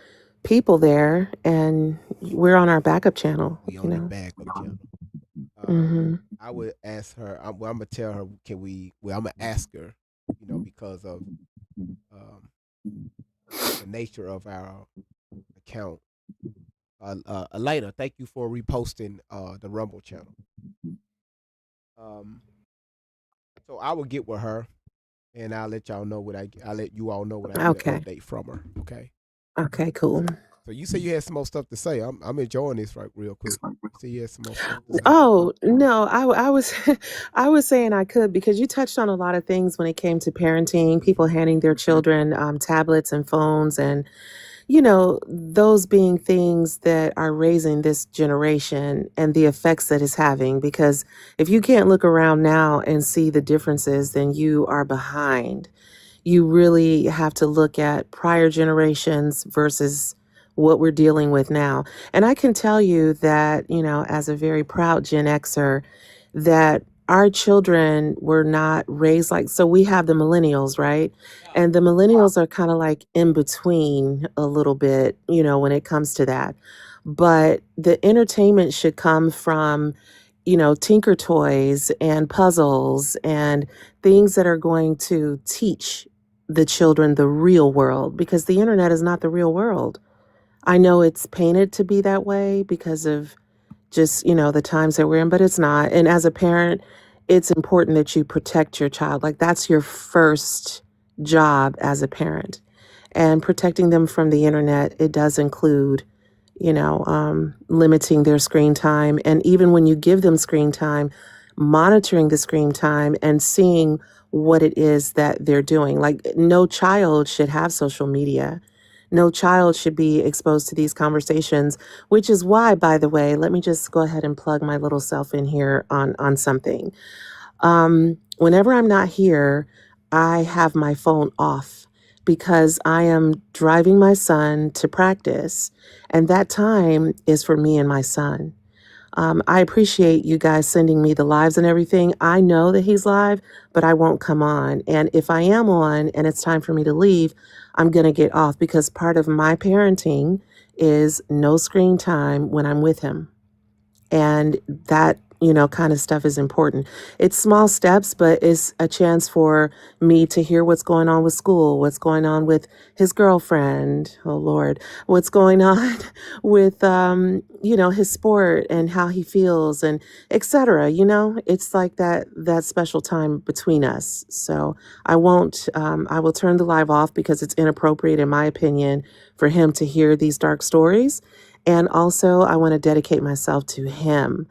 people there, and we're on our backup channel. We on the backup channel. I would ask her. I'm gonna tell her. Can we? Well, I'm gonna ask her. Because of the nature of our account. Elena, thank you for reposting the Rumble channel. So I will get with her, and I'll let y'all know I'll let you all know what I get an update from her. Okay. Okay. Cool. So you say you had some more stuff to say. I'm enjoying this real quick. So you had some more stuff to say. Oh no, I was I was saying I could because you touched on a lot of things when it came to parenting, people handing their children tablets and phones, and those being things that are raising this generation and the effects that it's having. Because if you can't look around now and see the differences, then you are behind. You really have to look at prior generations versus what we're dealing with now. And I can tell you that, as a very proud Gen Xer, that our children were not raised so we have the millennials, right? And the millennials are kind of like in between a little bit, when it comes to that. But the entertainment should come from, Tinker Toys and puzzles and things that are going to teach the children the real world, because the internet is not the real world. I know it's painted to be that way because of just, the times that we're in, but it's not. And as a parent, it's important that you protect your child. Like, that's your first job as a parent. And protecting them from the internet, it does include, limiting their screen time. And even when you give them screen time, monitoring the screen time and seeing what it is that they're doing. Like, no child should have social media. No child should be exposed to these conversations, which is why, by the way, let me just go ahead and plug my little self in here on something. Whenever I'm not here, I have my phone off because I am driving my son to practice, and that time is for me and my son. I appreciate you guys sending me the lives and everything. I know that he's live, but I won't come on. And if I am on and it's time for me to leave, I'm going to get off because part of my parenting is no screen time when I'm with him. And that, kind of stuff is important. It's small steps, but it's a chance for me to hear what's going on with school, what's going on with his girlfriend. Oh Lord, what's going on with, his sport and how he feels and etc. It's like that special time between us. So I will turn the live off because it's inappropriate, in my opinion, for him to hear these dark stories. And also, I want to dedicate myself to him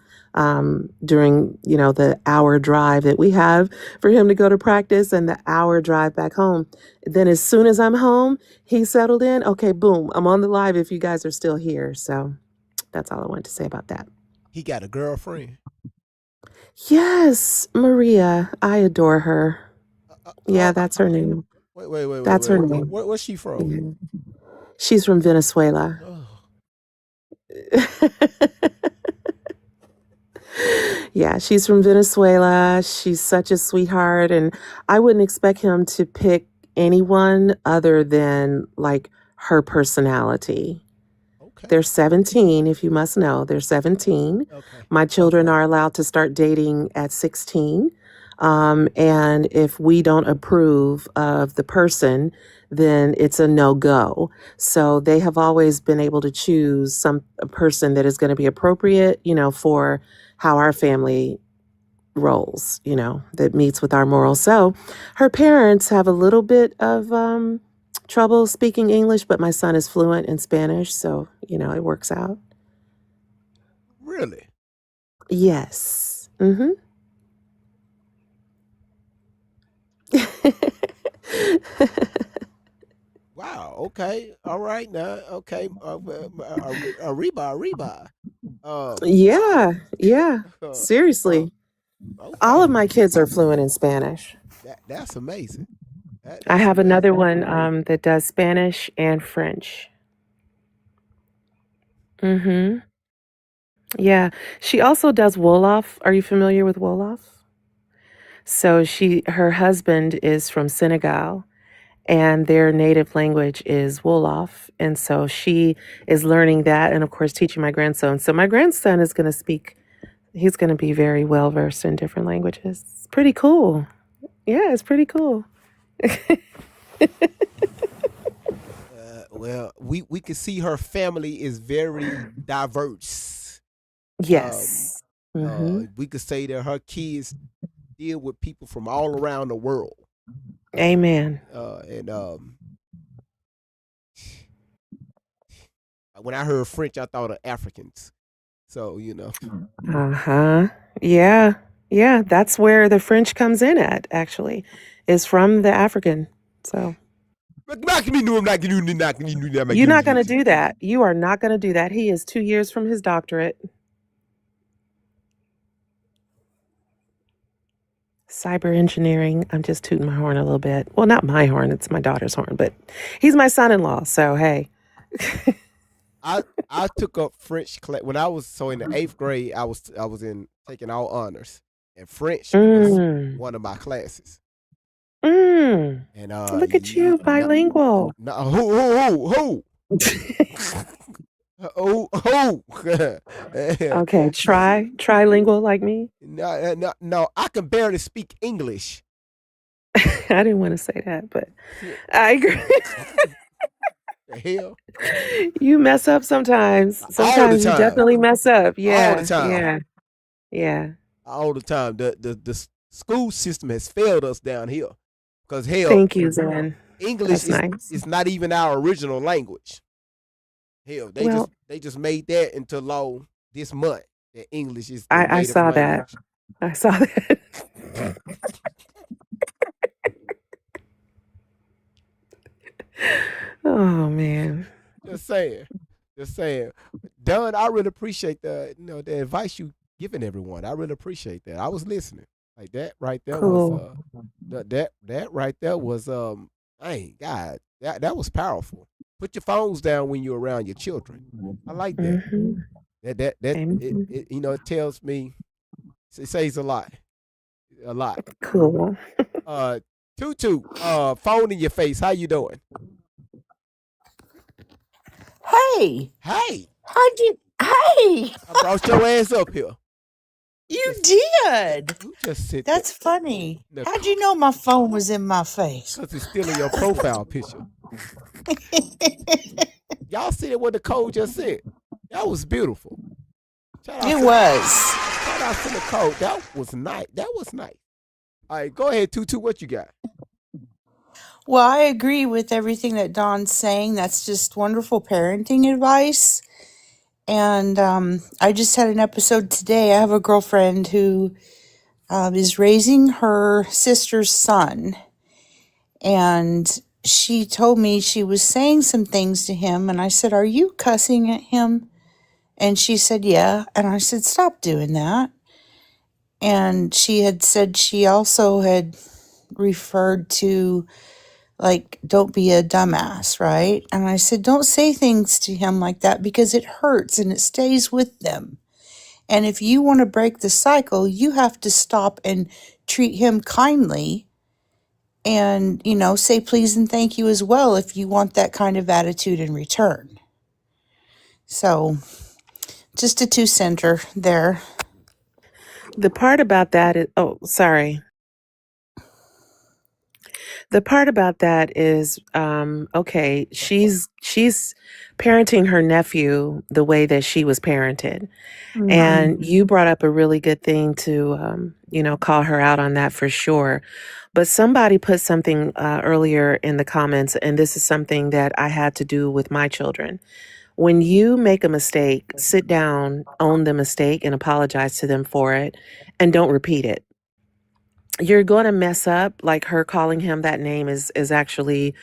during, the hour drive that we have for him to go to practice and the hour drive back home. Then as soon as I'm home, he's settled in. Okay, boom, I'm on the live if you guys are still here. So that's all I wanted to say about that. He got a girlfriend. Yes, Maria. I adore her. Yeah, that's her name. Wait. That's her name. Where's she from? Yeah. She's from Venezuela. Oh. Yeah, she's from Venezuela. She's such a sweetheart. And I wouldn't expect him to pick anyone other than like her personality. Okay. They're 17, if you must know. They're 17. Okay. My children are allowed to start dating at 16. And if we don't approve of the person, then it's a no-go. So they have always been able to choose a person that is going to be appropriate, for how our family rolls, that meets with our morals. So her parents have a little bit of trouble speaking English, but my son is fluent in Spanish, so, it works out. Really? Yes. Mm-hmm. Wow. Okay. All right. Now. Okay. Arriba. Yeah. Seriously. Okay. All of my kids are fluent in Spanish. That's amazing. I have another one that does Spanish and French. Mm-hmm. Yeah. She also does Wolof. Are you familiar with Wolof? So her husband is from Senegal, and their native language is Wolof. And so she is learning that and, of course, teaching my grandson. So my grandson is going to he's going to be very well versed in different languages. It's pretty cool. Yeah, it's pretty cool. Well, we can see her family is very diverse. Yes. We could say that her kids deal with people from all around the world. Amen. And when I heard French, I thought of Africans. So, Uh-huh. Yeah. Yeah, that's where the French comes in at, actually, is from the African. So you're not going to do that. You are not going to do that. He is 2 years from his doctorate. Cyber engineering. I'm just tooting my horn a little bit. Well, not my horn. It's my daughter's horn, but he's my son-in-law. So, hey. I took up French class when I was in the 8th grade. I was taking all honors, and French was one of my classes. And look at you, bilingual. Who? Okay, trilingual like me. No, I can barely speak English. I didn't want to say that, but I agree. The hell? You mess up sometimes. All the Sometimes you time. definitely mess up. All the Yeah, time. yeah, yeah. All the time. The school system has failed us down here. Because hell, Thank you, Zen. English That's is nice. is not even our original language. Hell, Well, they just made that into law this month. That English is the I native saw that. language. I saw that. Oh man. Just saying. Just saying. Don, I really appreciate the advice you giving everyone. I really appreciate that. I was listening. Like that right there was Cool. that right there was hey God, that was powerful. Put your phones down when you're around your children. I like that. Mm-hmm. That Amen. it tells me it says a lot. A lot. Cool. Uh Tutu, phone in your face. How you doing? Hey, Hey, how'd you? Hey, I brought your ass up here. you did. You just sit there. That's funny. The How'd you know my phone was in my face? Cause it's still in your profile picture. Y'all see what the code just said? That was beautiful. It was. Shout out to the code. That was nice. That was nice. All right, go ahead, Tutu. What you got? Well, I agree with everything that Don's saying. That's just wonderful parenting advice. And I just had an episode today. I have a girlfriend who is raising her sister's son. And she told me she was saying some things to him. And I said, "Are you cussing at him?" And she said, "Yeah." And I said, "Stop doing that." And she had said she also had referred to, like, don't be a dumbass, right? And I said, don't say things to him like that because it hurts and it stays with them. And if you want to break the cycle, you have to stop and treat him kindly and, say please and thank you as well if you want that kind of attitude in return. So, just a two-center there. The part about that is, oh, sorry. The part about that is, okay, she's parenting her nephew the way that she was parented. And you brought up a really good thing to, call her out on that for sure. But somebody put something earlier in the comments, and this is something that I had to do with my children. When you make a mistake, sit down, own the mistake, and apologize to them for it, and don't repeat it. You're going to mess up. Like her calling him that name is actually,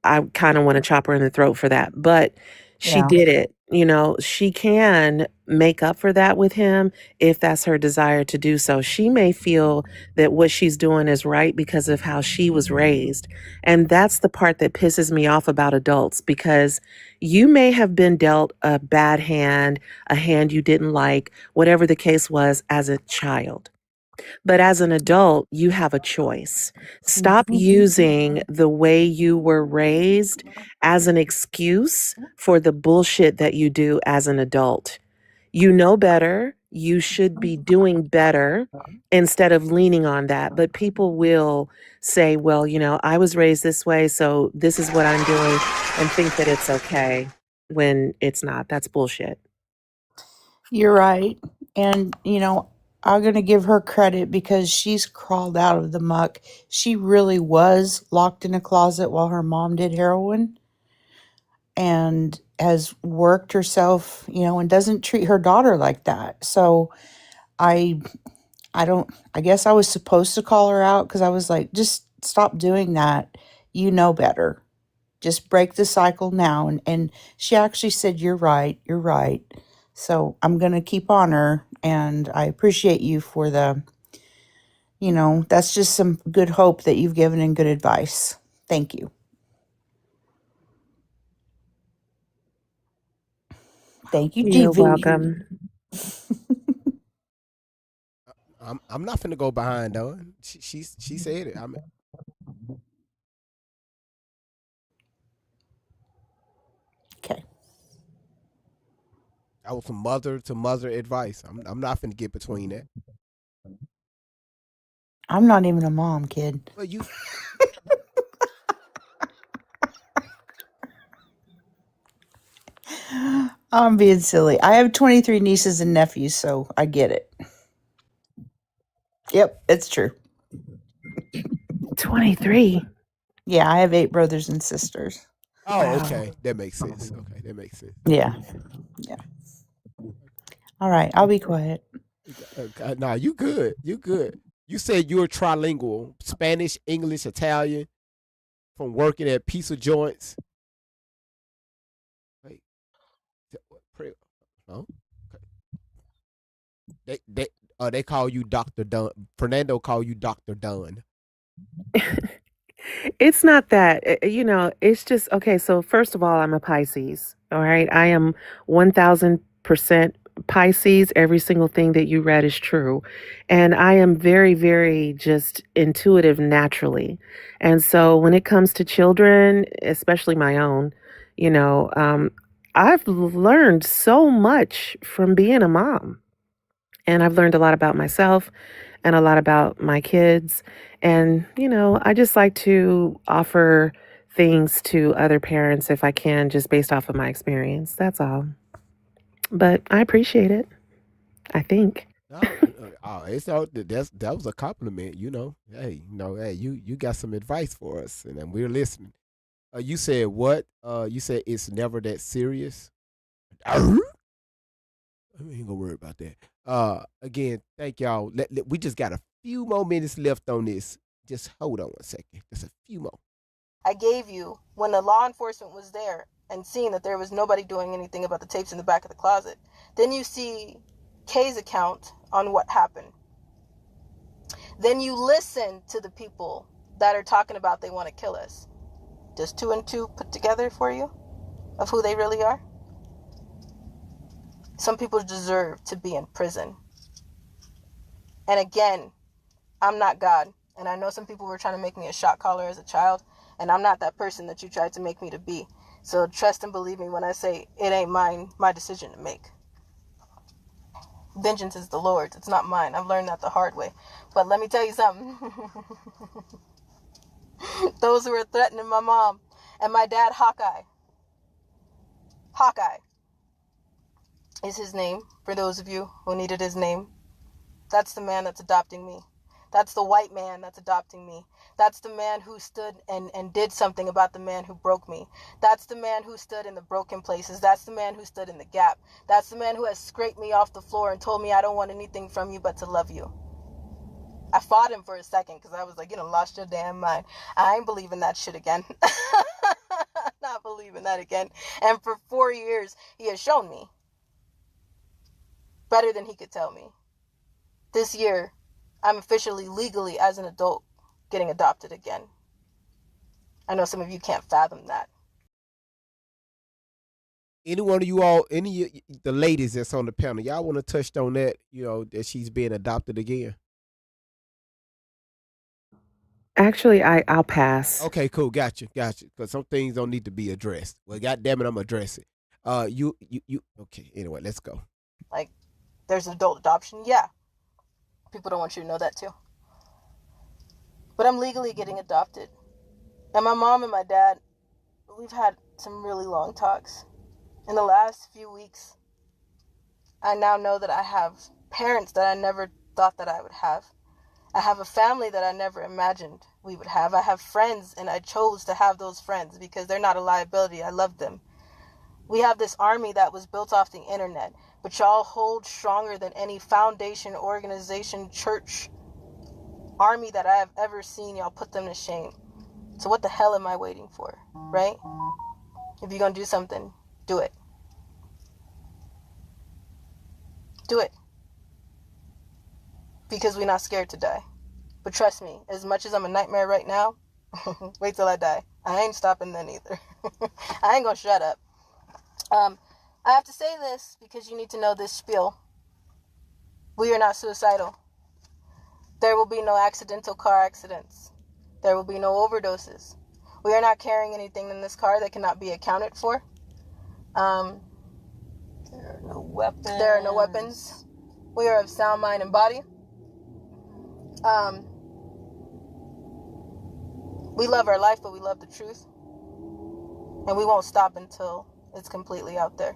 I kind of want to chop her in the throat for that. But she Yeah. did it. She can make up for that with him if that's her desire to do so. She may feel that what she's doing is right because of how she was raised. And that's the part that pisses me off about adults, because you may have been dealt a bad hand, a hand you didn't like, whatever the case was as a child. But as an adult, you have a choice. Stop using the way you were raised as an excuse for the bullshit that you do as an adult. You know better. You should be doing better instead of leaning on that. But people will say, well, I was raised this way, so this is what I'm doing, and think that it's okay when it's not. That's bullshit. You're right. And, I'm going to give her credit because she's crawled out of the muck. She really was locked in a closet while her mom did heroin and has worked herself, and doesn't treat her daughter like that. So I I guess I was supposed to call her out because I was like, just stop doing that. You know better. Just break the cycle now. And she actually said, you're right. You're right. So I'm going to keep on her. And I appreciate you for that's just some good hope that you've given and good advice. Thank you. Thank you, You're GV. welcome. I'm not finna go behind though. She said it. Okay. That was some mother to mother advice. I'm not finna get between that. I'm not even a mom, kid. Well, you. I'm being silly. I have 23 nieces and nephews, so I get it. Yep, it's true. 23. Yeah, I have 8 brothers and sisters. Oh, Wow. okay. That makes sense. Okay, that makes sense. Yeah. Yeah. All right, I'll be quiet. Nah, you good. You good. You said you're trilingual: Spanish, English, Italian, from working at pizza joints. Wait, oh, okay. They call you Doctor Dunn. Fernando call you Doctor Dunn. It's not that, it's just, okay. So, first of all, I'm a Pisces. All right. I am 1000% Pisces. Every single thing that you read is true. And I am very, very just intuitive naturally. And so, when it comes to children, especially my own, you know, um, I've learned so much from being a mom. And I've learned a lot about myself and a lot about my kids. And, I just like to offer things to other parents if I can, just based off of my experience. That's all. But I appreciate it, I think. No, it's all that was a compliment. Hey, hey, you got some advice for us, and then we're listening. You said what? You said it's never that serious. We ain't gonna worry about that. Again, thank y'all. We just got a few more minutes left on this. Just hold on one second. Just a few more. I gave you when the law enforcement was there and seeing that there was nobody doing anything about the tapes in the back of the closet. Then you see Kay's account on what happened. Then you listen to the people that are talking about they want to kill us. Does 2 and 2 put together for you of who they really are? Some people deserve to be in prison. And again, I'm not God. And I know some people were trying to make me a shot caller as a child. And I'm not that person that you tried to make me to be. So trust and believe me when I say it ain't my decision to make. Vengeance is the Lord's. It's not mine. I've learned that the hard way. But let me tell you something. Those who are threatening my mom and my dad, Hawkeye is his name, for those of you who needed his name. That's the man that's adopting me. That's the white man that's adopting me. That's the man who stood and did something about the man who broke me. That's the man who stood in the broken places. That's the man who stood in the gap. That's the man who has scraped me off the floor and told me I don't want anything from you but to love you. I fought him for a second because I was like, you done lost your damn mind. I ain't believing that shit again. Not believing that again. And for 4 years, he has shown me better than he could tell me. This year, I'm officially, legally, as an adult, getting adopted again. I know some of you can't fathom that. Any one of you all, the ladies that's on the panel, y'all want to touch on that? That she's being adopted again. Actually, I'll pass. Okay, cool, gotcha. Because some things don't need to be addressed. Well, goddamn it, I'm gonna address it. You. Okay. Anyway, let's go. Like, there's adult adoption, yeah. People don't want you to know that too. But I'm legally getting adopted. And my mom and my dad, we've had some really long talks. In the last few weeks, I now know that I have parents that I never thought that I would have. I have a family that I never imagined we would have. I have friends, and I chose to have those friends because they're not a liability. I love them. We have this army that was built off the internet, but y'all hold stronger than any foundation, organization, church, army that I have ever seen. Y'all put them to shame. So what the hell am I waiting for, right? If you're going to do something, do it. Do it. Because we're not scared to die. But trust me, as much as I'm a nightmare right now, wait till I die. I ain't stopping then either. I ain't going to shut up. I have to say this because you need to know this spiel. We are not suicidal. There will be no accidental car accidents. There will be no overdoses. We are not carrying anything in this car that cannot be accounted for. There are no weapons. We are of sound mind and body. We love our life, but we love the truth. And we won't stop until it's completely out there.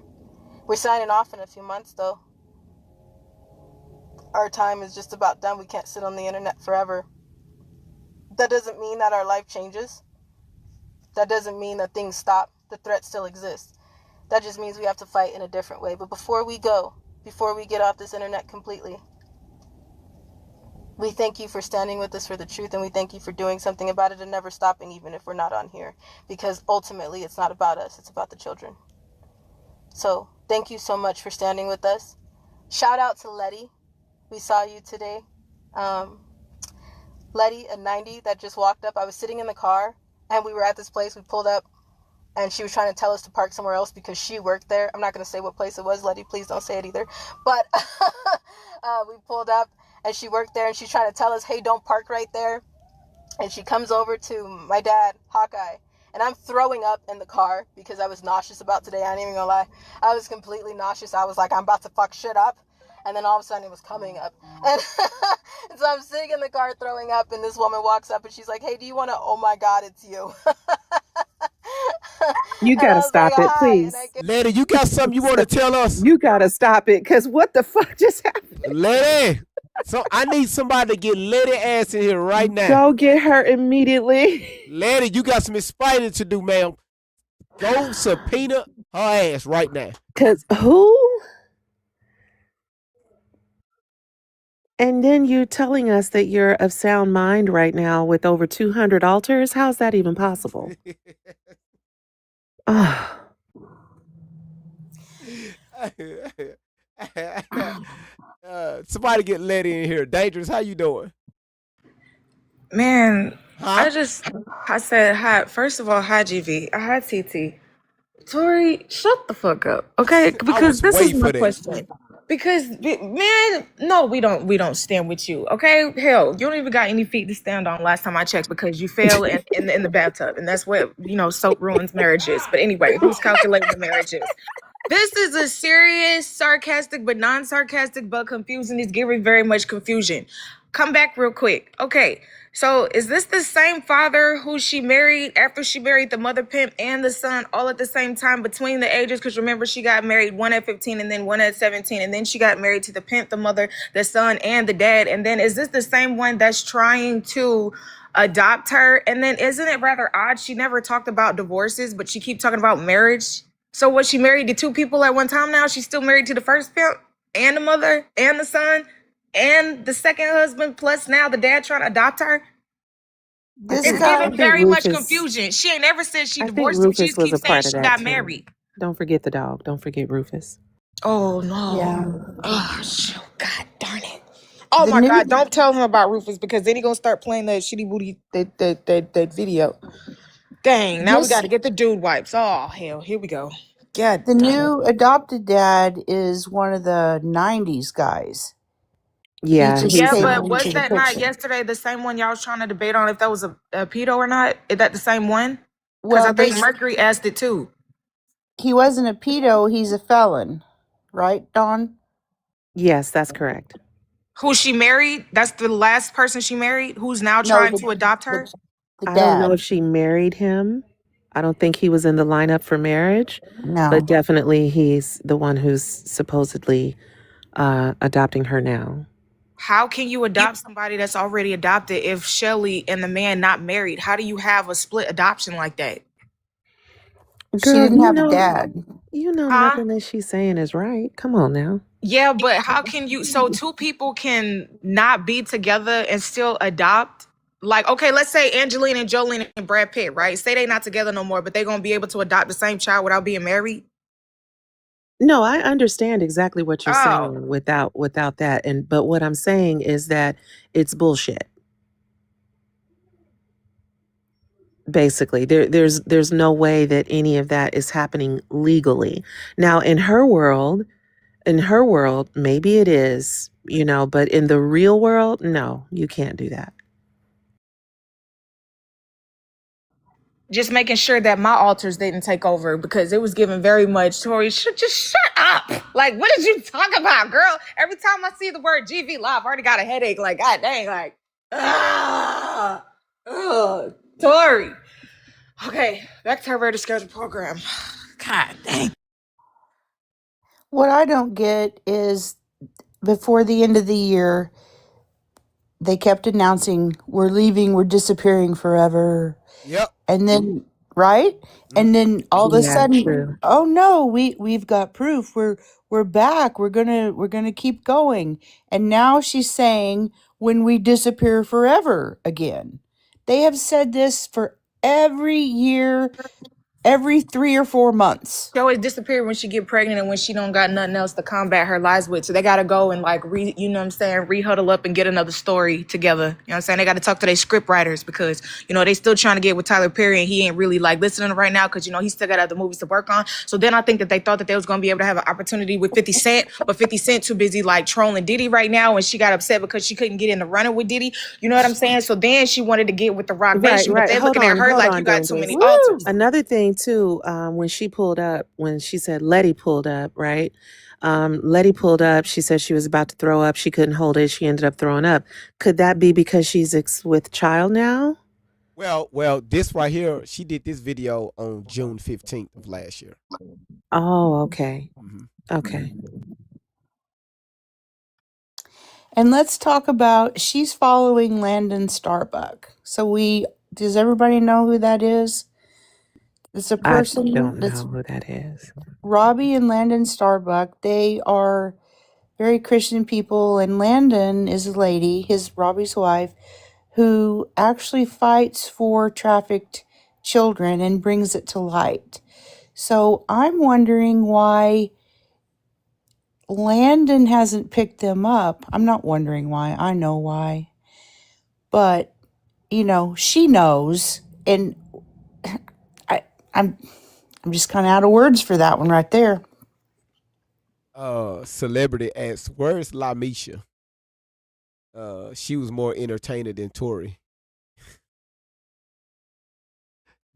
We're signing off in a few months, though. Our time is just about done. We can't sit on the internet forever. That doesn't mean that our life changes. That doesn't mean that things stop. The threat still exists. That just means we have to fight in a different way. But before we get off this internet completely, we thank you for standing with us for the truth, and we thank you for doing something about it and never stopping, even if we're not on here. Because ultimately, it's not about us. It's about the children. So thank you so much for standing with us. Shout out to Letty. We saw you today. Letty, a 90 that just walked up. I was sitting in the car, and we were at this place. We pulled up, and she was trying to tell us to park somewhere else because she worked there. I'm not going to say what place it was, Letty. Please don't say it either. But we pulled up, and she worked there, and she's trying to tell us, hey, don't park right there. And she comes over to my dad, Hawkeye, and I'm throwing up in the car because I was nauseous about today. I ain't even gonna lie. I was completely nauseous. I was like, I'm about to fuck shit up. And then all of a sudden it was coming up. And so I'm sitting in the car throwing up, and this woman walks up and she's like, hey, do you want to, oh my God, it's you. You gotta stop it, please. Lady, you got something you want to tell us? You gotta stop it, because what the fuck just happened? Lady, so I need somebody to get Lady ass in here right now. Go get her immediately. Lady, you got some explaining to do, ma'am. Go subpoena her ass right now. Because who? And then you telling us that you're of sound mind right now with over 200 altars? How's that even possible? Oh. Somebody get Letty in here. Dangerous, how you doing? Man, I said hi. First of all, hi GV. Hi TT. Tori, shut the fuck up, okay? Because this is my question. Because man, no, we don't stand with you, okay? Hell, you don't even got any feet to stand on. Last time I checked, because you fell in the bathtub, and that's what soap ruins marriages. But anyway, who's calculating the marriages? This is a serious, sarcastic, but non-sarcastic, but confusing. It's giving very much confusion. Come back real quick. Okay, so is this the same father who she married after she married the mother pimp and the son all at the same time between the ages? Because remember, she got married, one at 15 and then one at 17. And then she got married to the pimp, the mother, the son, and the dad. And then is this the same one that's trying to adopt her? And then isn't it rather odd? She never talked about divorces, but she keep talking about marriage. So was she married to two people at one time now? She's still married to the first pimp and the mother and the son and the second husband, plus now the dad trying to adopt her? It's giving very much confusion. She ain't ever said she divorced him. She just keeps saying she got married. Don't forget the dog. Don't forget Rufus. Oh, no. Yeah. Oh, shoot. God darn it. Oh, my God. Don't tell him about Rufus, because then he going to start playing that shitty booty, that video. Dang, now we got to get the dude wipes. Oh, hell, here we go. God, the new adopted dad is one of the 90s guys. Yeah, but was that not yesterday the same one y'all was trying to debate on if that was a pedo or not? Is that the same one? Because I think Mercury asked it too. He wasn't a pedo, he's a felon. Right, Dawn? Yes, that's correct. Who she married? That's the last person she married who's now trying to adopt her? I don't know if she married him. I don't think he was in the lineup for marriage. No. But definitely he's the one who's supposedly adopting her now. How can you adopt somebody that's already adopted if Shelly and the man not married? How do you have a split adoption like that? She didn't have a dad. You know nothing that she's saying is right. Come on now. Yeah, but how can you? So two people can not be together and still adopt? Like, okay, let's say Angelina and Jolene and Brad Pitt, right? Say they not together no more, but they're going to be able to adopt the same child without being married? No, I understand exactly what you're saying without that. But what I'm saying is that it's bullshit. Basically, there's no way that any of that is happening legally. Now, in her world, maybe it is, but in the real world, no, you can't do that. Just making sure that my altars didn't take over, because it was given very much, Tori, just shut up. Like, what did you talk about, girl? Every time I see the word GV Live, I already got a headache. Like, God dang, like, Tori. Okay, back to our very scheduled program. God dang. What I don't get is before the end of the year, they kept announcing, we're leaving, we're disappearing forever. Yep. And then, right? And then all of a Yeah, sudden, true. oh no, we've got proof. We're back. We're gonna keep going. And now she's saying when we disappear forever again. They have said this for every year, every 3 or 4 months. She always disappear when she get pregnant and when she don't got nothing else to combat her lies with. So they gotta go and like you know what I'm saying, re-huddle up and get another story together. You know what I'm saying? They gotta talk to their script writers because, you know, they still trying to get with Tyler Perry and he ain't really like listening right now because, you know, he still got other movies to work on. So then I think that they thought that they was gonna be able to have an opportunity with 50 Cent, but 50 Cent too busy like trolling Diddy right now and she got upset because she couldn't get in the running with Diddy. You know what I'm saying? So then she wanted to get with the Rock Right, Nation, but right. they looking at her Hold like you on, got too Dangerous. many altars. Another thing too, when she pulled up, when she said Letty pulled up, right? Letty pulled up. She said she was about to throw up. She couldn't hold it. She ended up throwing up. Could that be because she's with child now? Well, this right here, she did this video on June 15th of last year. Oh, okay. Okay. And let's talk about, she's following Landon Starbuck. So does everybody know who that is? It's a I person don't that's know who that is. Robbie and Landon Starbuck. They are very Christian people, and Landon is a lady, Robbie's wife, who actually fights for trafficked children and brings it to light. So I'm wondering why Landon hasn't picked them up. I'm not wondering why. I know why. But, you know, she knows, and I'm just kind of out of words for that one right there. Celebrity asks, where's LaMisha? She was more entertaining than Tori.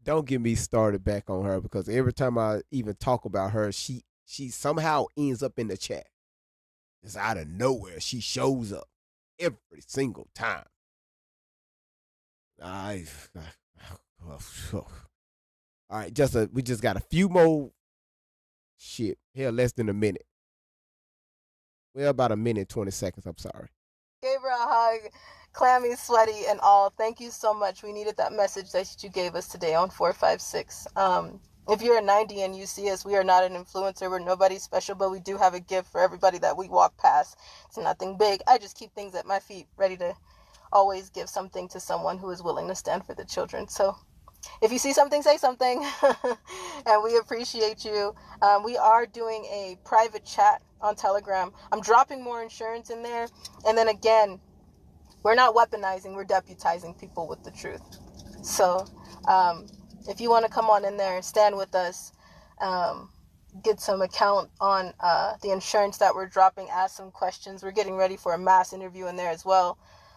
Don't get me started back on her because every time I even talk about her, she somehow ends up in the chat. It's out of nowhere. She shows up every single time. All right, we just got a few more. Shit, hell, less than a minute. Well, about a minute 20 seconds. I'm sorry. Gave her a hug, clammy, sweaty, and all. Thank you so much. We needed that message that you gave us today on 456. If you're a 90 and you see us, we are not an influencer. We're nobody special, but we do have a gift for everybody that we walk past. It's nothing big. I just keep things at my feet, ready to always give something to someone who is willing to stand for the children. So if you see something, say something. And we appreciate you. We are doing a private chat on Telegram. I'm dropping more insurance in there. And then again, we're not weaponizing, we're deputizing people with the truth. So if you want to come on in there and stand with us, get some account on the insurance that we're dropping, ask some questions. We're getting ready for a mass interview in there as well.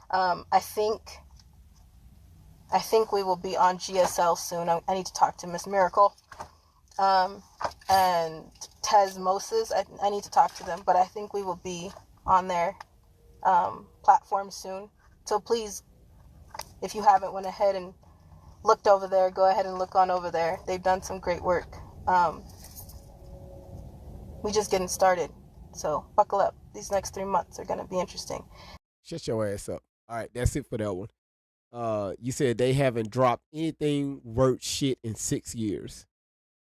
I think we will be on GSL soon. I need to talk to Miss Miracle and Tez Moses. I need to talk to them, but I think we will be on their platform soon. So please, if you haven't went ahead and looked over there, go ahead and look on over there. They've done some great work. We just getting started. So buckle up. These next 3 months are going to be interesting. Shut your ass up. All right, that's it for that one. You said they haven't dropped anything worth shit in 6 years.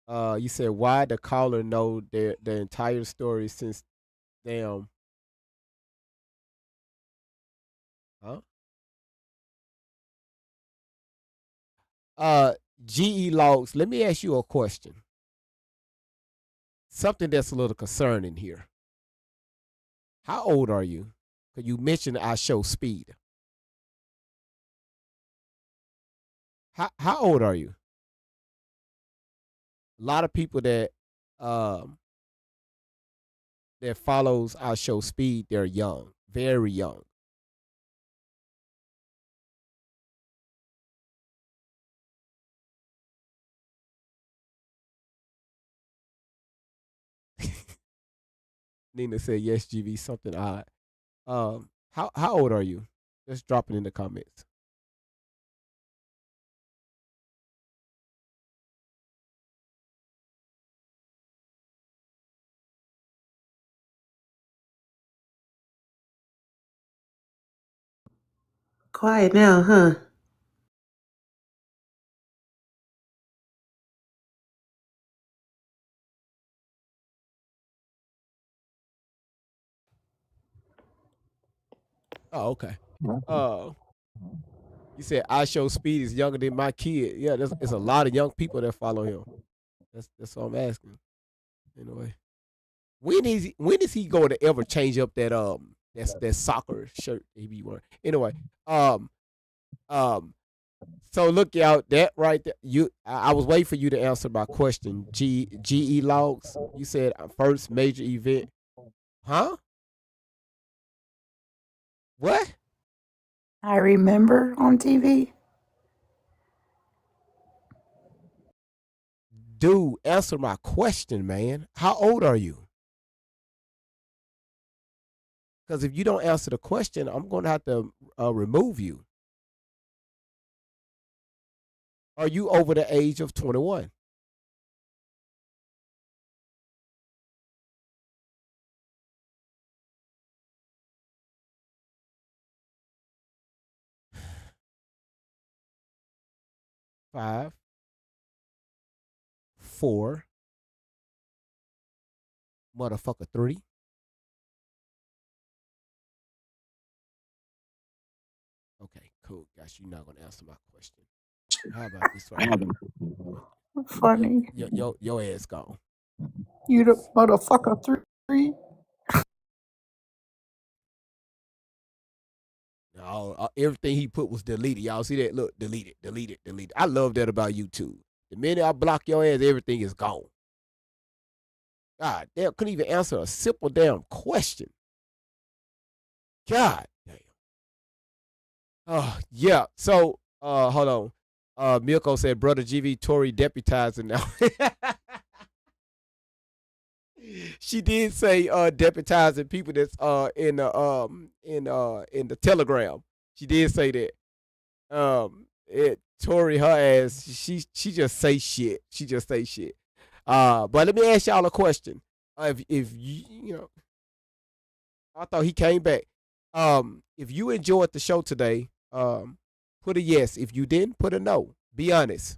You said why the caller know their entire story since damn. Huh? GE Logs, let me ask you a question. Something that's a little concerning here. How old are you? Because you mentioned I show speed. How old are you? A lot of people that follows our show speed, they're young, very young. Nina said yes, GV, something odd. How old are you? Just drop it in the comments. Quiet now, huh? Oh, okay. You said I Show Speed is younger than my kid. Yeah, it's a lot of young people that follow him. That's what I'm asking. Anyway, when is he going to ever change up that soccer shirt he be wearing? Anyway, um um so look out that right there. I was waiting for you to answer my question. GE logs. You said first major event, huh? What? I remember on TV. Dude, answer my question, man. How old are you? Because if you don't answer the question, I'm going to have to remove you. Are you over the age of 21? Five, four, motherfucker, three. Okay, cool. Gosh, you're not going to answer my question. How about this right here? Funny. Your ass gone. You the motherfucker three. Everything he put was deleted. Y'all see that? Look, deleted, deleted, deleted. I love that about YouTube. The minute I block your ass, everything is gone. God damn, couldn't even answer a simple damn question. God damn. Oh, yeah. So, hold on. Milko said, brother GV Tory deputizing now. She did say deputizing people that's in the telegram. She did say that. Tory her ass, she just say shit. She just say shit. But let me ask y'all a question. If you know, I thought he came back. If you enjoyed the show today, put a yes. If you didn't, put a no. Be honest.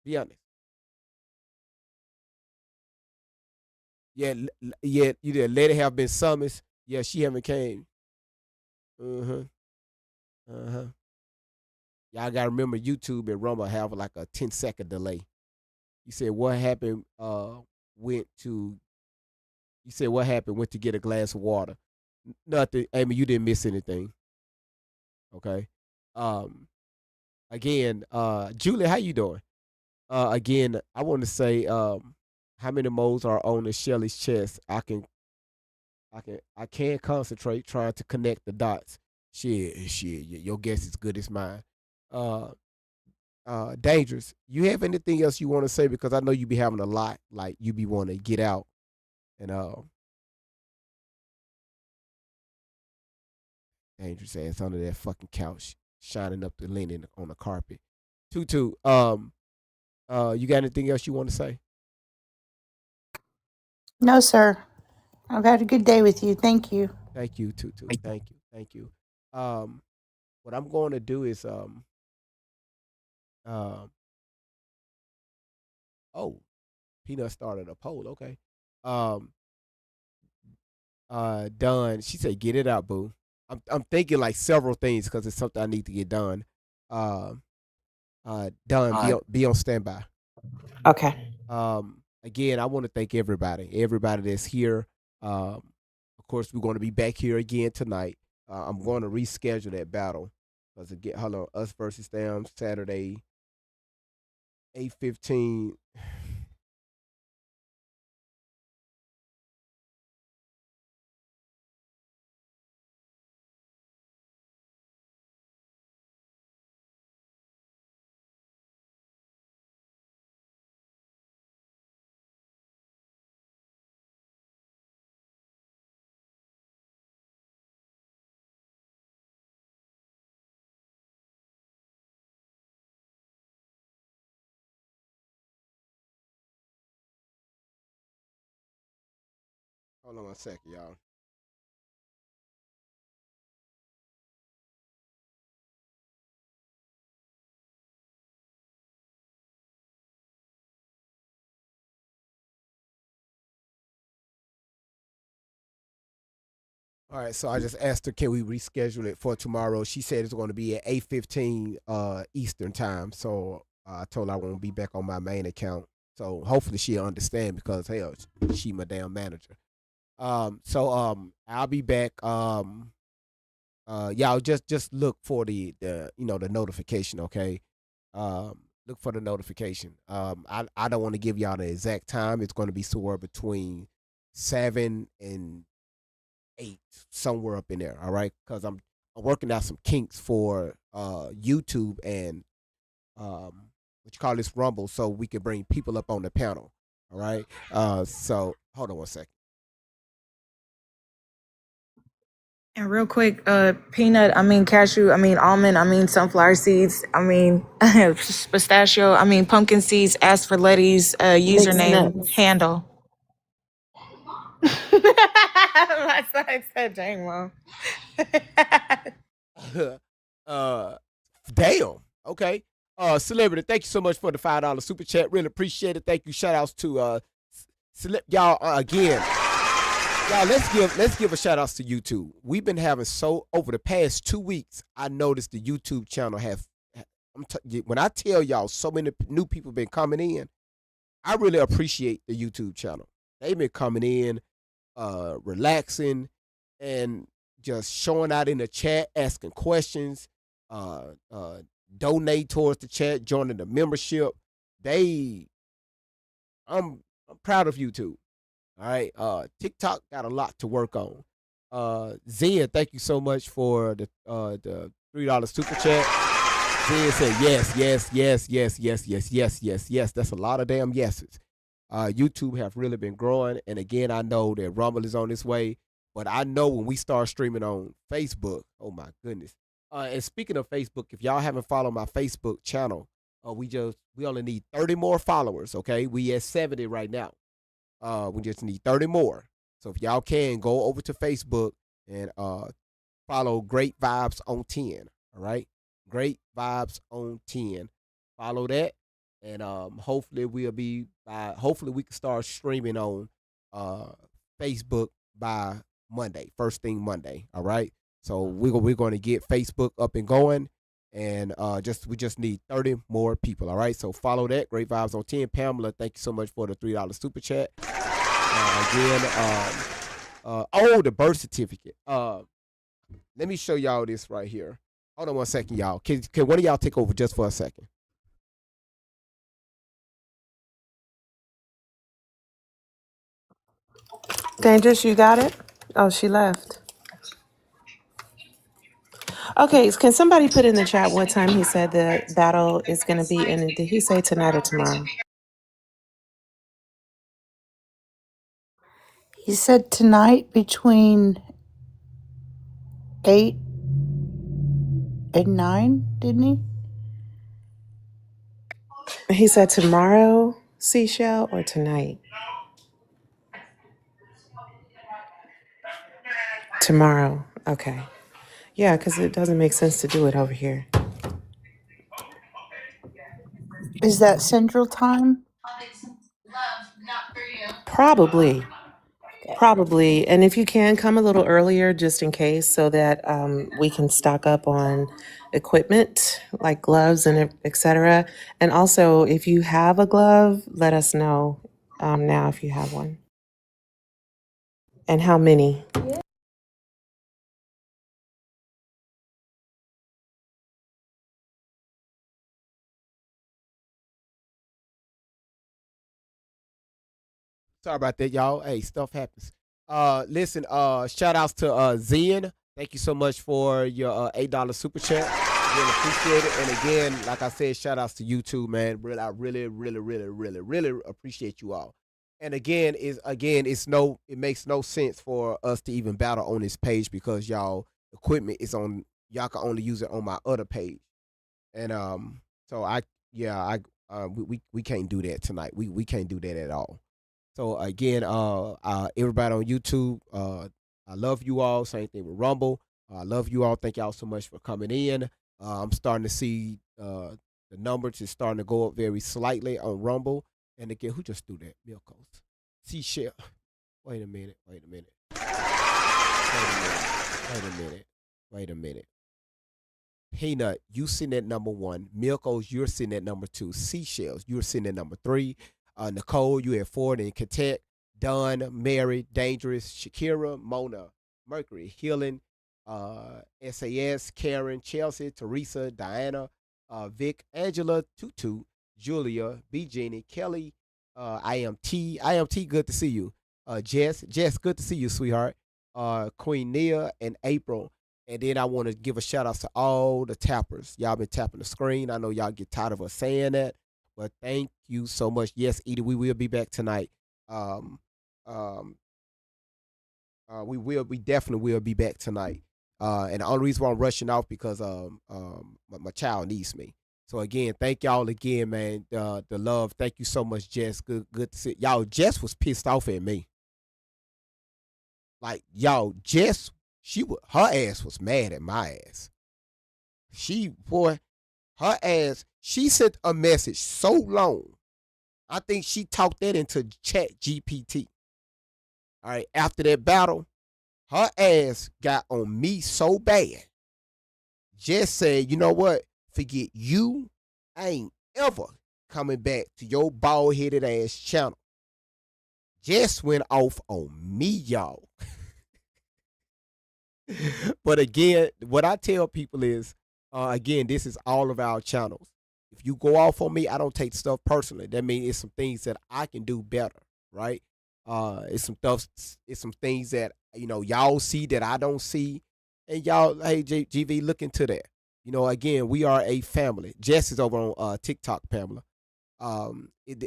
Be honest. Yeah, yeah. You did. Let it have been summons. Yeah, she haven't came. Uh huh. Uh huh. Y'all gotta remember YouTube and Rumble have like a 10-second delay. You said what happened? Went to. You said what happened? Went to get a glass of water. Nothing. Amy, you didn't miss anything. Okay. Um. Again, Julie, how you doing? Again, I want to say, how many moles are on the Shelly's chest? I can't concentrate trying to connect the dots. Shit. Your guess is good as mine. Uh, Dangerous. You have anything else you want to say? Because I know you be having a lot, like you be wanting to get out, and Dangerous ass under that fucking couch, shining up the linen on the carpet. Tutu, you got anything else you want to say? No, sir. I've had a good day with you. Thank you. Thank you, Tutu. Thank you. Thank you. What I'm going to do is um oh, Peanut started a poll. Okay. Um done. She said get it out, boo. I'm thinking like several things because it's something I need to get done. Um done, be on standby. Okay. Again, I want to thank everybody that's here. Of course, we're going to be back here again tonight. I'm going to reschedule that battle because again, hold on, us versus them Saturday, 8:15. Hold on a second, y'all. All right, so I just asked her, can we reschedule it for tomorrow? She said it's going to be at 8:15 Eastern time. So I told her I won't be back on my main account. So hopefully she'll understand because hell, she my damn manager. I'll be back. Y'all just look for the the notification, okay? Look for the notification. I don't want to give y'all the exact time. It's going to be somewhere between 7 and 8, somewhere up in there. All right, because I'm working out some kinks for YouTube and what you call this Rumble, so we can bring people up on the panel. All right. So hold on one second. And real quick, peanut, cashew, almond, sunflower seeds, pistachio, pumpkin seeds, ask for Letty's Mixed username nuts. handle. My son said, dang, mom. Damn. Okay. Celebrity, thank you so much for the $5 super chat. Really appreciate it. Thank you. Shout outs to y'all again. Y'all, let's give a shout outs to YouTube. We've been having over the past 2 weeks. I noticed the YouTube channel when I tell y'all so many new people been coming in. I really appreciate the YouTube channel. They've been coming in, relaxing, and just showing out in the chat, asking questions, donate towards the chat, joining the membership. I'm proud of YouTube. All right. TikTok got a lot to work on. Zen, thank you so much for the $3 super chat. Zen said yes, yes, yes, yes, yes, yes, yes, yes, yes. That's a lot of damn yeses. YouTube have really been growing, and again, I know that Rumble is on its way, but I know when we start streaming on Facebook, oh my goodness. And speaking of Facebook, if y'all haven't followed my Facebook channel, we only need 30 more followers. Okay, we at 70 right now. We just need 30 more. So if y'all can go over to Facebook and follow Great Vibes on 10. All right, Great Vibes on 10. Follow that, and hopefully hopefully we can start streaming on Facebook by Monday, first thing Monday. All right. So we're going to get Facebook up and going, and we just need 30 more people. All right. So follow that. Great Vibes on 10. Pamela, thank you so much for the $3 super chat. The birth certificate. Let me show y'all this right here. Hold on one second, y'all. Can one of y'all take over just for a second? Dangerous, you got it? Oh, she left. Okay, can somebody put in the chat what time he said the battle is going to be? And did he say tonight or tomorrow? He said tonight between 8 and 9, didn't he? He said tomorrow, Seashell, or tonight? Tomorrow. Okay. Yeah, because it doesn't make sense to do it over here. Is that Central Time? Probably. Probably. And if you can, come a little earlier just in case so that we can stock up on equipment like gloves and et cetera. And also, if you have a glove, let us know now if you have one. And how many? Sorry about that, y'all. Hey, stuff happens. Listen, shout outs to Zen. Thank you so much for your $8 super chat. Really appreciate it. And again, like I said, shout outs to YouTube, man. Really, I really appreciate you all. And again, it makes no sense for us to even battle on this page because y'all equipment is on. Y'all can only use it on my other page. And so we can't do that tonight. We can't do that at all. So again, everybody on YouTube, I love you all. Same thing with Rumble. I love you all. Thank y'all so much for coming in. I'm starting to see the numbers is starting to go up very slightly on Rumble. And again, who just threw that? Milkos. Seashell. Wait a minute. Wait a minute. Peanut, you sitting at number 1. Milkos, you're sitting at number 2. Seashells, you're sitting at number 3. Nicole, you at 4. Then Katet, Dunn, Mary, Dangerous, Shakira, Mona, Mercury, Healing, SAS, Karen, Chelsea, Teresa, Diana, Vic, Angela, Tutu, Julia, B. Jeannie, Kelly, IMT, good to see you. Jess, good to see you, sweetheart. Queen Nia and April. And then I want to give a shout out to all the tappers. Y'all been tapping the screen. I know y'all get tired of us saying that, but thank you so much. Yes, Edie, we will be back tonight. We definitely will be back tonight. And the only reason why I'm rushing off because my child needs me. So again, thank y'all again, man. The love. Thank you so much, Jess. Good to see y'all. Jess was pissed off at me. Like y'all, Jess, her ass was mad at my ass. Her ass. She sent a message so long. I think she talked that into Chat GPT. All right, after that battle, her ass got on me so bad. Jess said, you know what? Forget you. I ain't ever coming back to your bald-headed ass channel. Jess went off on me, y'all. But again, what I tell people is, again, this is all of our channels. If you go off on me, I don't take stuff personally. That means it's some things that I can do better, right? It's some things that, y'all see that I don't see. And y'all, hey, GV, look into that. Again, we are a family. Jess is over on TikTok, Pamela.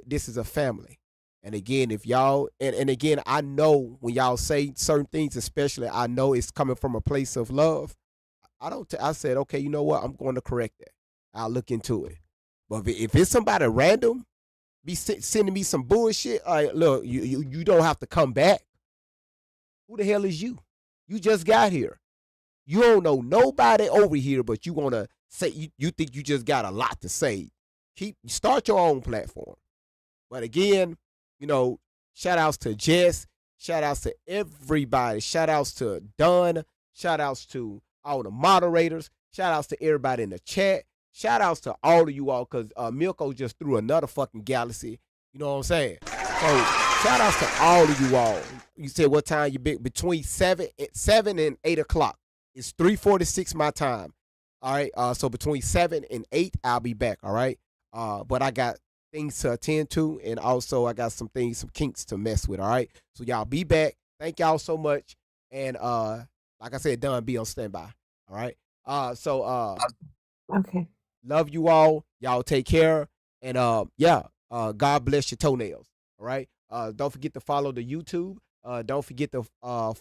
This is a family. And again, if y'all, and again, I know when y'all say certain things, especially, I know it's coming from a place of love. I said, okay, you know what? I'm going to correct that. I'll look into it. But if it's somebody random, be sending me some bullshit, look, you don't have to come back. Who the hell is you? You just got here. You don't know nobody over here, but you want to say, you think you just got a lot to say. Start your own platform. But again, shout outs to Jess, shout outs to everybody, shout outs to Dunn, shout outs to all the moderators, shout outs to everybody in the chat, shout outs to all of you all, because Milko just threw another fucking galaxy. You know what I'm saying? So shout outs to all of you all. You said what time you be? Between 7 and 8 o'clock. It's 3:46 my time. All right. So between 7 and 8, I'll be back. All right. But I got things to attend to, and also I got some kinks to mess with. All right. So y'all be back. Thank y'all so much. And like I said, Don, be on standby. All right. Okay. Love you all. Y'all take care. And God bless your toenails. All right. Don't forget to follow the YouTube. Don't forget to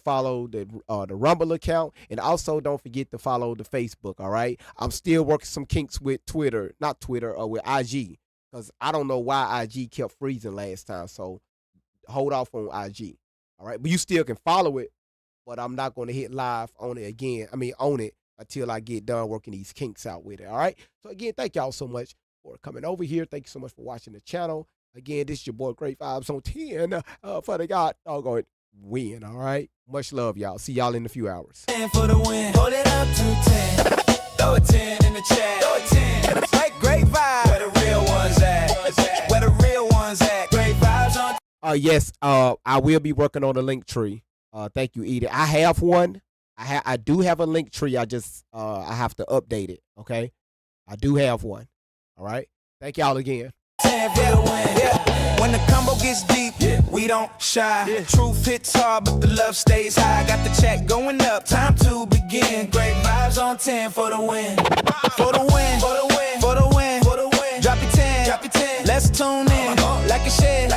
follow the Rumble account, and also don't forget to follow the Facebook. All right, I'm still working some kinks with with IG, because I don't know why IG kept freezing last time. So hold off on IG. All right, but you still can follow it, but I'm not going to hit live on it again. On it until I get done working these kinks out with it. All right. So again, thank y'all so much for coming over here. Thank you so much for watching the channel. Again, this is your boy Great Vibes on 10 for the God doggone win, all right? Much love, y'all. See y'all in a few hours. 10 for the win. Hold it up to 10. Throw a 10 in the chat. Throw a 10. Like Great Vibes. Where the real ones at? Where the real ones at? Great Vibes on. Yes, I will be working on a link tree. Thank you, Edie. I have one. I do have a link tree. I just I have to update it, okay? I do have one. All right? Thank y'all again. When the combo gets deep, we don't shy. Truth hits hard, but the love stays high. Got the check going up, time to begin. Great Vibes on 10 for the win. For the win, for the win, for the win, for the win. Drop your 10, drop your 10. Let's tune in. Like a share,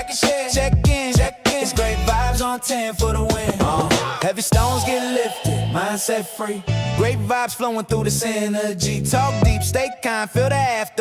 check in, check in. It's Great Vibes on 10 for the win. Heavy stones get lifted, mindset free. Great vibes flowing through this energy. Talk deep, stay kind, feel the aftermath.